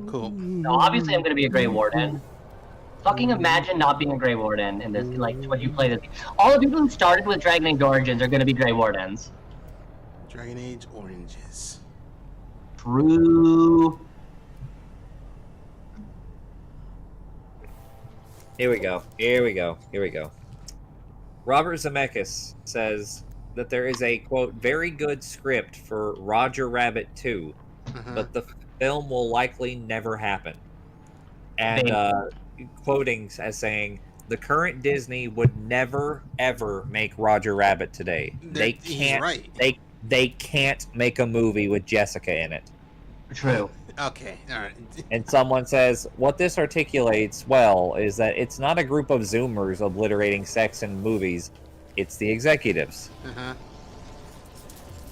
Cool. No, obviously I'm gonna be a Grey Warden. Fucking imagine not being a Grey Warden in this, like, when you play this. All the people who started with Dragon Age Origins are gonna be Grey Wardens. Dragon Age Oranges. True. Here we go. Robert Zemeckis says that there is a, quote, very good script for Roger Rabbit 2, but the film will likely never happen. And quoting as saying, the current Disney would never, ever make Roger Rabbit today. They can't. Right. They can't make a movie with Jessica in it. True. Okay, alright. And someone says, what this articulates well is that it's not a group of Zoomers obliterating sex in movies, it's the executives.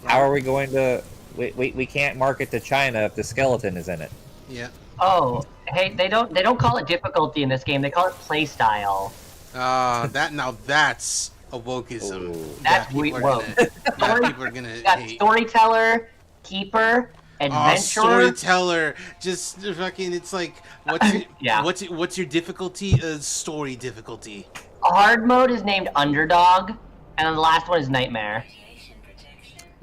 How are we going to... We can't market to China if the skeleton is in it. Yeah. Oh, hey, they don't call it difficulty in this game, they call it playstyle. That's a wokeism. That's weird. People are gonna hate. Storyteller, keeper, adventurer. Storyteller, just fucking. It's like, what's your difficulty? Story difficulty. Hard mode is named Underdog, and then the last one is Nightmare.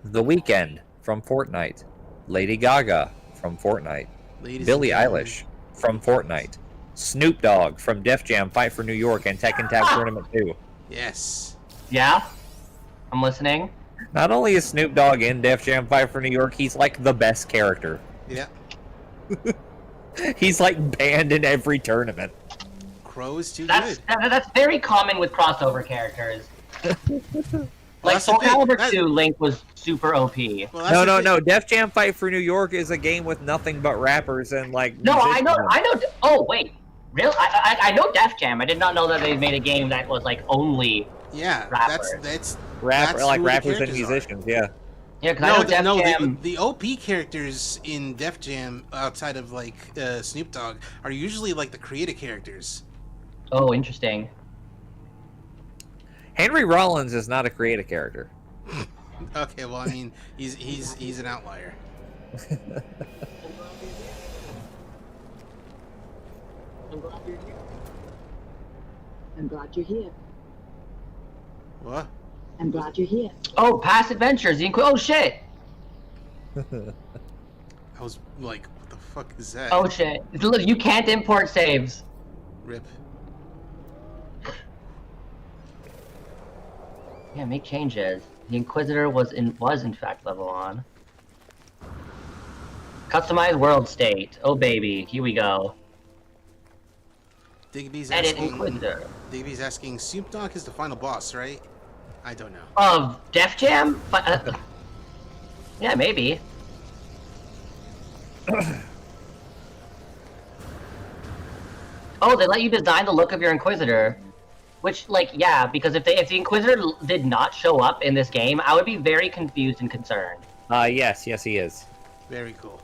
The Weeknd from Fortnite, Lady Gaga from Fortnite, Billie Eilish from Fortnite, Snoop Dogg from Def Jam Fight for New York and Tekken Tag Tournament 2. Yes. Yeah? I'm listening. Not only is Snoop Dogg in Def Jam Fight for New York, he's like the best character. Yeah. He's like banned in every tournament. Crow is too good. That's very common with crossover characters. Like Soul Calibur 2, Link was super OP. No. Def Jam Fight for New York is a game with nothing but rappers and like. No, I know. Oh wait, really? I know Def Jam. I did not know that they made a game that was like only. Yeah, rappers. that's like rappers and musicians. Yeah. Yeah, because I know Def Jam. The OP characters in Def Jam outside of like Snoop Dogg are usually like the creative characters. Oh, interesting. Henry Rollins is not a creative character. Okay, well, I mean, he's an outlier. I'm glad you're here. What? I'm glad you're here. Oh, Past Adventures. Oh shit. I was like, what the fuck is that? Oh shit. You can't import saves. Rip. Yeah, make changes. The Inquisitor was in fact level on. Customize world state. Oh baby, here we go. Digby's Edit asking. Inquisitor. Digby's asking. Snoop Dogg is the final boss, right? I don't know. Of Def Jam? Yeah, maybe. Oh, they let you design the look of your Inquisitor. Which, like, yeah, because if the Inquisitor did not show up in this game, I would be very confused and concerned. Yes, he is. Very cool.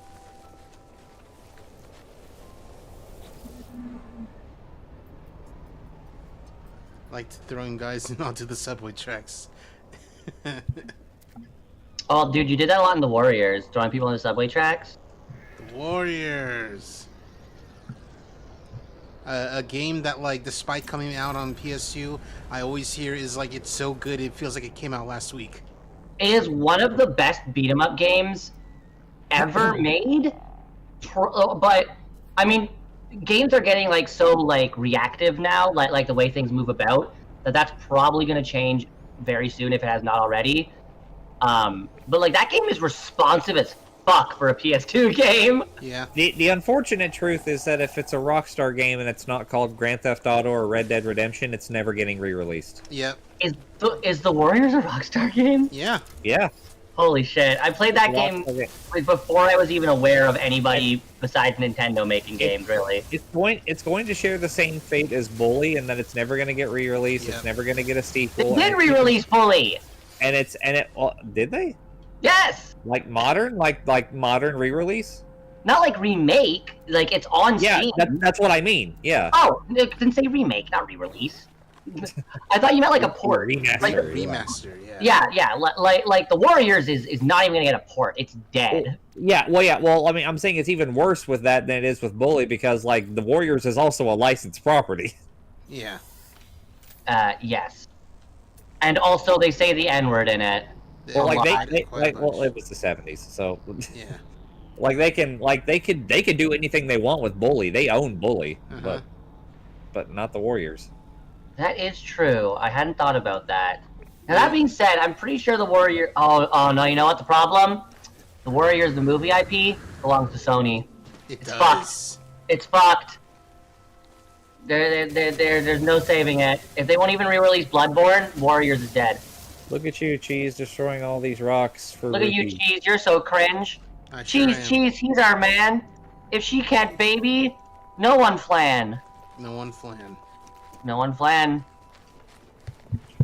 Like throwing guys onto the subway tracks. Oh, dude, you did that a lot in the Warriors, throwing people on the subway tracks. The Warriors. A game that, like, despite coming out on PS2, I always hear is like it's so good it feels like it came out last week. It is one of the best beat 'em up games ever made. But I mean, games are getting like so like reactive now, like the way things move about, that's probably going to change very soon if it has not already. But like that game is responsive as fuck for a PS2 game. Yeah. The unfortunate truth is that if it's a Rockstar game and it's not called Grand Theft Auto or Red Dead Redemption, it's never getting re-released. Yep. Is the Warriors a Rockstar game? Yeah. Yeah. Holy shit! I played that game like, before I was even aware of anybody besides Nintendo making games. Really, it's going to share the same fate as Bully, and that it's never going to get re-released. It's never going to get a sequel. They did re-release Bully. Did they? Yes. Like modern re-release. Not like remake. Like it's on Steam. That's what I mean. Yeah. Oh, it didn't say remake, not re-release. I thought you meant like a port. Remaster, yeah. Like the Warriors is not even gonna get a port. It's dead. Yeah. Well, I mean, I'm saying it's even worse with that than it is with Bully because like the Warriors is also a licensed property. Yeah. Yes. And also they say the N-word in it. Well, it was the 70s, so yeah. Like they could do anything they want with Bully. They own Bully, but not the Warriors. That is true. I hadn't thought about that. Now that being said, I'm pretty sure the Warrior. Oh no! You know what the problem? The Warriors, the movie IP, belongs to Sony. It's fucked. It's fucked. There's no saving it. If they won't even re-release Bloodborne, Warriors is dead. Look at you, Cheese, destroying all these rocks for. Look at you, Cheese. You're so cringe. Cheese, he's our man. If she can't baby, no one flan. No one flan. No one flan.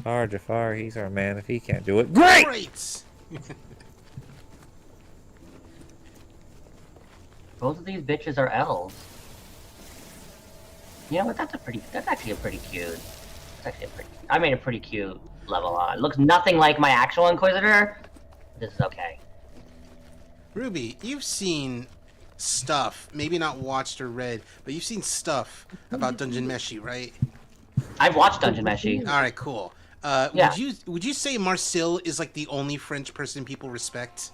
Jafar, he's our man. If he can't do it, great! Both of these bitches are elves. You know what? That's actually a pretty cute. I made a pretty cute level on. It looks nothing like my actual Inquisitor. This is okay. Ruby, you've seen stuff, maybe not watched or read, but you've seen stuff about Dungeon Meshi, right? I've watched Dungeon Meshi. All right, cool. Yeah. Would you say Marcille is like the only French person people respect?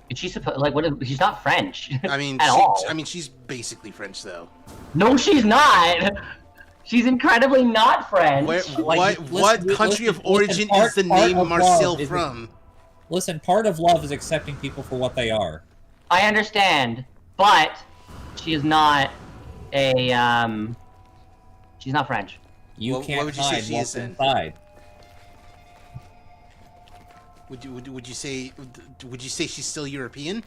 Is she supposed like what? She's not French. I mean, at all. I mean, she's basically French though. No, she's not. She's incredibly not French. What country of origin is the name Marcille from? Listen, part of love is accepting people for what they are. I understand, but she is not a she's not French. You can't hide what's inside. Would you say she's still European?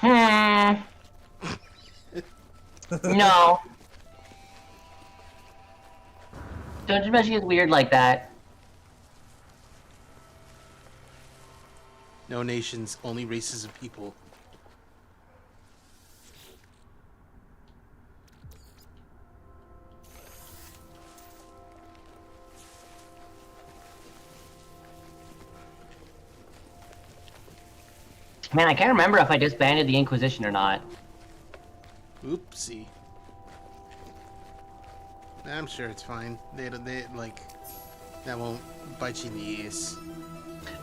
No. Dungeon Meshi is weird like that. No nations, only races of people. Man, I can't remember if I disbanded the Inquisition or not. Oopsie. I'm sure it's fine. They like that won't bite you in the ass.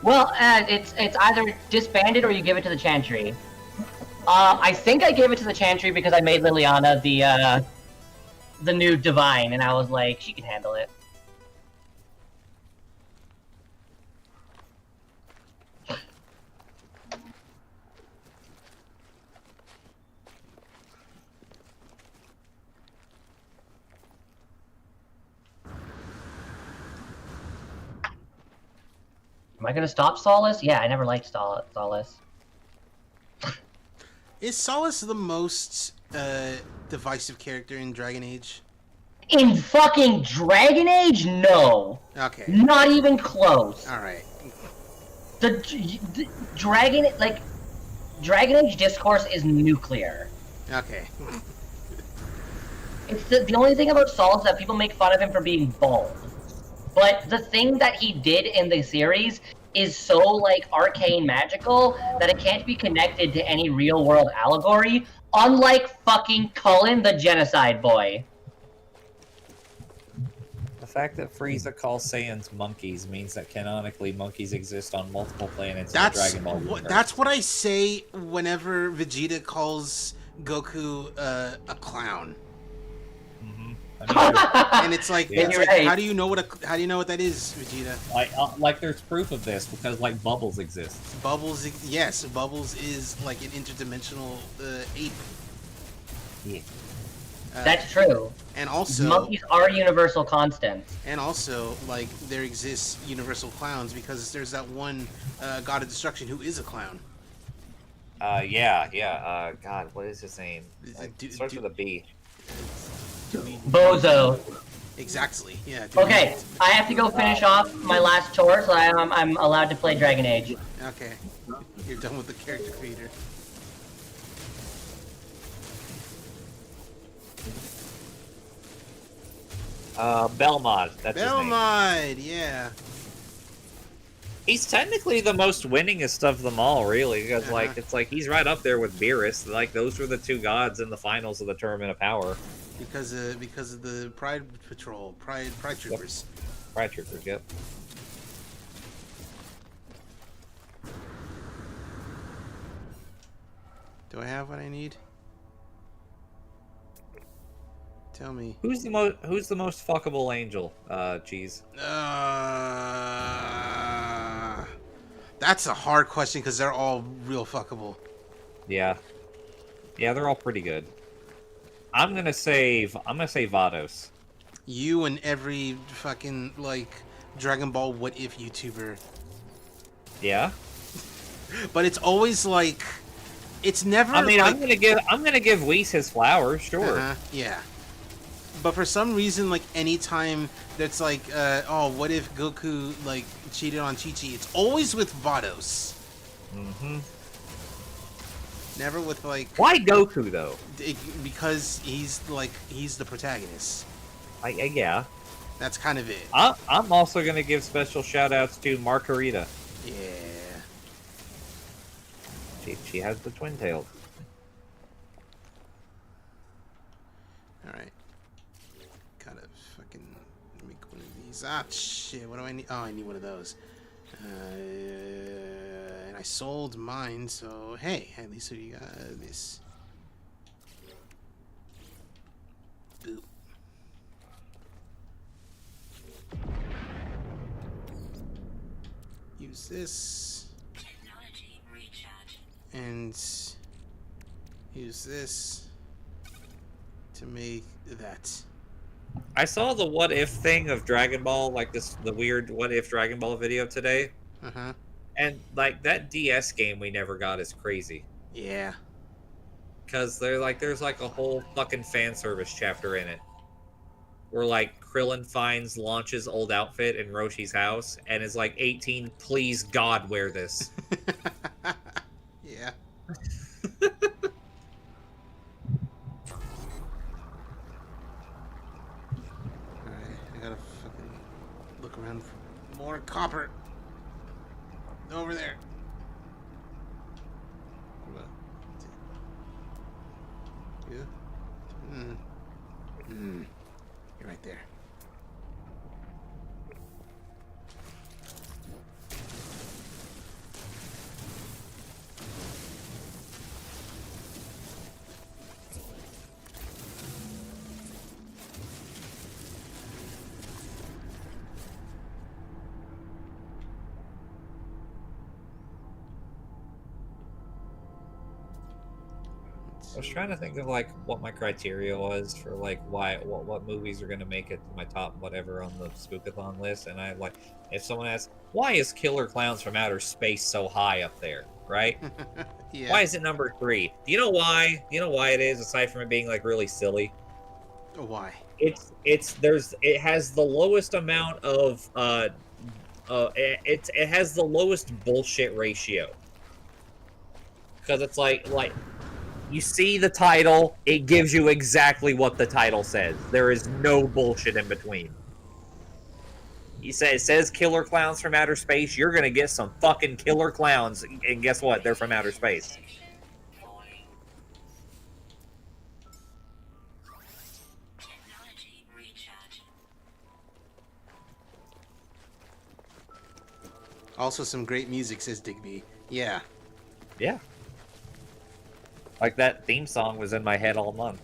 Well, it's either disbanded or you give it to the Chantry. I think I gave it to the Chantry because I made Liliana the new Divine, and I was like, she can handle it. Am I gonna stop Solace? Yeah, I never liked Solace. Is Solace the most divisive character in Dragon Age? In fucking Dragon Age? No. Okay. Not even close. Alright. The Dragon Age discourse is nuclear. Okay. It's the only thing about Solace that people make fun of him for being bald. But the thing that he did in the series is so, like, arcane magical that it can't be connected to any real-world allegory, unlike fucking Cullen the Genocide Boy. The fact that Frieza calls Saiyans monkeys means that canonically monkeys exist on multiple planets in the Dragon Ball universe. That's what I say whenever Vegeta calls Goku a clown. And it's like, how do you know what that is, Vegeta? Like there's proof of this because like Bubbles exists. Bubbles is like an interdimensional ape. Yeah. That's true. And also, monkeys are universal constants. And also, like, there exists universal clowns because there's that one god of destruction who is a clown. Yeah. God, what is his name? Starts with a B. Bozo. Exactly. Yeah. Okay, I have to go finish off my last chore, so I'm allowed to play Dragon Age. Okay. You're done with the character creator. Belmont. That's Belmont, his name. yeah. He's technically the most winningest of them all, really, because like it's like he's right up there with Beerus. Like those were the two gods in the finals of the Tournament of Power. Because of the Pride Patrol, Pride Troopers. Yep. Pride Troopers, yep. Do I have what I need? Tell me. Who's the most fuckable angel, Cheese? That's a hard question because they're all real fuckable. Yeah. Yeah, they're all pretty good. I'm gonna say Vados. You and every fucking like Dragon Ball What If YouTuber. Yeah. But it's always like it's never I mean, like, I'm gonna give Whis his flowers, sure. Yeah. But for some reason, like anytime that's like, oh, what if Goku like cheated on Chi-Chi? It's always with Vados. Mm-hmm. Never with like. Why Goku though? Because he's the protagonist. Yeah. That's kind of it. I'm also gonna give special shout outs to Margarita. Yeah. She has the twin tailed. All right. Gotta fucking make one of these. Ah, shit. What do I need? Oh, I need one of those. And I sold mine, so hey, at least we got this. Boop. Use this. And use this to make that. I saw the what if thing of Dragon Ball, like the weird what if Dragon Ball video today. Uh-huh. And like that DS game we never got is crazy. Yeah. Cause there's like a whole fucking fan service chapter in it. Where like Krillin finds Launch's old outfit in Roshi's house and is like 18, please God wear this. Yeah. Alright, I gotta fucking look around for more copper. Over there. Yeah. You're right there. I was trying to think of like what my criteria was for like what movies are gonna make it to my top whatever on the Spookathon list, and I like if someone asks why is Killer Clowns from Outer Space so high up there, right? Yeah. Why is it number 3? Do you know why? Do you know why it is aside from it being like really silly? Why? It has the lowest amount of it has the lowest bullshit ratio because it's like. You see the title, it gives you exactly what the title says. There is no bullshit in between. It says Killer Clowns from Outer Space, you're gonna get some fucking killer clowns, and guess what? They're from outer space. Also some great music, says Digby. Yeah. Yeah. Like that theme song was in my head all month.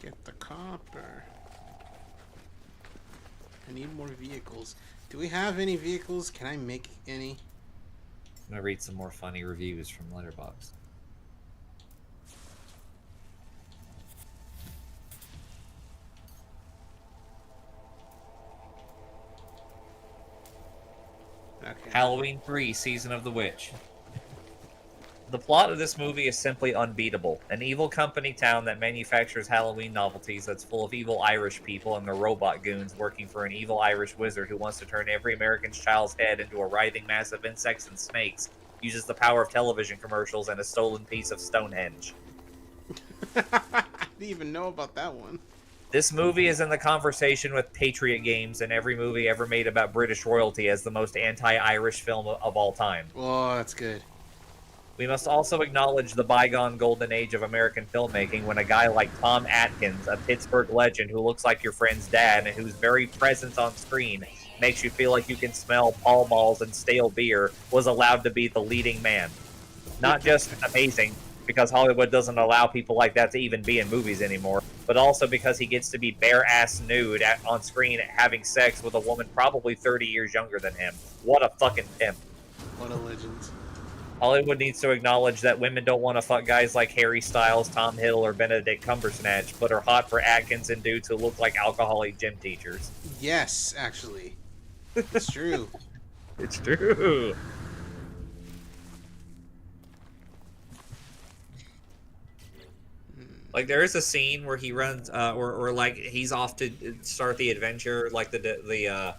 Get the copper. I need more vehicles. Do we have any vehicles? Can I make any? I'm gonna read some more funny reviews from Letterboxd. Okay. Halloween 3, Season of the Witch. The plot of this movie is simply unbeatable. An evil company town that manufactures Halloween novelties that's full of evil Irish people and their robot goons working for an evil Irish wizard who wants to turn every American child's head into a writhing mass of insects and snakes, uses the power of television commercials and a stolen piece of Stonehenge. I didn't even know about that one. This movie is in the conversation with Patriot Games and every movie ever made about British royalty as the most anti-Irish film of all time. Oh, that's good. We must also acknowledge the bygone golden age of American filmmaking when a guy like Tom Atkins, a Pittsburgh legend who looks like your friend's dad and whose very presence on screen makes you feel like you can smell Pall Malls and stale beer, was allowed to be the leading man. Not just amazing, because Hollywood doesn't allow people like that to even be in movies anymore, but also because he gets to be bare-ass nude on screen having sex with a woman probably 30 years younger than him. What a fucking pimp. What a legend. Hollywood needs to acknowledge that women don't want to fuck guys like Harry Styles, Tom Hiddle, or Benedict Cumbersnatch, but are hot for Atkins and dudes who look like alcoholic gym teachers. Yes, actually. It's true. It's true. Like, there is a scene where he runs, or like he's off to start the adventure, like the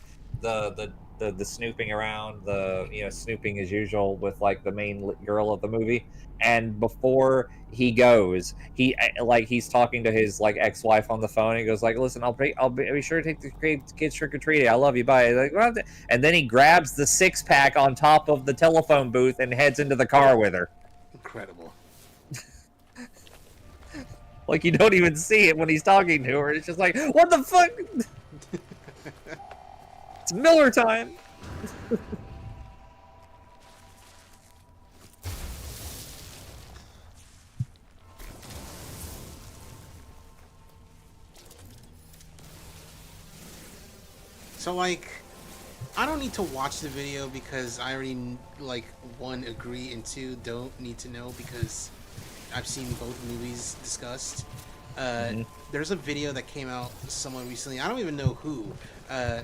snooping around, snooping as usual with like the main girl of the movie. And before he goes, he's talking to his like ex-wife on the phone. And he goes like, "Listen, I'll be sure to take the kids trick or treating. I love you, bye." Like, and then he grabs the 6-pack on top of the telephone booth and heads into the car with her. Incredible. Like, you don't even see it when he's talking to her. It's just like, what the fuck? It's Miller time. So, like, I don't need to watch the video because I already, like, 1, agree, and 2, don't need to know because I've seen both movies discussed. There's a video that came out somewhat recently. I don't even know who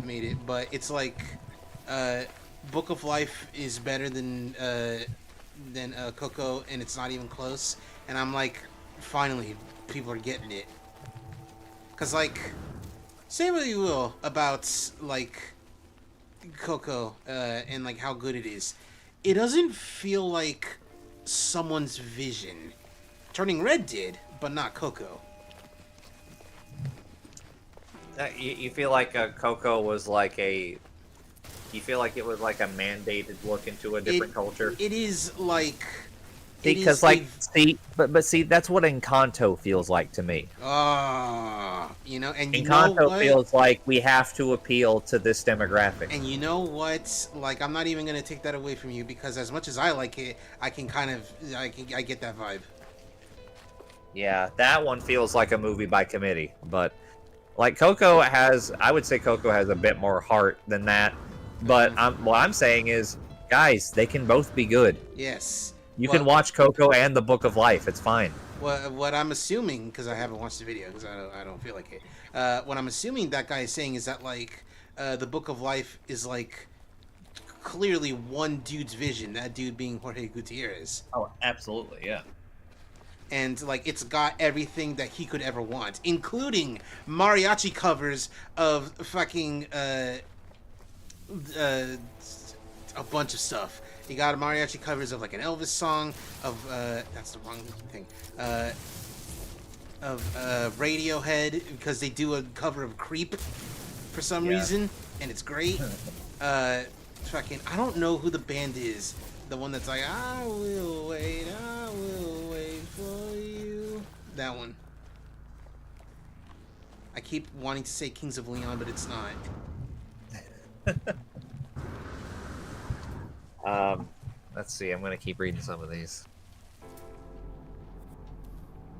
made it, but it's like Book of Life is better than Coco, and it's not even close. And I'm like, finally, people are getting it. Cause like, say what you will about like Coco and like how good it is, it doesn't feel like someone's vision. Turning Red did, but not Coco. You feel like Coco was like a... You feel like it was like a mandated look into a different culture? It is like... Because, like, see, that's what Encanto feels like to me. You know, and you Encanto know what? feels like we have to appeal to this demographic. And you know what? Like, I'm not even gonna take that away from you because as much as I like it, I can kind of, I get that vibe. Yeah, that one feels like a movie by committee, but like Coco has, I would say Coco has a bit more heart than that. But what I'm saying is, guys, they can both be good. Yes. You can watch Coco and The Book of Life. It's fine. What I'm assuming, because I haven't watched the video, because I don't feel like it. What I'm assuming that guy is saying is that like The Book of Life is like clearly one dude's vision. That dude being Jorge Gutierrez. Oh, absolutely, yeah. And like it's got everything that he could ever want, including mariachi covers of fucking a bunch of stuff. You got mariachi covers of like an Elvis song, of that's the wrong thing, of Radiohead, because they do a cover of Creep for some reason, and it's great. Fucking, I don't know who the band is. The one that's like, I will wait for you. That one. I keep wanting to say Kings of Leon, but it's not. Let's see. I'm gonna keep reading some of these.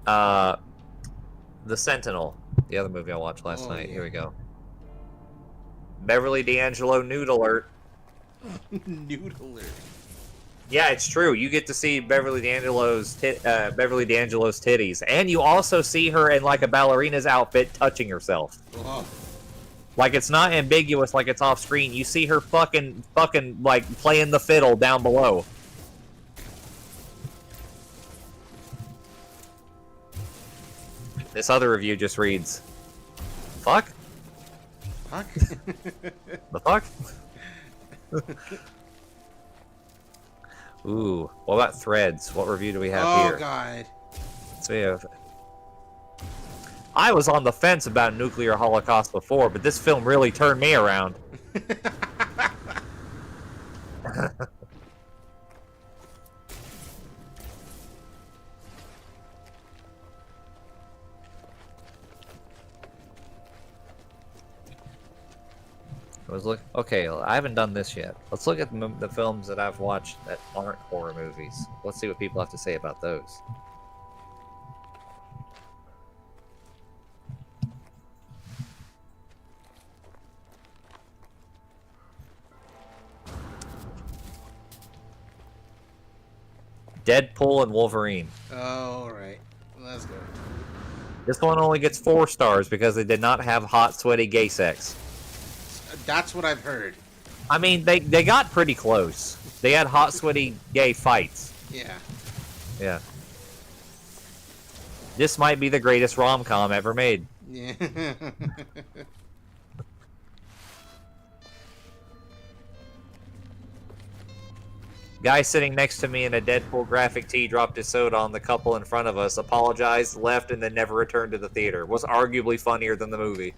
The Sentinel, the other movie I watched last night. Yeah. Here we go. Beverly D'Angelo nude alert. Nude alert. Yeah, it's true. You get to see Beverly D'Angelo's titties, and you also see her in like a ballerina's outfit touching herself. Oh. Like it's not ambiguous, like it's off screen. You see her fucking like playing the fiddle down below. This other review just reads, "Fuck." Fuck. The fuck. Ooh, what about Threads? What review do we have here? Oh god. So we have. I was on the fence about nuclear holocaust before, but this film really turned me around. Okay, I haven't done this yet. Let's look at the films that I've watched that aren't horror movies. Let's see what people have to say about those. Deadpool and Wolverine. Oh, alright. Let's go. This one only gets 4 stars because they did not have hot, sweaty gay sex. That's what I've heard. I mean, they got pretty close. They had hot, sweaty gay fights. Yeah. Yeah. This might be the greatest rom-com ever made. Yeah. Guy sitting next to me in a Deadpool graphic tee dropped his soda on the couple in front of us, apologized, left, and then never returned to the theater. Was arguably funnier than the movie.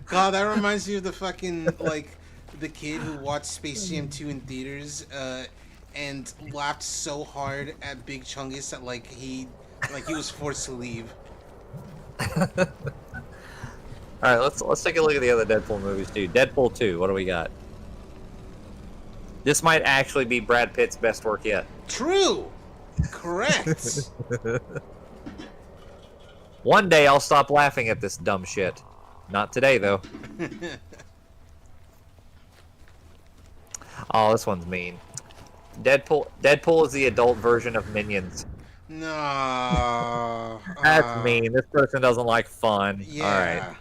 God, that reminds me of the fucking, like, the kid who watched Space Jam 2 in theaters, and laughed so hard at Big Chungus that, like, he was forced to leave. Alright, let's take a look at the other Deadpool movies, too. Deadpool 2, what do we got? This might actually be Brad Pitt's best work yet. True! Correct! One day I'll stop laughing at this dumb shit. Not today, though. Oh, this one's mean. Deadpool is the adult version of Minions. No. That's mean. This person doesn't like fun. Yeah.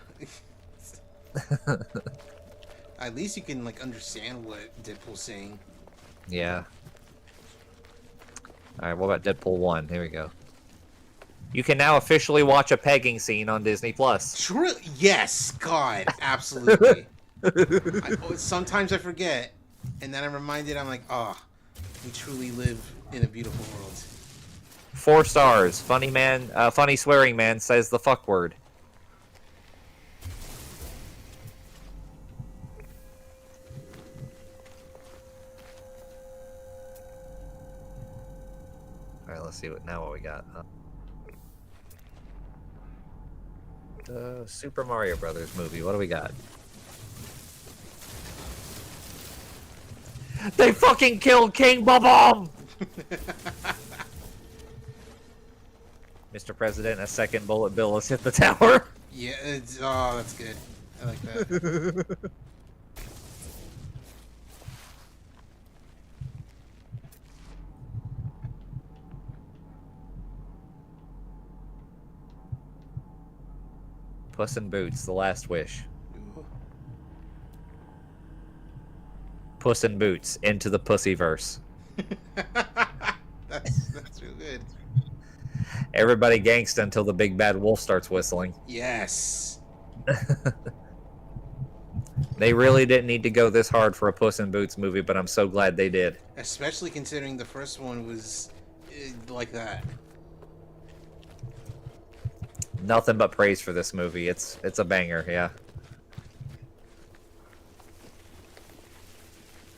Alright. At least you can, like, understand what Deadpool's saying. Yeah. Alright, what about Deadpool 1? Here we go. You can now officially watch a pegging scene on Disney+. True. Yes, God, absolutely. Sometimes I forget, and then I'm reminded. I'm like, oh, we truly live in a beautiful world. 4 stars. Funny swearing man says the fuck word. Alright, let's see what we got. The Super Mario Brothers movie. What do we got? They fucking killed King Bob-omb! Mr. President, a second bullet bill has hit the tower. Yeah, oh, that's good. I like that. Puss in Boots, The Last Wish. Puss in Boots, Into the Pussyverse. That's real good. Everybody gangsta until the big bad wolf starts whistling. Yes. They really didn't need to go this hard for a Puss in Boots movie, but I'm so glad they did. Especially considering the first one was like that. Nothing but praise for this movie. It's a banger, yeah.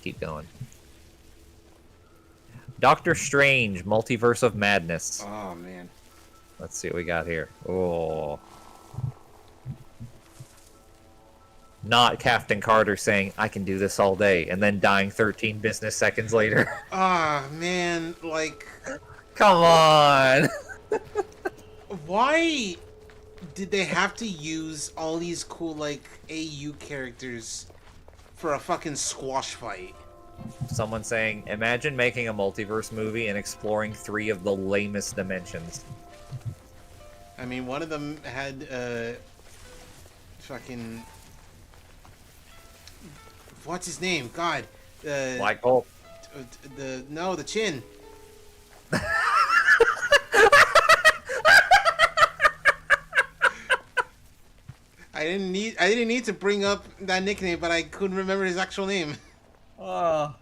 Keep going. Doctor Strange, Multiverse of Madness. Oh, man. Let's see what we got here. Oh. Not Captain Carter saying, I can do this all day, and then dying 13 business seconds later. Ah, man, like... Come on! Why did they have to use all these cool, like, AU characters for a fucking squash fight? Someone saying, imagine making a multiverse movie and exploring 3 of the lamest dimensions. I mean, one of them had fucking what's his name? God, Black Bolt. The chin. I didn't need to bring up that nickname, but I couldn't remember his actual name. Oh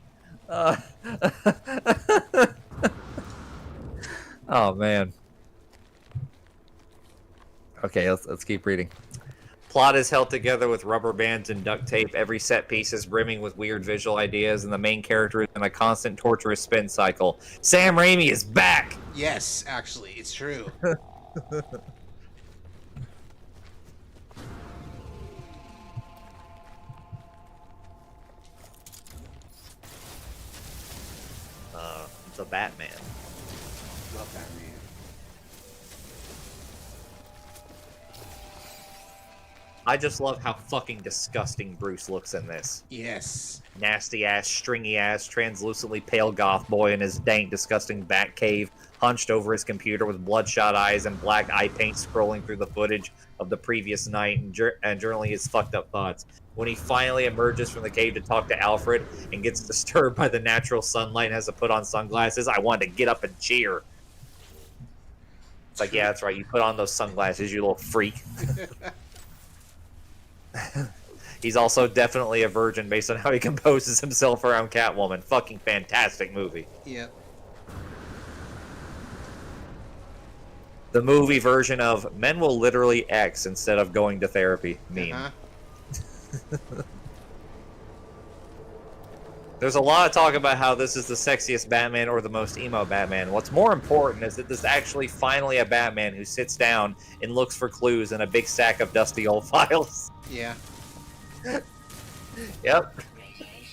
man. Okay, let's keep reading. Plot is held together with rubber bands and duct tape. Every set piece is brimming with weird visual ideas, and the main character is in a constant torturous spin cycle. Sam Raimi is back! Yes, actually, it's true. The Batman. Love Batman. I just love how fucking disgusting Bruce looks in this. Yes. Nasty ass, stringy ass, translucently pale goth boy in his dank, disgusting bat cave, hunched over his computer with bloodshot eyes and black eye paint scrolling through the footage of the previous night and journaling his fucked up thoughts. When he finally emerges from the cave to talk to Alfred and gets disturbed by the natural sunlight and has to put on sunglasses, I wanted to get up and cheer. It's like, yeah, that's right, you put on those sunglasses, you little freak. He's also definitely a virgin based on how he composes himself around Catwoman. Fucking fantastic movie. Yep. The movie version of men will literally X instead of going to therapy meme. There's a lot of talk about how this is the sexiest Batman or the most emo Batman. What's more important is that this is actually finally a Batman who sits down and looks for clues in a big stack of dusty old files. Yeah. Yep.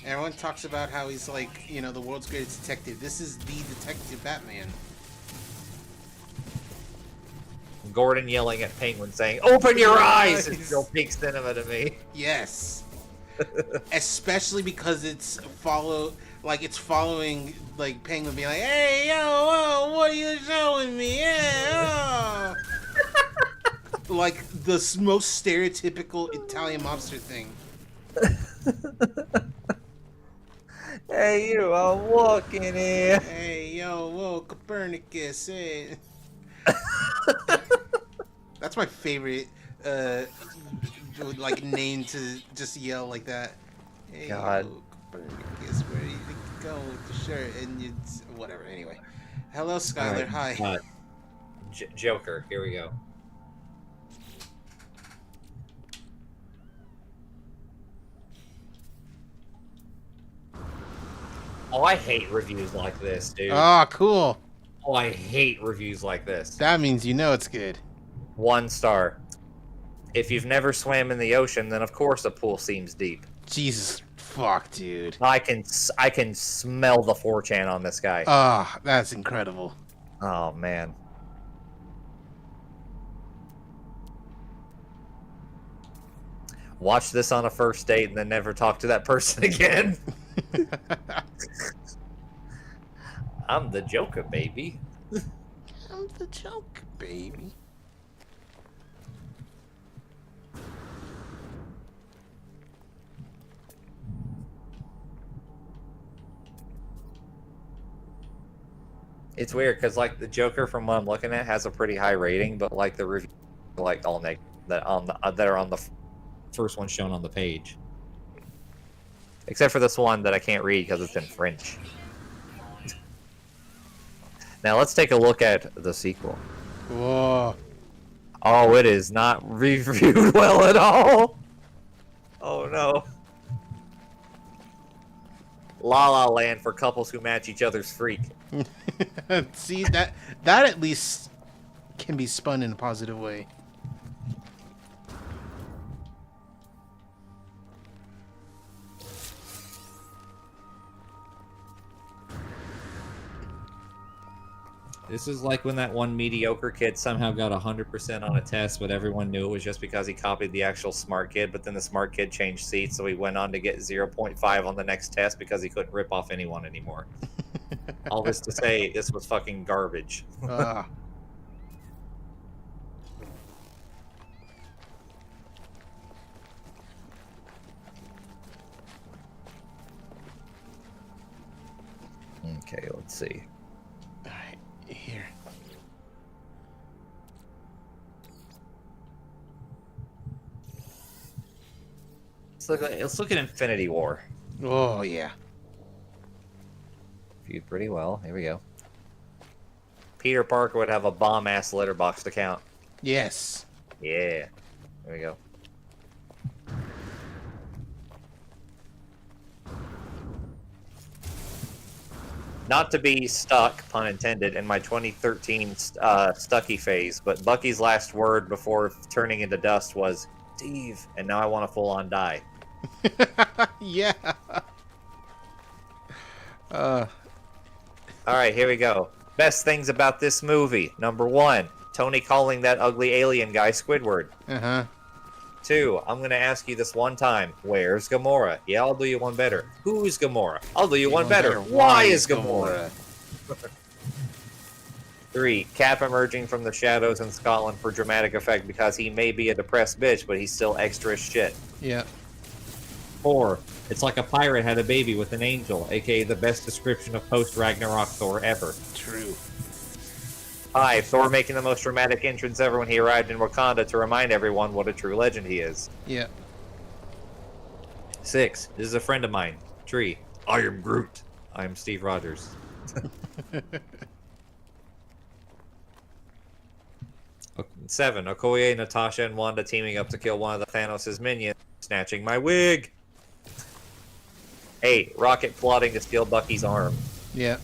Everyone talks about how he's like, you know, the world's greatest detective. This is the detective Batman. Gordon yelling at Penguin saying, "Open your eyes!" It's still peak cinema to me. Yes. Especially because it's following like Penguin being like, "Hey, yo, whoa, what are you showing me? Yeah, oh." Like the most stereotypical Italian mobster thing. Hey, you, I'm walking here. Hey, yo, whoa, Copernicus, hey. That's my favorite, like, name to just yell like that. Hey, God. yo, Copernicus, where do you think you're going with the shirt? And it's whatever. Anyway, hello, Skylar. Right. Hi. Joker. Here we go. Oh, I hate reviews like this, dude. Oh, cool. Oh, I hate reviews like this. That means you know it's good. 1 star. If you've never swam in the ocean, then of course a pool seems deep. Jesus fuck, dude. I can smell the 4chan on this guy. Oh, that's incredible. Oh, man. Watch this on a first date and then never talk to that person again. I'm the Joker, baby. I'm the Joker, baby. It's weird because like the Joker, from what I'm looking at, has a pretty high rating, but like the review, like all that are on the first one shown on the page, except for this one that I can't read because it's in French. Now let's take a look at the sequel. Whoa. Oh, it is not reviewed well at all. Oh no. La La Land for couples who match each other's freak. See, that at least can be spun in a positive way. This is like when that one mediocre kid somehow got 100% on a test, but everyone knew it was just because he copied the actual smart kid, but then the smart kid changed seats, so he went on to get 0.5 on the next test because he couldn't rip off anyone anymore. All this to say, this was fucking garbage. Okay, let's see. Alright, here. Let's look at Infinity War. Oh, yeah. Viewed pretty well. Here we go. Peter Parker would have a bomb-ass letterbox account. Yes. Yeah. There we go. Not to be stuck, pun intended, in my 2013 Stucky phase, but Bucky's last word before turning into dust was, Steve, and now I want to full-on die. Yeah. Alright, here we go. Best things about this movie. Number 1, Tony calling that ugly alien guy Squidward. 2, I'm going to ask you this one time. Where's Gamora? Yeah, I'll do you one better. Who's Gamora? I'll do you one better. Why is Gamora? 3, Cap emerging from the shadows in Scotland for dramatic effect because he may be a depressed bitch, but he's still extra as shit. Yeah. 4, it's like a pirate had a baby with an angel, aka the best description of post-Ragnarok Thor ever. True. 5, Thor making the most dramatic entrance ever when he arrived in Wakanda to remind everyone what a true legend he is. Yeah. 6, this is a friend of mine. Tree, I am Groot. I am Steve Rogers. 7, Okoye, Natasha, and Wanda teaming up to kill one of the Thanos' minions, snatching my wig. 8, Rocket plotting to steal Bucky's arm. Yeah.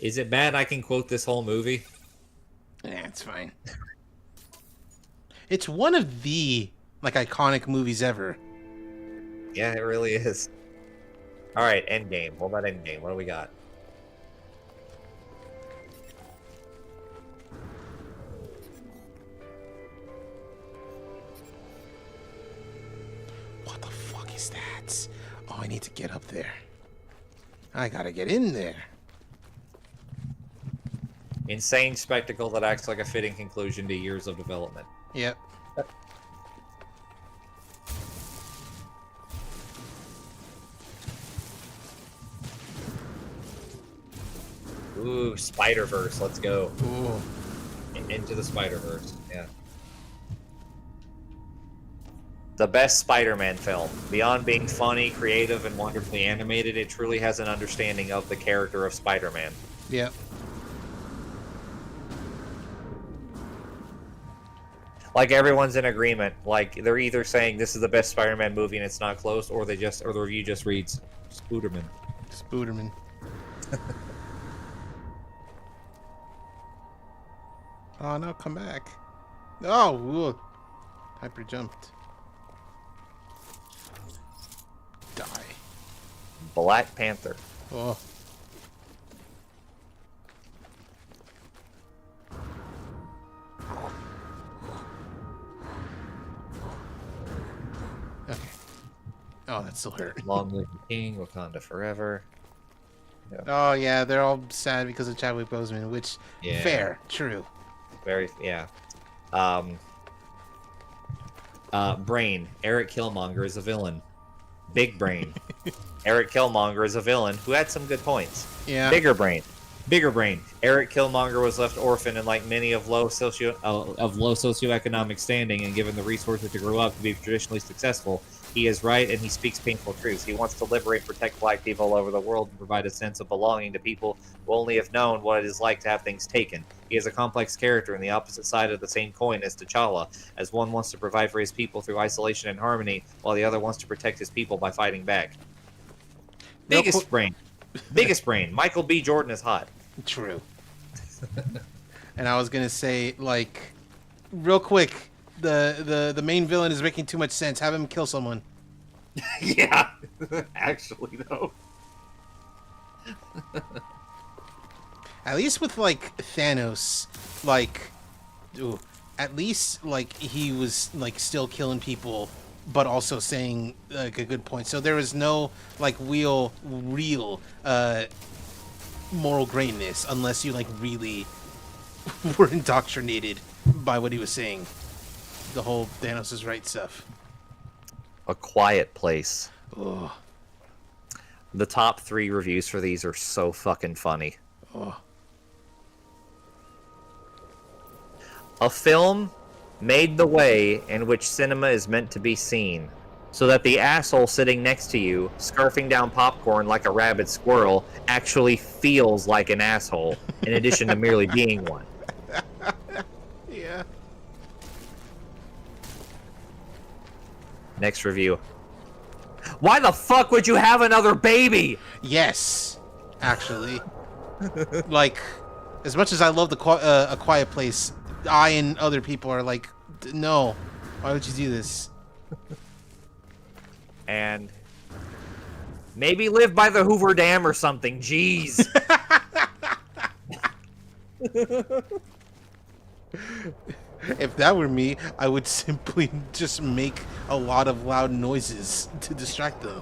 Is it bad I can quote this whole movie? Yeah, it's fine. It's one of the, like, iconic movies ever. Yeah, it really is. Alright, Endgame. What about Endgame? What do we got? What the fuck is that? Oh, I need to get up there. I gotta get in there. Insane spectacle that acts like a fitting conclusion to years of development. Yep. Ooh, Spider-Verse. Let's go. Ooh. Into the Spider-Verse. Yeah. The best Spider-Man film. Beyond being funny, creative, and wonderfully animated, it truly has an understanding of the character of Spider-Man. Yep. Like, everyone's in agreement. Like, they're either saying this is the best Spider-Man movie and it's not close, or the review just reads Spooderman. Spooderman. Oh no, come back. Oh, ooh. Hyper jumped. Die. Black Panther. Oh. Okay. Oh, that still hurt. Long Live the King, Wakanda Forever. Yeah. Oh yeah, they're all sad because of Chadwick Boseman, which fair, true. Very, yeah. Brain. Eric Killmonger is a villain. Big Brain. Eric Killmonger is a villain who had some good points. Yeah. Bigger Brain. Bigger Brain. Eric Killmonger was left orphaned and, like many of low socioeconomic standing, and given the resources to grow up to be traditionally successful, he is right and he speaks painful truths. He wants to liberate and protect black people all over the world and provide a sense of belonging to people who only have known what it is like to have things taken. He is a complex character in the opposite side of the same coin as T'Challa, as one wants to provide for his people through isolation and harmony, while the other wants to protect his people by fighting back. Biggest brain. Biggest brain. Michael B. Jordan is hot. True. And I was gonna say, like, real quick, the main villain is making too much sense. Have him kill someone. Yeah, actually though. At least with like Thanos, like, ooh, at least like he was like still killing people, but also saying like a good point. So there was no like real moral greatness unless you like really were indoctrinated by what he was saying. The whole Thanos is right stuff. A Quiet Place. Oh. The top 3 reviews for these are so fucking funny. Oh. A film made the way in which cinema is meant to be seen, so that the asshole sitting next to you, scarfing down popcorn like a rabid squirrel, actually feels like an asshole, in addition to merely being one. Yeah. Next review. Why the fuck would you have another baby? Yes, actually. Like, as much as I love A Quiet Place, I and other people are like, no, why would you do this? And maybe live by the Hoover Dam or something. Jeez. If that were me, I would simply just make a lot of loud noises to distract them.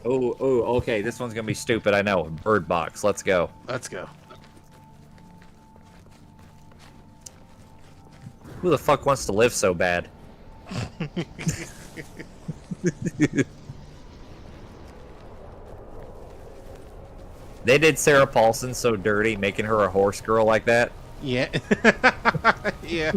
Oh, okay. This one's gonna be stupid. I know. Bird Box. Let's go. Let's go. Who the fuck wants to live so bad? They did Sarah Paulson so dirty, making her a horse girl like that. Yeah. Yeah.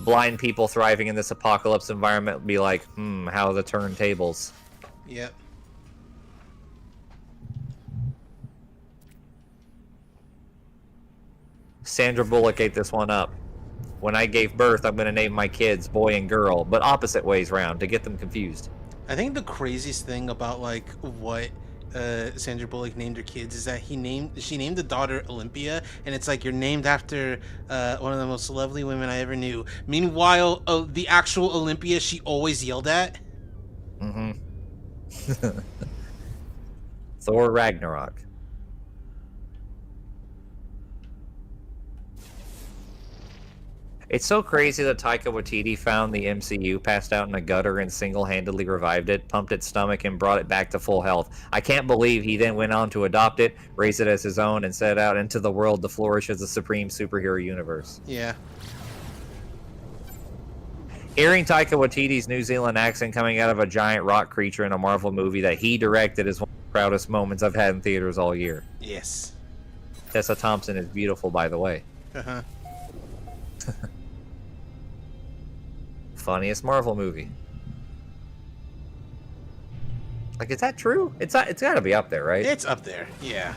Blind people thriving in this apocalypse environment would be like, how are the turntables? Yep. Sandra Bullock ate this one up. When I gave birth, I'm going to name my kids boy and girl, but opposite ways round to get them confused. I think the craziest thing about like what Sandra Bullock named her kids is that she named the daughter Olympia, and it's like you're named after one of the most lovely women I ever knew. Meanwhile, the actual Olympia she always yelled at. Mm-hmm. Thor Ragnarok. It's so crazy that Taika Waititi found the MCU, passed out in a gutter, and single-handedly revived it, pumped its stomach, and brought it back to full health. I can't believe he then went on to adopt it, raise it as his own, and set out into the world to flourish as a supreme superhero universe. Yeah. Hearing Taika Waititi's New Zealand accent coming out of a giant rock creature in a Marvel movie that he directed is one of the proudest moments I've had in theaters all year. Yes. Tessa Thompson is beautiful, by the way. Uh-huh. Funniest Marvel movie. Like, is that true? It's got to be up there, right? It's up there. Yeah.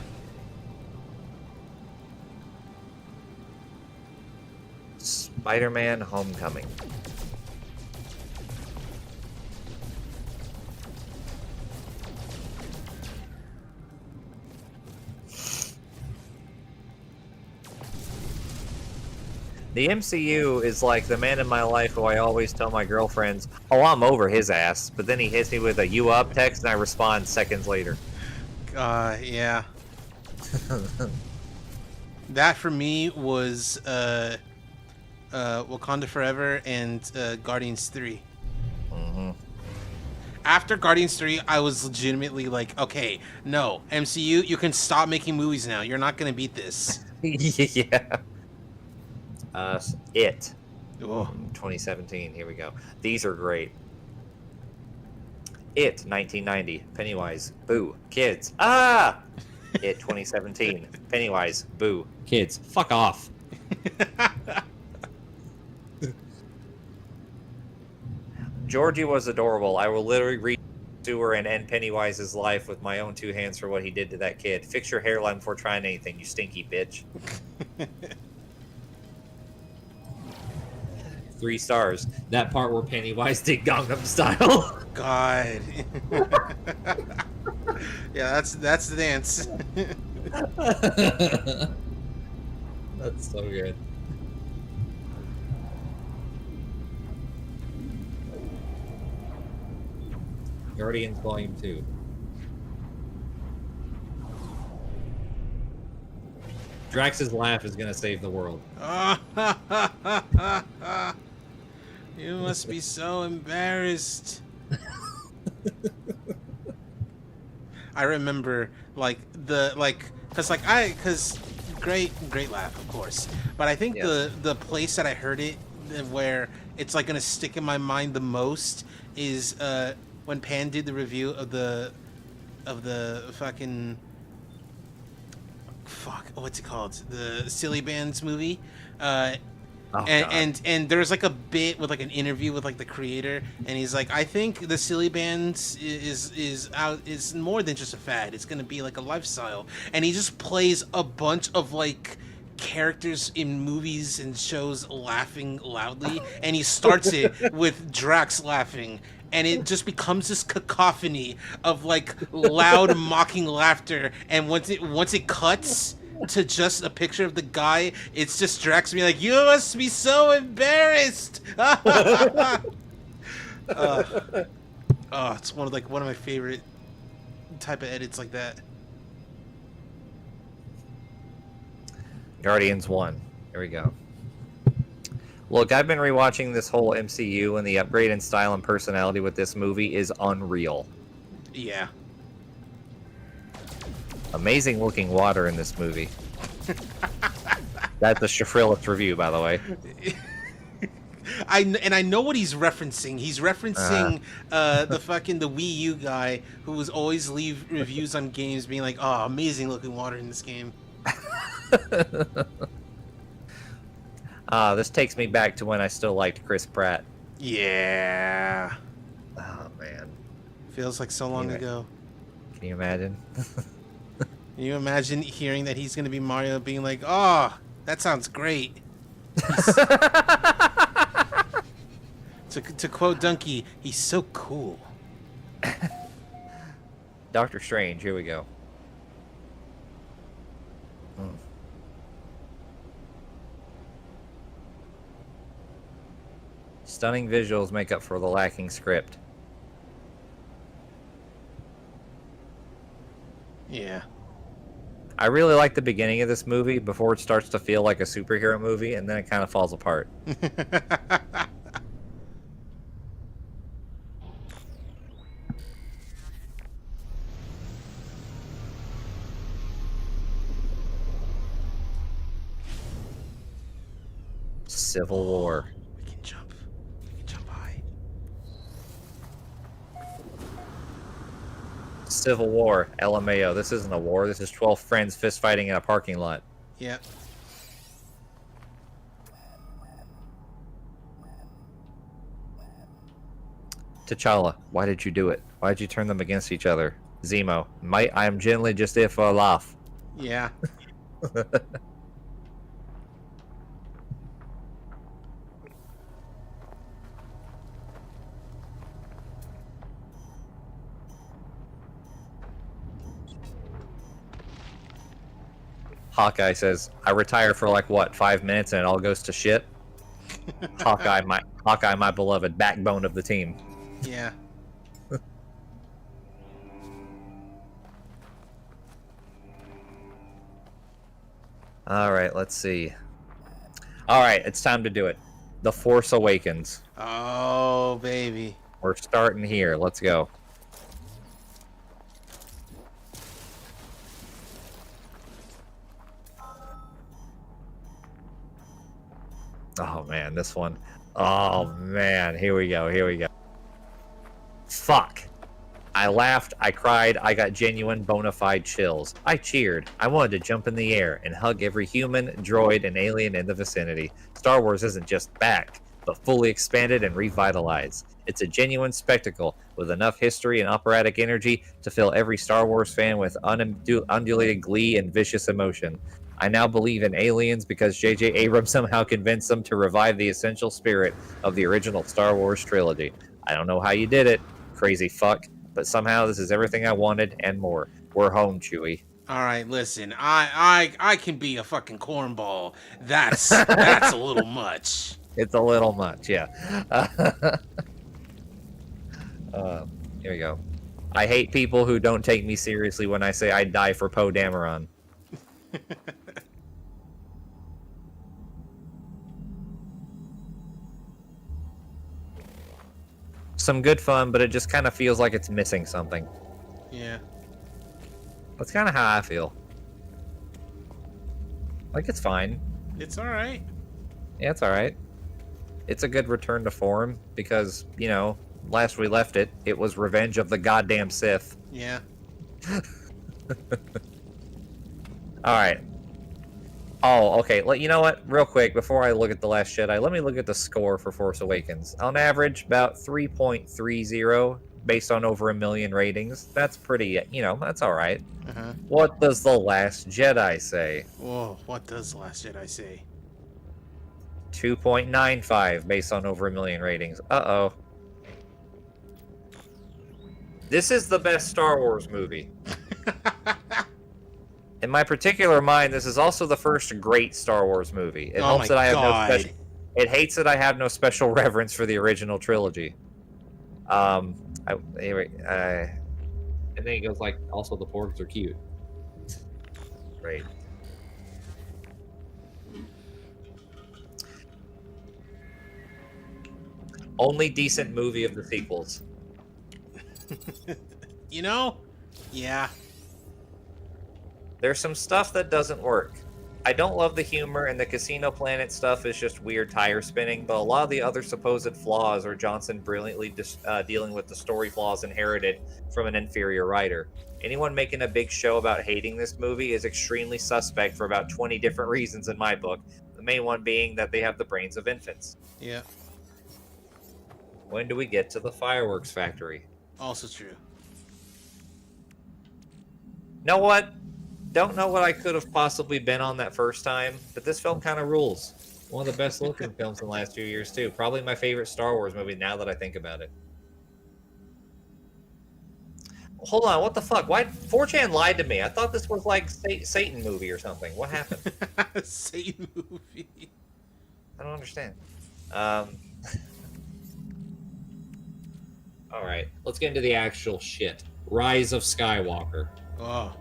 Spider-Man: Homecoming. The MCU is like the man in my life who I always tell my girlfriends, oh, I'm over his ass, but then he hits me with a "you up" text and I respond seconds later. Yeah. That for me was Wakanda Forever and Guardians 3. Mm-hmm. After Guardians 3, I was legitimately like, okay, no, MCU, you can stop making movies now. You're not gonna beat this. Yeah. It. Oh. 2017. Here we go. These are great. It, 1990. Pennywise. Boo. Kids. Ah! It, 2017. Pennywise. Boo. Kids. Fuck off. Georgie was adorable. I will literally read Sewer and end Pennywise's life with my own 2 hands for what he did to that kid. Fix your hairline before trying anything, you stinky bitch. 3 stars. That part where Pennywise did Gangnam Style. God. Yeah, that's the dance. That's so good. Guardians Volume 2. Drax's laugh is gonna save the world. You must be so embarrassed. I remember because great laugh, of course. But I think the place that I heard it where it's like gonna stick in my mind the most is when Pan did the review of the fucking what's it called? The Silly Bands movie. And there's like a bit with like an interview with like the creator, and he's like, I think the Silly Bands is more than just a fad. It's gonna be like a lifestyle. And he just plays a bunch of like characters in movies and shows laughing loudly, and he starts it with Drax laughing, and it just becomes this cacophony of like loud mocking laughter. And once it cuts to just a picture of the guy, it's just Drax being like, "You must be so embarrassed." It's one of my favorite type of edits like that. Guardians 1. Here we go. Look, I've been rewatching this whole MCU, and the upgrade in style and personality with this movie is unreal. Yeah. Amazing looking water in this movie. That's a Shafrillis review, by the way. I know what he's referencing. He's referencing the Wii U guy who was always leave reviews on games being like, "Oh, amazing looking water in this game." This takes me back to when I still liked Chris Pratt. Yeah. Oh man. Feels like so long ago. Can you imagine? Can you imagine hearing that he's going to be Mario being like, "Oh, that sounds great." To quote Donkey, he's so cool. Doctor Strange, here we go. Stunning visuals make up for the lacking script. Yeah. I really like the beginning of this movie before it starts to feel like a superhero movie, and then it kind of falls apart. Civil War. We can jump high. Civil War, LMAO. This isn't a war. This is 12 friends fist fighting in a parking lot. Yep. T'Challa, why did you do it? Why did you turn them against each other? Zemo, I am generally just there for a laugh. Yeah. Hawkeye says, I retire for like, what, 5 minutes and it all goes to shit? Hawkeye, my beloved backbone of the team. Yeah. All right, let's see. All right, it's time to do it. The Force Awakens. Oh, baby. We're starting here. Let's go. Oh, man, this one. Oh, man. Here we go. Here we go. Fuck. I laughed, I cried, I got genuine bona fide chills. I cheered. I wanted to jump in the air and hug every human, droid, and alien in the vicinity. Star Wars isn't just back, but fully expanded and revitalized. It's a genuine spectacle with enough history and operatic energy to fill every Star Wars fan with undulated glee and vicious emotion. I now believe in aliens because J.J. Abrams somehow convinced them to revive the essential spirit of the original Star Wars trilogy. I don't know how you did it, crazy fuck, but somehow this is everything I wanted and more. We're home, Chewie. All right, listen, I can be a fucking cornball. That's a little much. It's a little much, yeah. Here we go. I hate people who don't take me seriously when I say I'd die for Poe Dameron. Some good fun, but it just kind of feels like it's missing something. Yeah. That's kind of how I feel. Like, it's fine. It's alright. Yeah, it's alright. It's a good return to form because, you know, last we left it, it was Revenge of the Goddamn Sith. Yeah. Alright. Oh, okay. You know what? Real quick, before I look at The Last Jedi, let me look at the score for Force Awakens. On average, about 3.30 based on over 1 million ratings. That's pretty, you know, that's alright. Uh-huh. What does The Last Jedi say? Whoa, what does The Last Jedi say? 2.95 based on over 1 million ratings. Uh-oh. This is the best Star Wars movie. In my particular mind, this is also the first great Star Wars movie. It helps that I have no special. It hates that I have no special reverence for the original trilogy. And then he goes like, also the porgs are cute. Great. Only decent movie of the sequels. You know? Yeah. There's some stuff that doesn't work. I don't love the humor, and the Casino Planet stuff is just weird tire spinning, but a lot of the other supposed flaws are Johnson brilliantly dealing with the story flaws inherited from an inferior writer. Anyone making a big show about hating this movie is extremely suspect for about 20 different reasons in my book, the main one being that they have the brains of infants. Yeah. When do we get to the fireworks factory? Also true. Know what? Don't know what I could have possibly been on that first time, but this film kind of rules. One of the best looking films in the last few years, too. Probably my favorite Star Wars movie now that I think about it. Hold on, what the fuck? Why 4chan lied to me? I thought this was like Satan movie or something. What happened? Satan movie. I don't understand. Alright, let's get into the actual shit. Rise of Skywalker. Oh.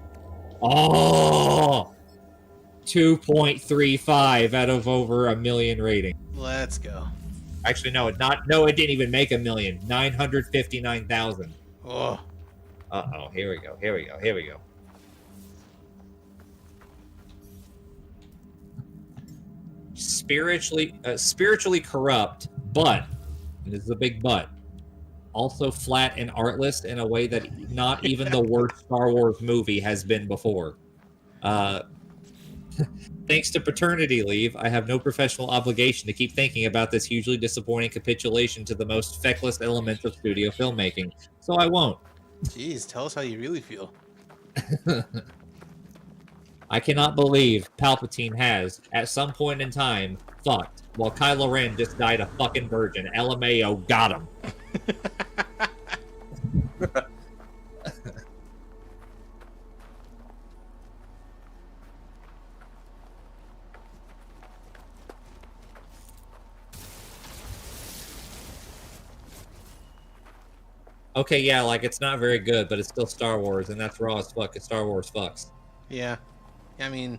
Oh! 2.35 out of over 1 million rating. Let's go. Actually, no, it didn't even make 1 million. 959,000. Oh. Uh-oh, here we go. Spiritually corrupt, but, and this is a big but, also flat and artless in a way that not even the worst Star Wars movie has been before. Thanks to paternity leave, I have no professional obligation to keep thinking about this hugely disappointing capitulation to the most feckless elements of studio filmmaking, so I won't. Jeez, tell us how you really feel. I cannot believe Palpatine has, at some point in time, fucked, while Kylo Ren just died a fucking virgin. LMAO got him. Okay, yeah, like, it's not very good, but it's still Star Wars, and that's raw as fuck, because Star Wars fucks. Yeah. I mean,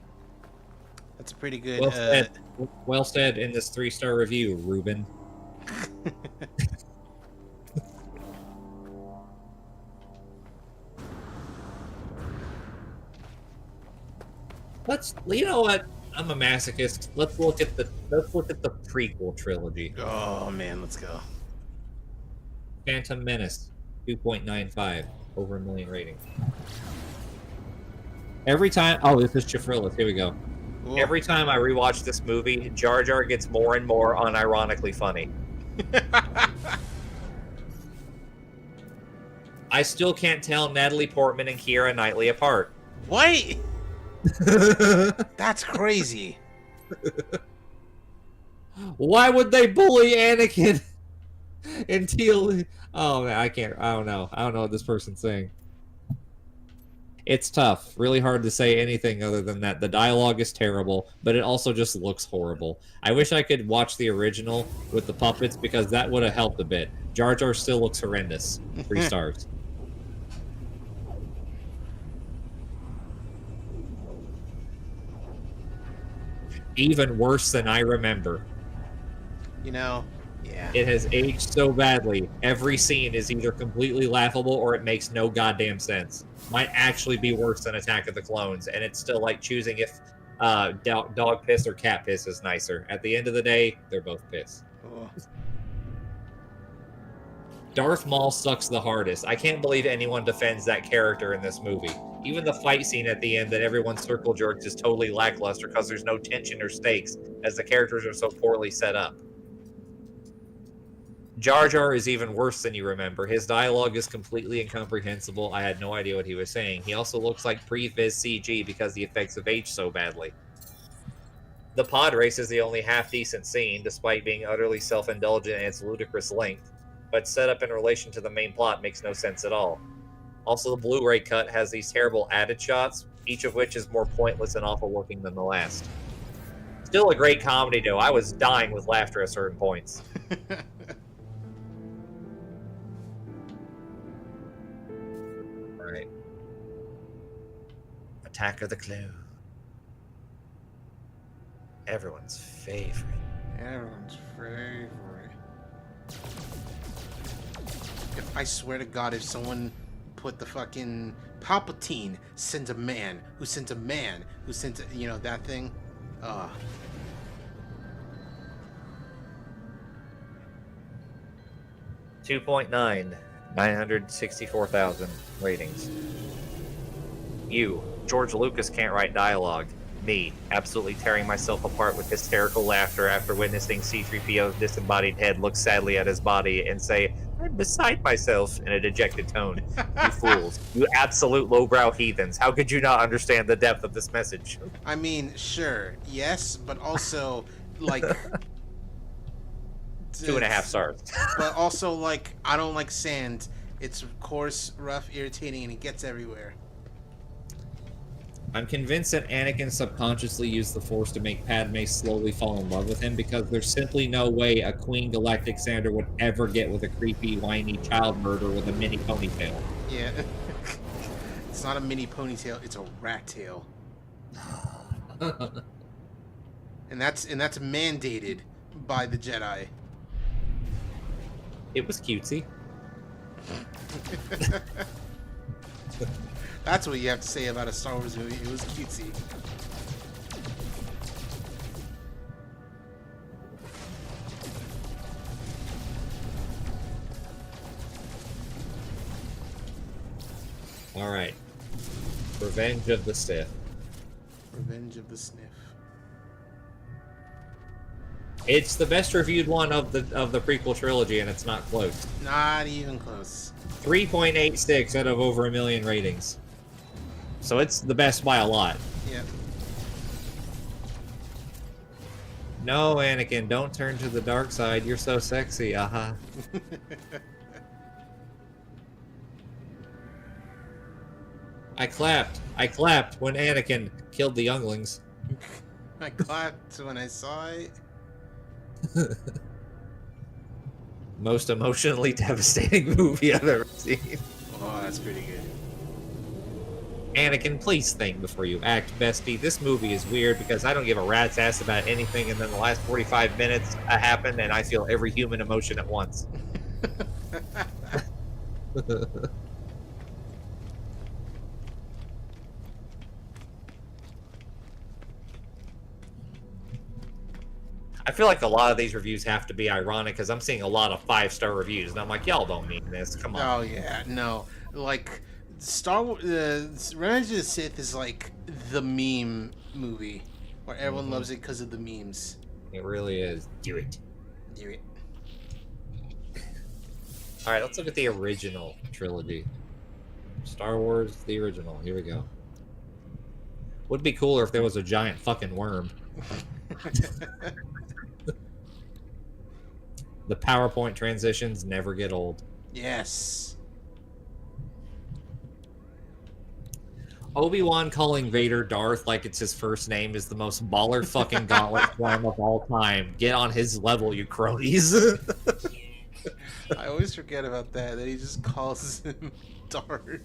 that's a pretty good... Well said in this 3-star review, Ruben. You know what? I'm a masochist. Let's look at the prequel trilogy. Oh man, let's go. Phantom Menace, 2.95, over 1 million rating. Every time, oh, this is Chifrillis. Here we go. Ooh. Every time I rewatch this movie, Jar Jar gets more and more unironically funny. I still can't tell Natalie Portman and Keira Knightley apart. What? That's crazy. Why would they bully Anakin until... Oh, man, I don't know. I don't know what this person's saying. It's tough. Really hard to say anything other than that. The dialogue is terrible, but it also just looks horrible. I wish I could watch the original with the puppets because that would have helped a bit. Jar Jar still looks horrendous. 3 stars. Even worse than I remember. You know, yeah. It has aged so badly. Every scene is either completely laughable or it makes no goddamn sense. Might actually be worse than Attack of the Clones, and it's still like choosing if dog piss or cat piss is nicer. At the end of the day, they're both piss. Oh. Darth Maul sucks the hardest. I can't believe anyone defends that character in this movie. Even the fight scene at the end that everyone circle jerks is totally lackluster because there's no tension or stakes, as the characters are so poorly set up. Jar Jar is even worse than you remember. His dialogue is completely incomprehensible. I had no idea what he was saying. He also looks like pre-viz CG because the effects have aged so badly. The pod race is the only half-decent scene, despite being utterly self-indulgent in its ludicrous length, but set up in relation to the main plot makes no sense at all. Also, the Blu-ray cut has these terrible added shots, each of which is more pointless and awful looking than the last. Still a great comedy, though. I was dying with laughter at certain points. Alright. Attack of the Clones. Everyone's favorite. Everyone's favorite. I swear to God, if someone put the fucking Palpatine sent a man who sent a man who sent a, you know, that thing. 2.9, 964,000 ratings. You, George Lucas, can't write dialogue. Me, absolutely tearing myself apart with hysterical laughter after witnessing C-3PO's disembodied head look sadly at his body and say, "I'm beside myself," in a dejected tone. You fools. You absolute lowbrow heathens. How could you not understand the depth of this message? I mean, sure, yes, but also, like... 2.5 stars. But also, like, I don't like sand. It's coarse, rough, irritating, and it gets everywhere. I'm convinced that Anakin subconsciously used the Force to make Padme slowly fall in love with him because there's simply no way a Queen Galactic Senator would ever get with a creepy, whiny child murderer with a mini ponytail. Yeah. It's not a mini ponytail, it's a rat tail. and that's mandated by the Jedi. It was cutesy. That's what you have to say about a Star Wars movie. It was cutesy. Alright. Revenge of the Sith. Revenge of the Sniff. It's the best reviewed one of the prequel trilogy, and it's not close. Not even close. 3.86 out of over 1 million ratings. So it's the best by a lot. Yep. No, Anakin, don't turn to the dark side. You're so sexy. Uh-huh. I clapped when Anakin killed the younglings. I clapped when I saw it. Most emotionally devastating movie I've ever seen. Oh, that's pretty good. Anakin, please think before you act, bestie. This movie is weird because I don't give a rat's ass about anything, and then the last 45 minutes happen, and I feel every human emotion at once. I feel like a lot of these reviews have to be ironic because I'm seeing a lot of 5-star reviews, and I'm like, y'all don't mean this. Come on. Oh yeah, no. Like Star Wars, Revenge of the Sith is like the meme movie where everyone loves it because of the memes. It really is. Do it. Do it. All right, let's look at the original trilogy. Star Wars, the original. Here we go. Would be cooler if there was a giant fucking worm. The PowerPoint transitions never get old. Yes. Obi-Wan calling Vader Darth like it's his first name is the most baller fucking gauntlet slam of all time. Get on his level, you cronies. I always forget about that he just calls him Dart.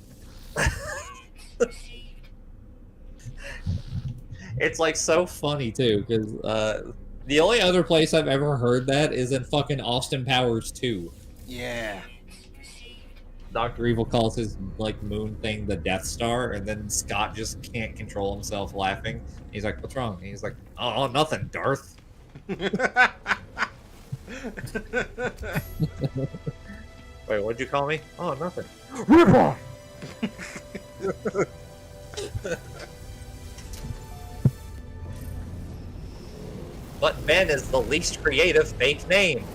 It's like so funny too, because the only other place I've ever heard that is in fucking Austin Powers 2. Yeah. Dr. Evil calls his like moon thing the Death Star, and then Scott just can't control himself laughing. He's like, "What's wrong?" And he's like, "Oh, nothing, Darth." Wait, what'd you call me? Oh, nothing. Rip off. But Ben is the least creative fake name.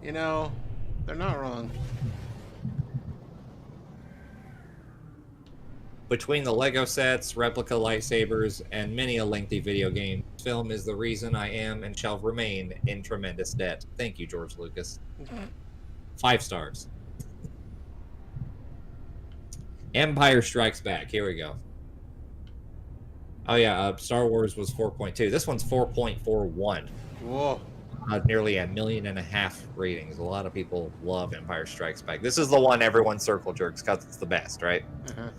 You know, they're not wrong. Between the Lego sets, replica lightsabers, and many a lengthy video game, this film is the reason I am and shall remain in tremendous debt. Thank you, George Lucas. 5 stars. Empire Strikes Back. Here we go. Oh yeah, Star Wars was 4.2. This one's 4.41. Whoa. Nearly 1.5 million ratings. A lot of people love Empire Strikes Back. This is the one everyone circle jerks because it's the best, right? Uh-huh.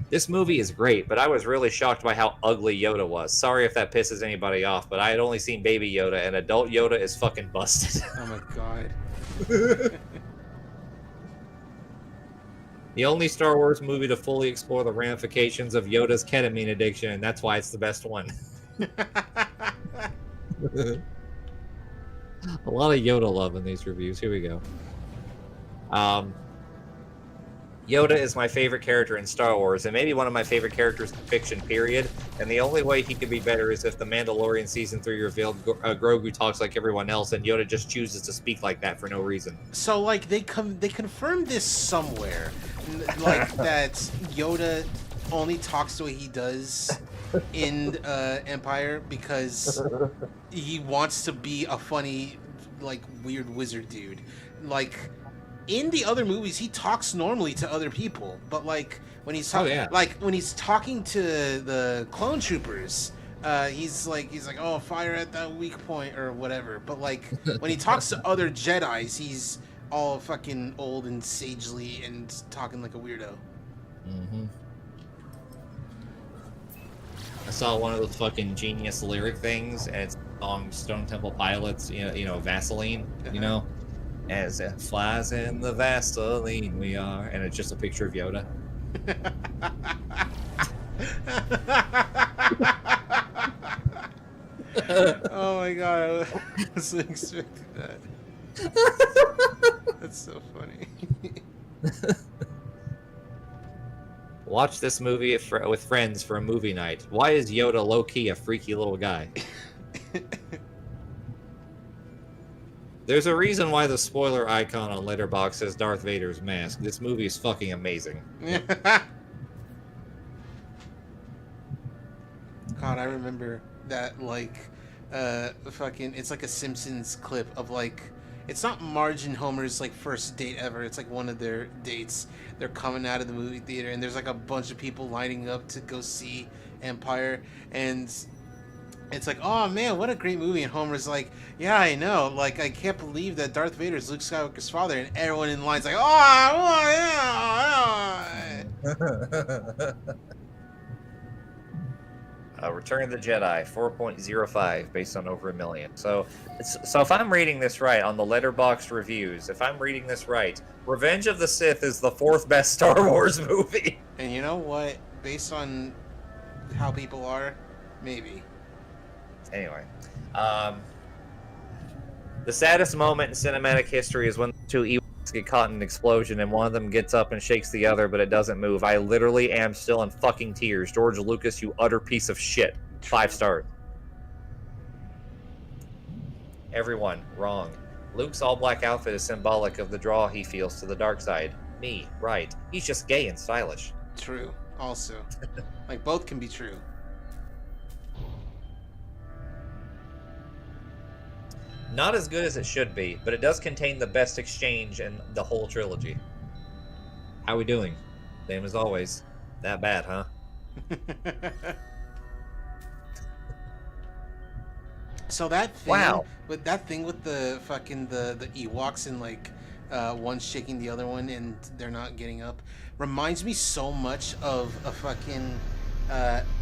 This movie is great, but I was really shocked by how ugly Yoda was. Sorry if that pisses anybody off, but I had only seen baby Yoda, and adult Yoda is fucking busted. Oh my god. The only Star Wars movie to fully explore the ramifications of Yoda's ketamine addiction, and that's why it's the best one. A lot of Yoda love in these reviews. Here we go. Yoda is my favorite character in Star Wars, and maybe one of my favorite characters in fiction, period. And the only way he could be better is if The Mandalorian Season 3 revealed Grogu talks like everyone else, and Yoda just chooses to speak like that for no reason. So, like, they confirmed this somewhere. Like, that Yoda only talks the way he does in Empire because he wants to be a funny, like, weird wizard dude. Like, in the other movies, he talks normally to other people, but like when he's talking, when he's talking to the clone troopers, he's like, "Oh, fire at that weak point" or whatever. But like when he talks to other Jedis, he's all fucking old and sagely and talking like a weirdo. Mm-hmm. I saw one of those fucking genius lyric things, and it's on Stone Temple Pilots, you know, Vaseline, you know. As it flies in the Vaseline we are, and it's just a picture of Yoda. Oh my god, I wasn't expecting that. That's so funny. Watch this movie with friends for a movie night. Why is Yoda low-key a freaky little guy? There's a reason why the spoiler icon on Letterboxd says Darth Vader's mask. This movie is fucking amazing. God, I remember that, like, fucking, it's like a Simpsons clip of, like, it's not Marge and Homer's, like, first date ever. It's, like, one of their dates. They're coming out of the movie theater, and there's, like, a bunch of people lining up to go see Empire, and it's like, oh man, what a great movie. And Homer's like, yeah, I know. Like, I can't believe that Darth Vader is Luke Skywalker's father. And everyone in line's like, oh yeah. Return of the Jedi, 4.05, based on over 1 million. So if I'm reading this right on the Letterboxd reviews, if I'm reading this right, Revenge of the Sith is the 4th best Star Wars movie. And you know what? Based on how people are, maybe. Anyway, the saddest moment in cinematic history is when the two Ewoks get caught in an explosion and one of them gets up and shakes the other, but it doesn't move. I literally am still in fucking tears. George Lucas, you utter piece of shit. 5 stars. Everyone, wrong. Luke's all-black outfit is symbolic of the draw he feels to the dark side. Me, right. He's just gay and stylish. True, also. Like, both can be true. Not as good as it should be, but it does contain the best exchange in the whole trilogy. How we doing? Same as always. That bad, huh? So that thing, Wow. with the fucking the Ewoks and like one shaking the other one and they're not getting up, reminds me so much of a fucking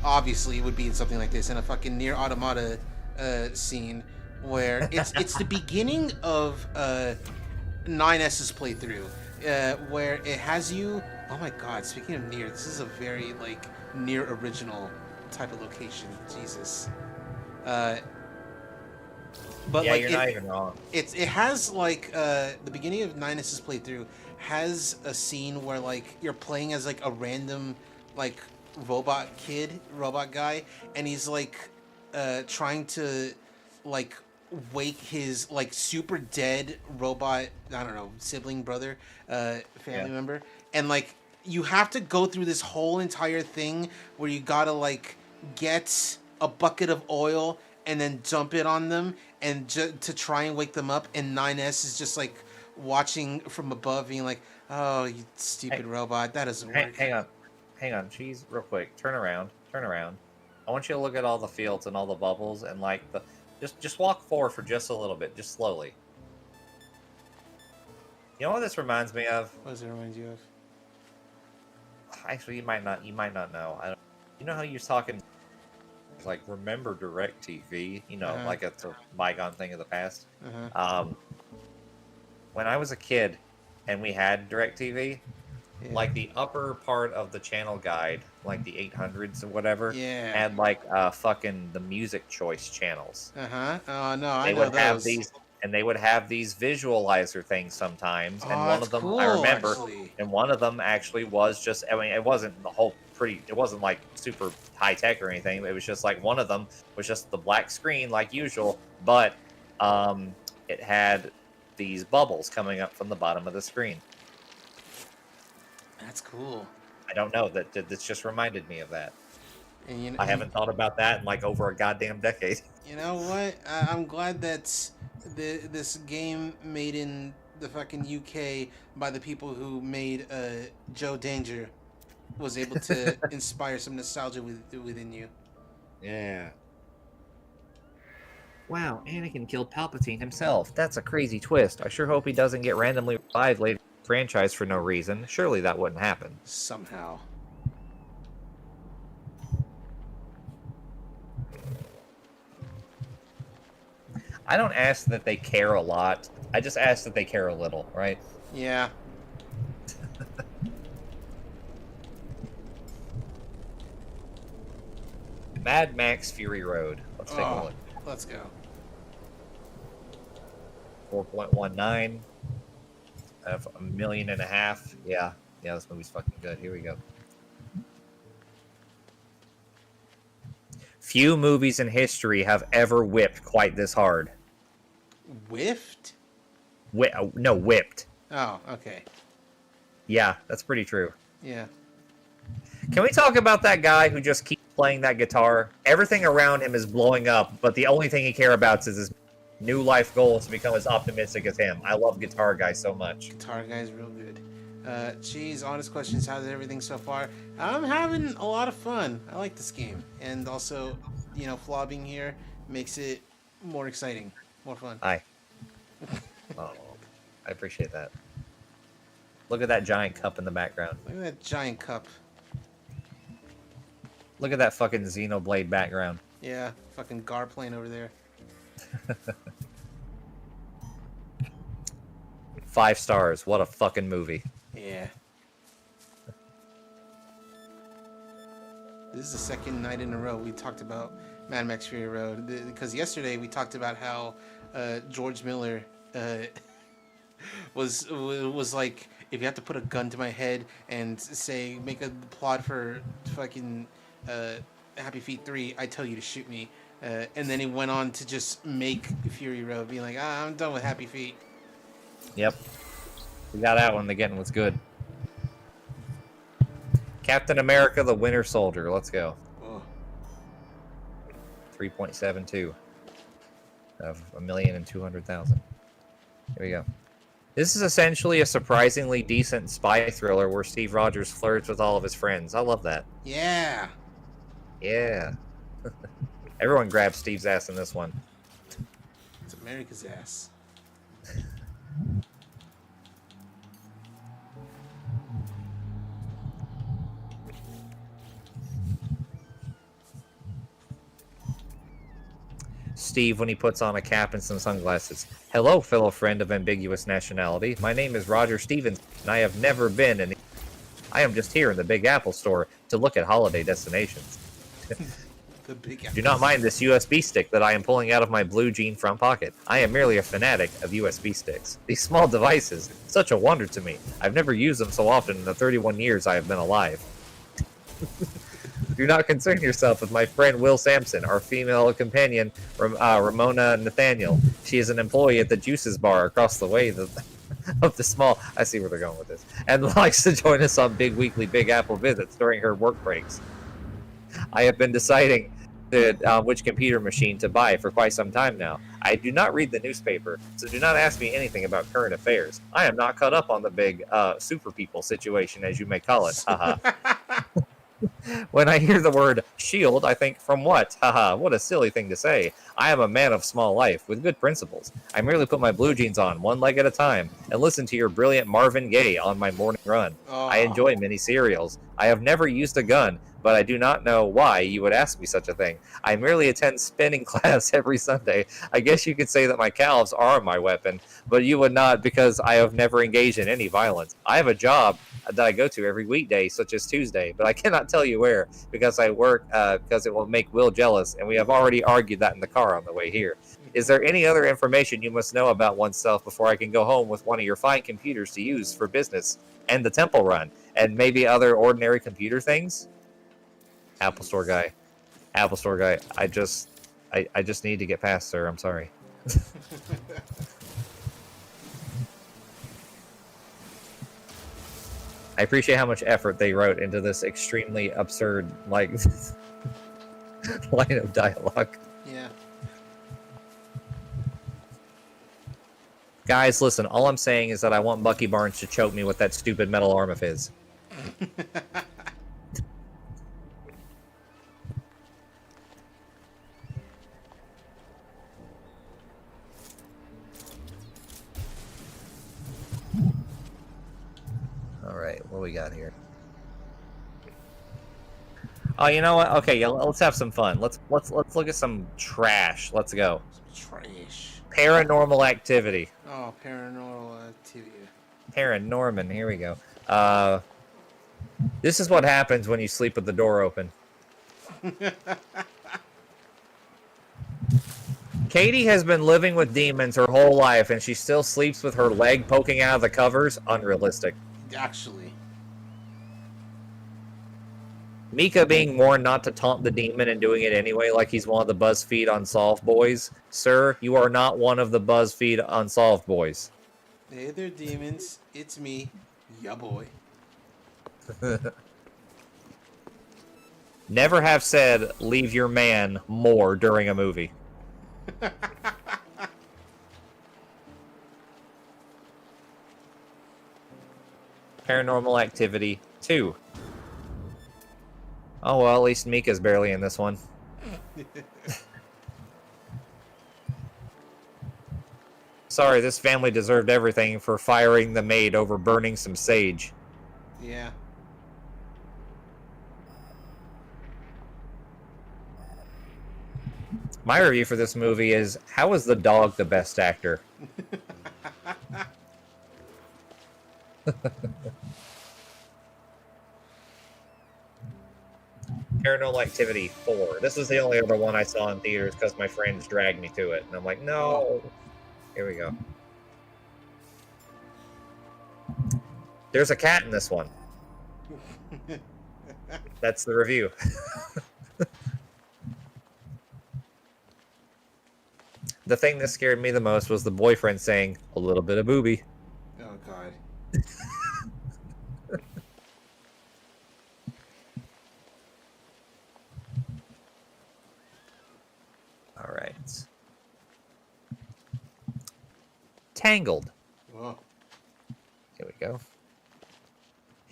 obviously it would be something like this in a fucking Near Automata scene where it's the beginning of 9S's playthrough where it has you. Oh my god! Speaking of Near, this is a very like Near original type of location. Jesus. But yeah, like you're not even wrong. it has like the beginning of 9S's playthrough has a scene where like you're playing as like a random like robot guy, and he's like trying to like wake his like super dead robot, I don't know, sibling, brother, family member, and like you have to go through this whole entire thing where you gotta like get a bucket of oil and then dump it on them and to try and wake them up, and 9S is just like watching from above being like, oh, you stupid robot, that doesn't work. Hang on, Cheese, real quick. Turn around. I want you to look at all the fields and all the bubbles and like the just walk forward for just a little bit, just slowly. You know what this reminds me of? What does it remind you of? Actually, you might not know. I don't. You know how you're talking like remember DirecTV? You know, like it's a bygone thing of the past. When I was a kid and we had DirecTV, like the upper part of the channel guide, like the 800s or whatever, had like fucking the music choice channels. Oh no, I They know would those. have these, and they would have these visualizer things sometimes. And one that's of them, cool, I remember, actually. and one of them actually was just, I mean, it wasn't the whole it wasn't like super high tech or anything. It was just like one of them was just the black screen like usual, but it had these bubbles coming up from the bottom of the screen. That's cool. I don't know, this just reminded me of that. And you know, I haven't thought about that in like over a goddamn decade. You know what? I'm glad that this game made in the fucking UK by the people who made Joe Danger was able to inspire some nostalgia within you. Yeah. Wow, Anakin killed Palpatine himself. That's a crazy twist. I sure hope he doesn't get randomly revived later in the franchise for no reason. Surely that wouldn't happen. Somehow. I don't ask that they care a lot. I just ask that they care a little, right? Yeah. Mad Max Fury Road. Let's take a look. Let's go. 4.19 of $1.5 million. Yeah, this movie's fucking good. Here we go. Few movies in history have ever whipped quite this hard. Whiffed? No, whipped. Oh, okay. Yeah, that's pretty true. Yeah. Can we talk about that guy who just keeps playing that guitar? Everything around him is blowing up, but the only thing he cares about is his new life goal is to become as optimistic as him. I love Guitar Guy so much. Guitar Guy's real good. Cheese, honest questions, how's everything so far? I'm having a lot of fun. I like this game. And also, you know, Flaw being here makes it more exciting, more fun. Hi. Oh, I appreciate that. Look at that giant cup in the background. Look at that giant cup. Look at that fucking Xenoblade background. Yeah, fucking Gar plane over there. 5 stars. What a fucking movie. Yeah. This is the second night in a row we talked about Mad Max Fury Road. Because yesterday we talked about how George Miller was like, if you have to put a gun to my head and say, make a plot for fucking Happy Feet 3, I tell you to shoot me. And then he went on to just make Fury Road, being like, I'm done with Happy Feet. Yep. We got that one. The getting was good. Captain America, the Winter Soldier. Let's go. Oh. 3.72 of 1,200,000. Here we go. This is essentially a surprisingly decent spy thriller where Steve Rogers flirts with all of his friends. I love that. Yeah. Yeah. Everyone grabs Steve's ass in this one. It's America's ass. Steve when he puts on a cap and some sunglasses. Hello, fellow friend of ambiguous nationality. My name is Roger Stevens, and I have never been in... I am just here in the Big Apple store to look at holiday destinations. The Big Apple. Do not mind this USB stick that I am pulling out of my blue jean front pocket. I am merely a fanatic of USB sticks. These small devices, such a wonder to me. I've never used them so often in the 31 years I have been alive. Do not concern yourself with my friend Will Sampson, our female companion, Ramona Nathaniel. She is an employee at the Juices Bar across the way of the small... I see where they're going with this. And likes to join us on big weekly Big Apple visits during her work breaks. I have been deciding which computer machine to buy for quite some time now. I do not read the newspaper, so do not ask me anything about current affairs. I am not caught up on the big super people situation, as you may call it. Haha. When I hear the word shield, I think, from what? Haha, what a silly thing to say. I am a man of small life, with good principles. I merely put my blue jeans on, one leg at a time, and listen to your brilliant Marvin Gaye on my morning run. Oh. I enjoy many cereals. I have never used a gun, but I do not know why you would ask me such a thing. I merely attend spinning class every Sunday. I guess you could say that my calves are my weapon, but you would not because I have never engaged in any violence. I have a job that I go to every weekday, such as Tuesday, but I cannot tell you where because I work because it will make Will jealous, and we have already argued that in the car on the way here. Is there any other information you must know about oneself before I can go home with one of your fine computers to use for business and the temple run, and maybe other ordinary computer things? Apple Store guy. Apple Store guy. I just need to get past, sir. I'm sorry. I appreciate how much effort they wrote into this extremely absurd, like, line of dialogue. Yeah. Guys, listen, all I'm saying is that I want Bucky Barnes to choke me with that stupid metal arm of his. Alright, what do we got here? Oh, you know what? Okay, yeah, let's have some fun. Let's look at some trash. Let's go. Trash. Paranormal activity. Oh, paranormal activity. Paranorman, here we go. This is what happens when you sleep with the door open. Katie has been living with demons her whole life, and she still sleeps with her leg poking out of the covers. Unrealistic. Actually. Mika being warned not to taunt the demon and doing it anyway like he's one of the BuzzFeed Unsolved boys. Sir, you are not one of the BuzzFeed Unsolved boys. Hey there, demons. It's me, ya boy. Never have said, leave your man more during a movie. Paranormal Activity 2. Oh, well, at least Mika's barely in this one. Sorry, this family deserved everything for firing the maid over burning some sage. Yeah. My review for this movie is, how is the dog the best actor? Paranormal Activity 4. This was the only other one I saw in theaters because my friends dragged me to it. And I'm like, no. Here we go. There's a cat in this one. That's the review. The thing that scared me the most was the boyfriend saying, a little bit of booby. Oh, God. All right. Tangled. Whoa. Here we go.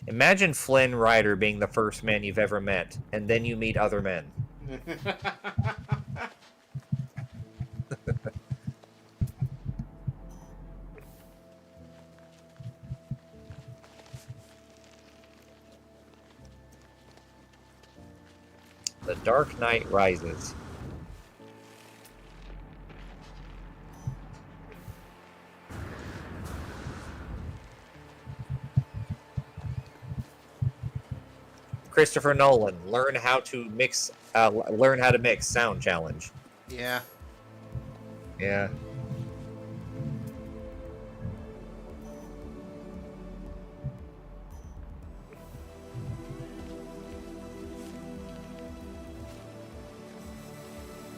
Imagine Flynn Rider being the first man you've ever met, and then you meet other men. The Dark Knight Rises. Christopher Nolan, learn how to mix sound challenge. Yeah. Yeah.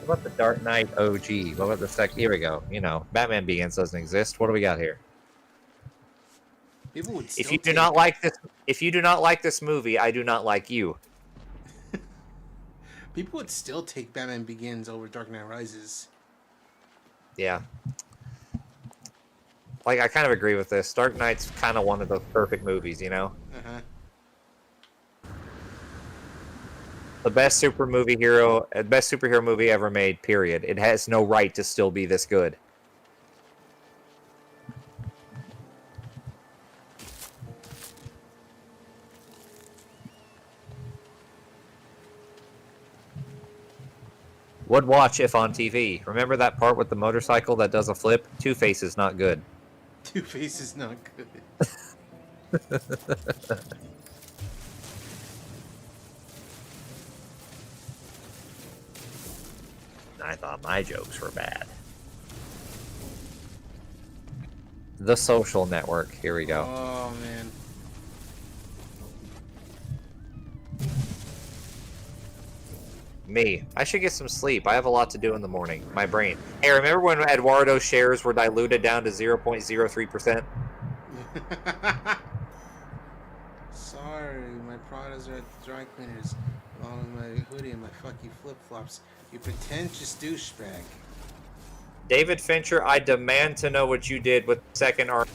What about the Dark Knight OG? What about the second? Here we go. You know, Batman Begins doesn't exist. What do we got here? People would If you do not like this movie, I do not like you. People would still take Batman Begins over Dark Knight Rises. Yeah. Like, I kind of agree with this. Dark Knight's kind of one of those perfect movies, you know? Uh-huh. The best superhero movie ever made, period. It has no right to still be this good. Would watch if on TV. Remember that part with the motorcycle that does a flip? Two-Face is not good. Two-Face is not good. I thought my jokes were bad. The Social Network. Here we go. Oh, man. Me. I should get some sleep. I have a lot to do in the morning. My brain. Hey, remember when Eduardo's shares were diluted down to 0.03%? Sorry, my products are at the dry cleaners, along with my hoodie and my fucking flip-flops. You pretentious douchebag. David Fincher, I demand to know what you did with the second arm.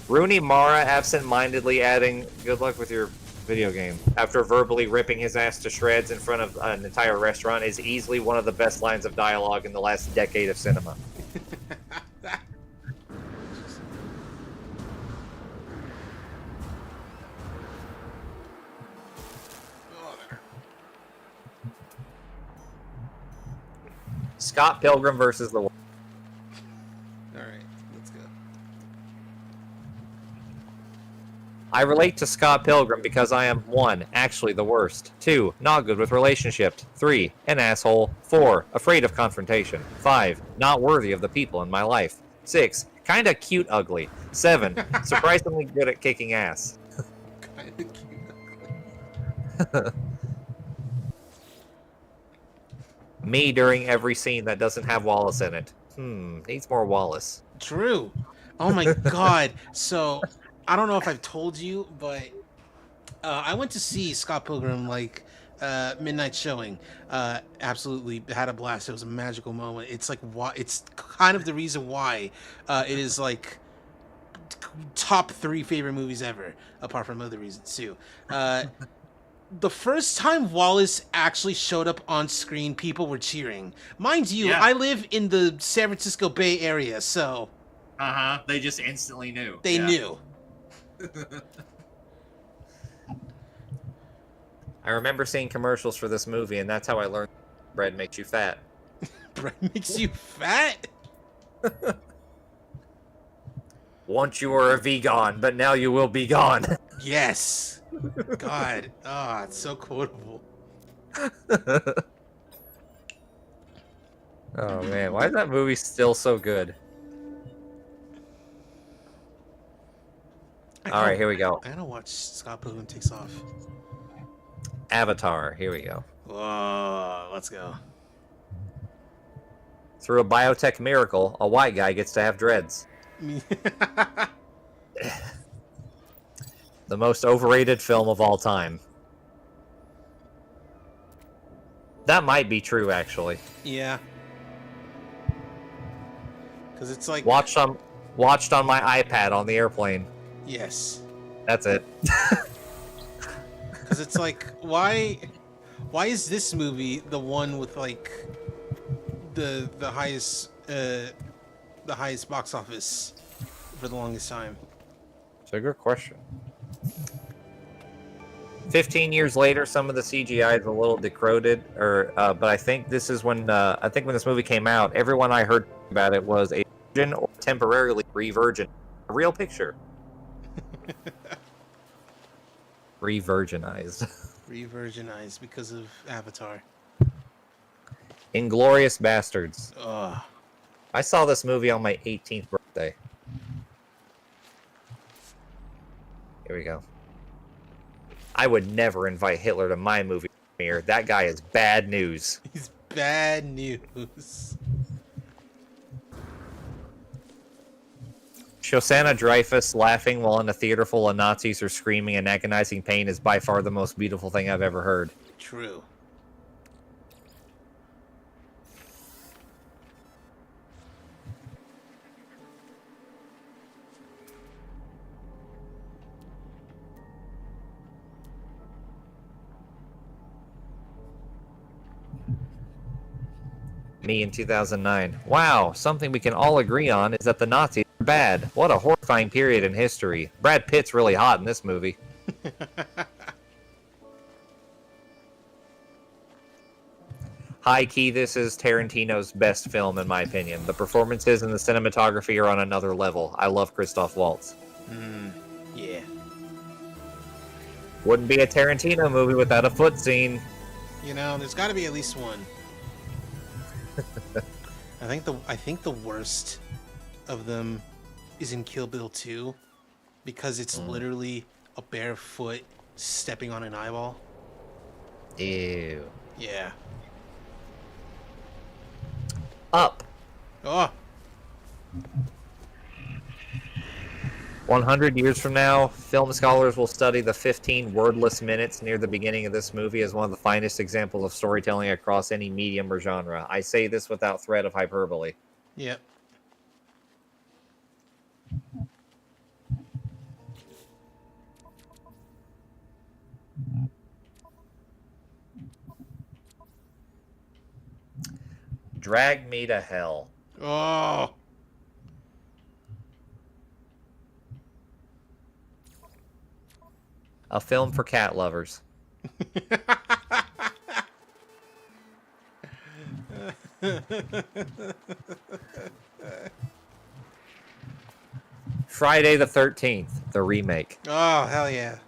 Rooney Mara absent-mindedly adding, good luck with your video game, after verbally ripping his ass to shreds in front of an entire restaurant is easily one of the best lines of dialogue in the last decade of cinema. Scott Pilgrim versus the World. Alright, let's go. I relate to Scott Pilgrim because I am 1. Actually the worst. 2. Not good with relationships. 3. An asshole. 4. Afraid of confrontation. 5. Not worthy of the people in my life. 6. Kinda cute ugly. 7. Surprisingly good at kicking ass. Kinda cute ugly. Me during every scene that doesn't have Wallace in it. Needs more Wallace. True. Oh my god. So, I don't know if I've told you, but I went to see Scott Pilgrim, like, midnight showing. Absolutely had a blast. It was a magical moment. It's like, it's kind of the reason why it is, like, top 3 favorite movies ever, apart from other reasons, too. The first time Wallace actually showed up on screen, people were cheering. Mind you, Yeah. I live in the San Francisco Bay Area, so... They just instantly knew. They knew. I remember seeing commercials for this movie, and that's how I learned bread makes you fat. Bread makes you fat? Once you were a vegan, but now you will be gone. Yes. God. Ah, it's so quotable. Oh man, why is that movie still so good? All right, here we go. I gotta watch Scott Pilgrim Takes Off. Avatar, here we go. Whoa, let's go. Through a biotech miracle, a white guy gets to have dreads. The most overrated film of all time. That might be true, actually. Yeah. Because it's like... Watched on my iPad on the airplane. Yes. That's it. Because it's like, why is this movie the one with, like, the highest box office for the longest time? It's a good question. 15 years later, some of the CGI is a little decroded, but I think this is when when this movie came out, everyone I heard about it was a virgin or temporarily re-virgin. A real picture. Re-virginized. Re-virginized because of Avatar. Inglorious Bastards. Ugh. I saw this movie on my 18th birthday. Here we go. I would never invite Hitler to my movie premiere. That guy is bad news. He's bad news. Shosanna Dreyfus laughing while in a theater full of Nazis are screaming in agonizing pain is by far the most beautiful thing I've ever heard. True. Me in 2009. Wow, something we can all agree on is that the Nazis are bad. What a horrifying period in history. Brad Pitt's really hot in this movie. High key, this is Tarantino's best film in my opinion. The performances and the cinematography are on another level. I love Christoph Waltz. Yeah. Wouldn't be a Tarantino movie without a foot scene. You know, there's got to be at least one. I think the worst of them is in Kill Bill 2 because it's literally a bare foot stepping on an eyeball. Ew. Yeah. Up. Oh. 100 years from now, film scholars will study the 15 wordless minutes near the beginning of this movie as one of the finest examples of storytelling across any medium or genre. I say this without threat of hyperbole. Yep. Drag Me to Hell. Oh. A film for cat lovers. Friday the 13th, the remake. Oh, hell yeah.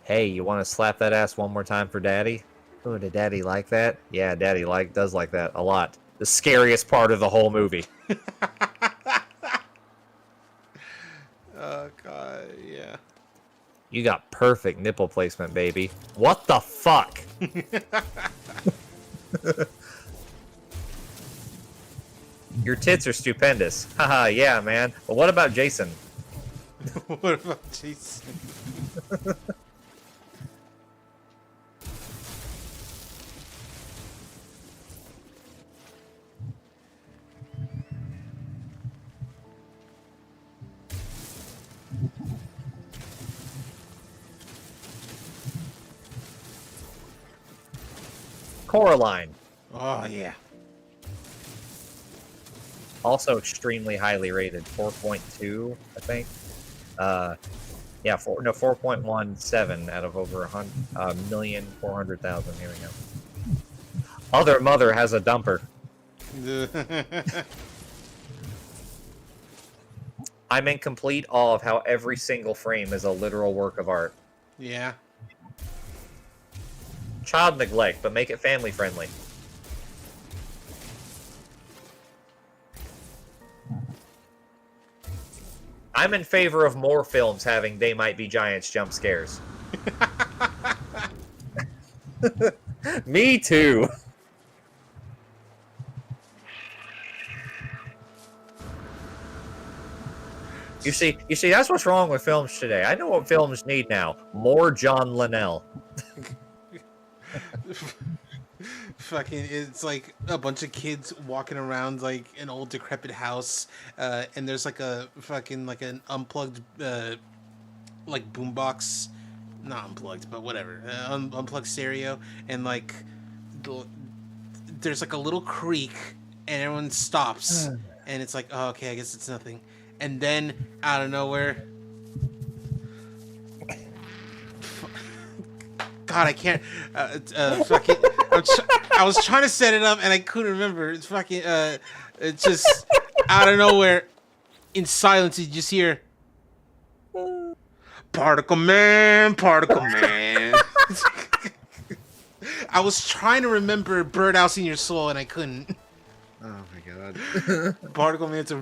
Hey, you want to slap that ass one more time for Daddy? Oh, did Daddy like that? Yeah, Daddy does like that a lot. The scariest part of the whole movie. Oh, God, yeah. You got perfect nipple placement, baby. What the fuck? Your tits are stupendous. Haha, yeah, man. But what about Jason? What about Jason? Coraline. Oh, yeah. Also extremely highly rated. 4.2, I think. Yeah, 4.17 out of over 1,400,000. Here we go. Other mother has a dumper. I'm in complete awe of how every single frame is a literal work of art. Yeah. Child neglect, but make it family friendly. I'm in favor of more films having They Might Be Giants jump scares. Me too. You see, that's what's wrong with films today. I know what films need now. More John Linnell. Fucking, it's like a bunch of kids walking around like an old decrepit house, and there's like a fucking like an unplugged like boombox, not unplugged, but whatever, unplugged stereo, and like there's like a little creak, and everyone stops, and it's like, oh, okay, I guess it's nothing, and then out of nowhere, God, I can't. Fucking. I was trying to set it up and I couldn't remember. It's fucking. It's just out of nowhere, in silence, you just hear. Particle Man, Particle Man. I was trying to remember Birdhouse in Your Soul and I couldn't. Oh my god. Particle Man's a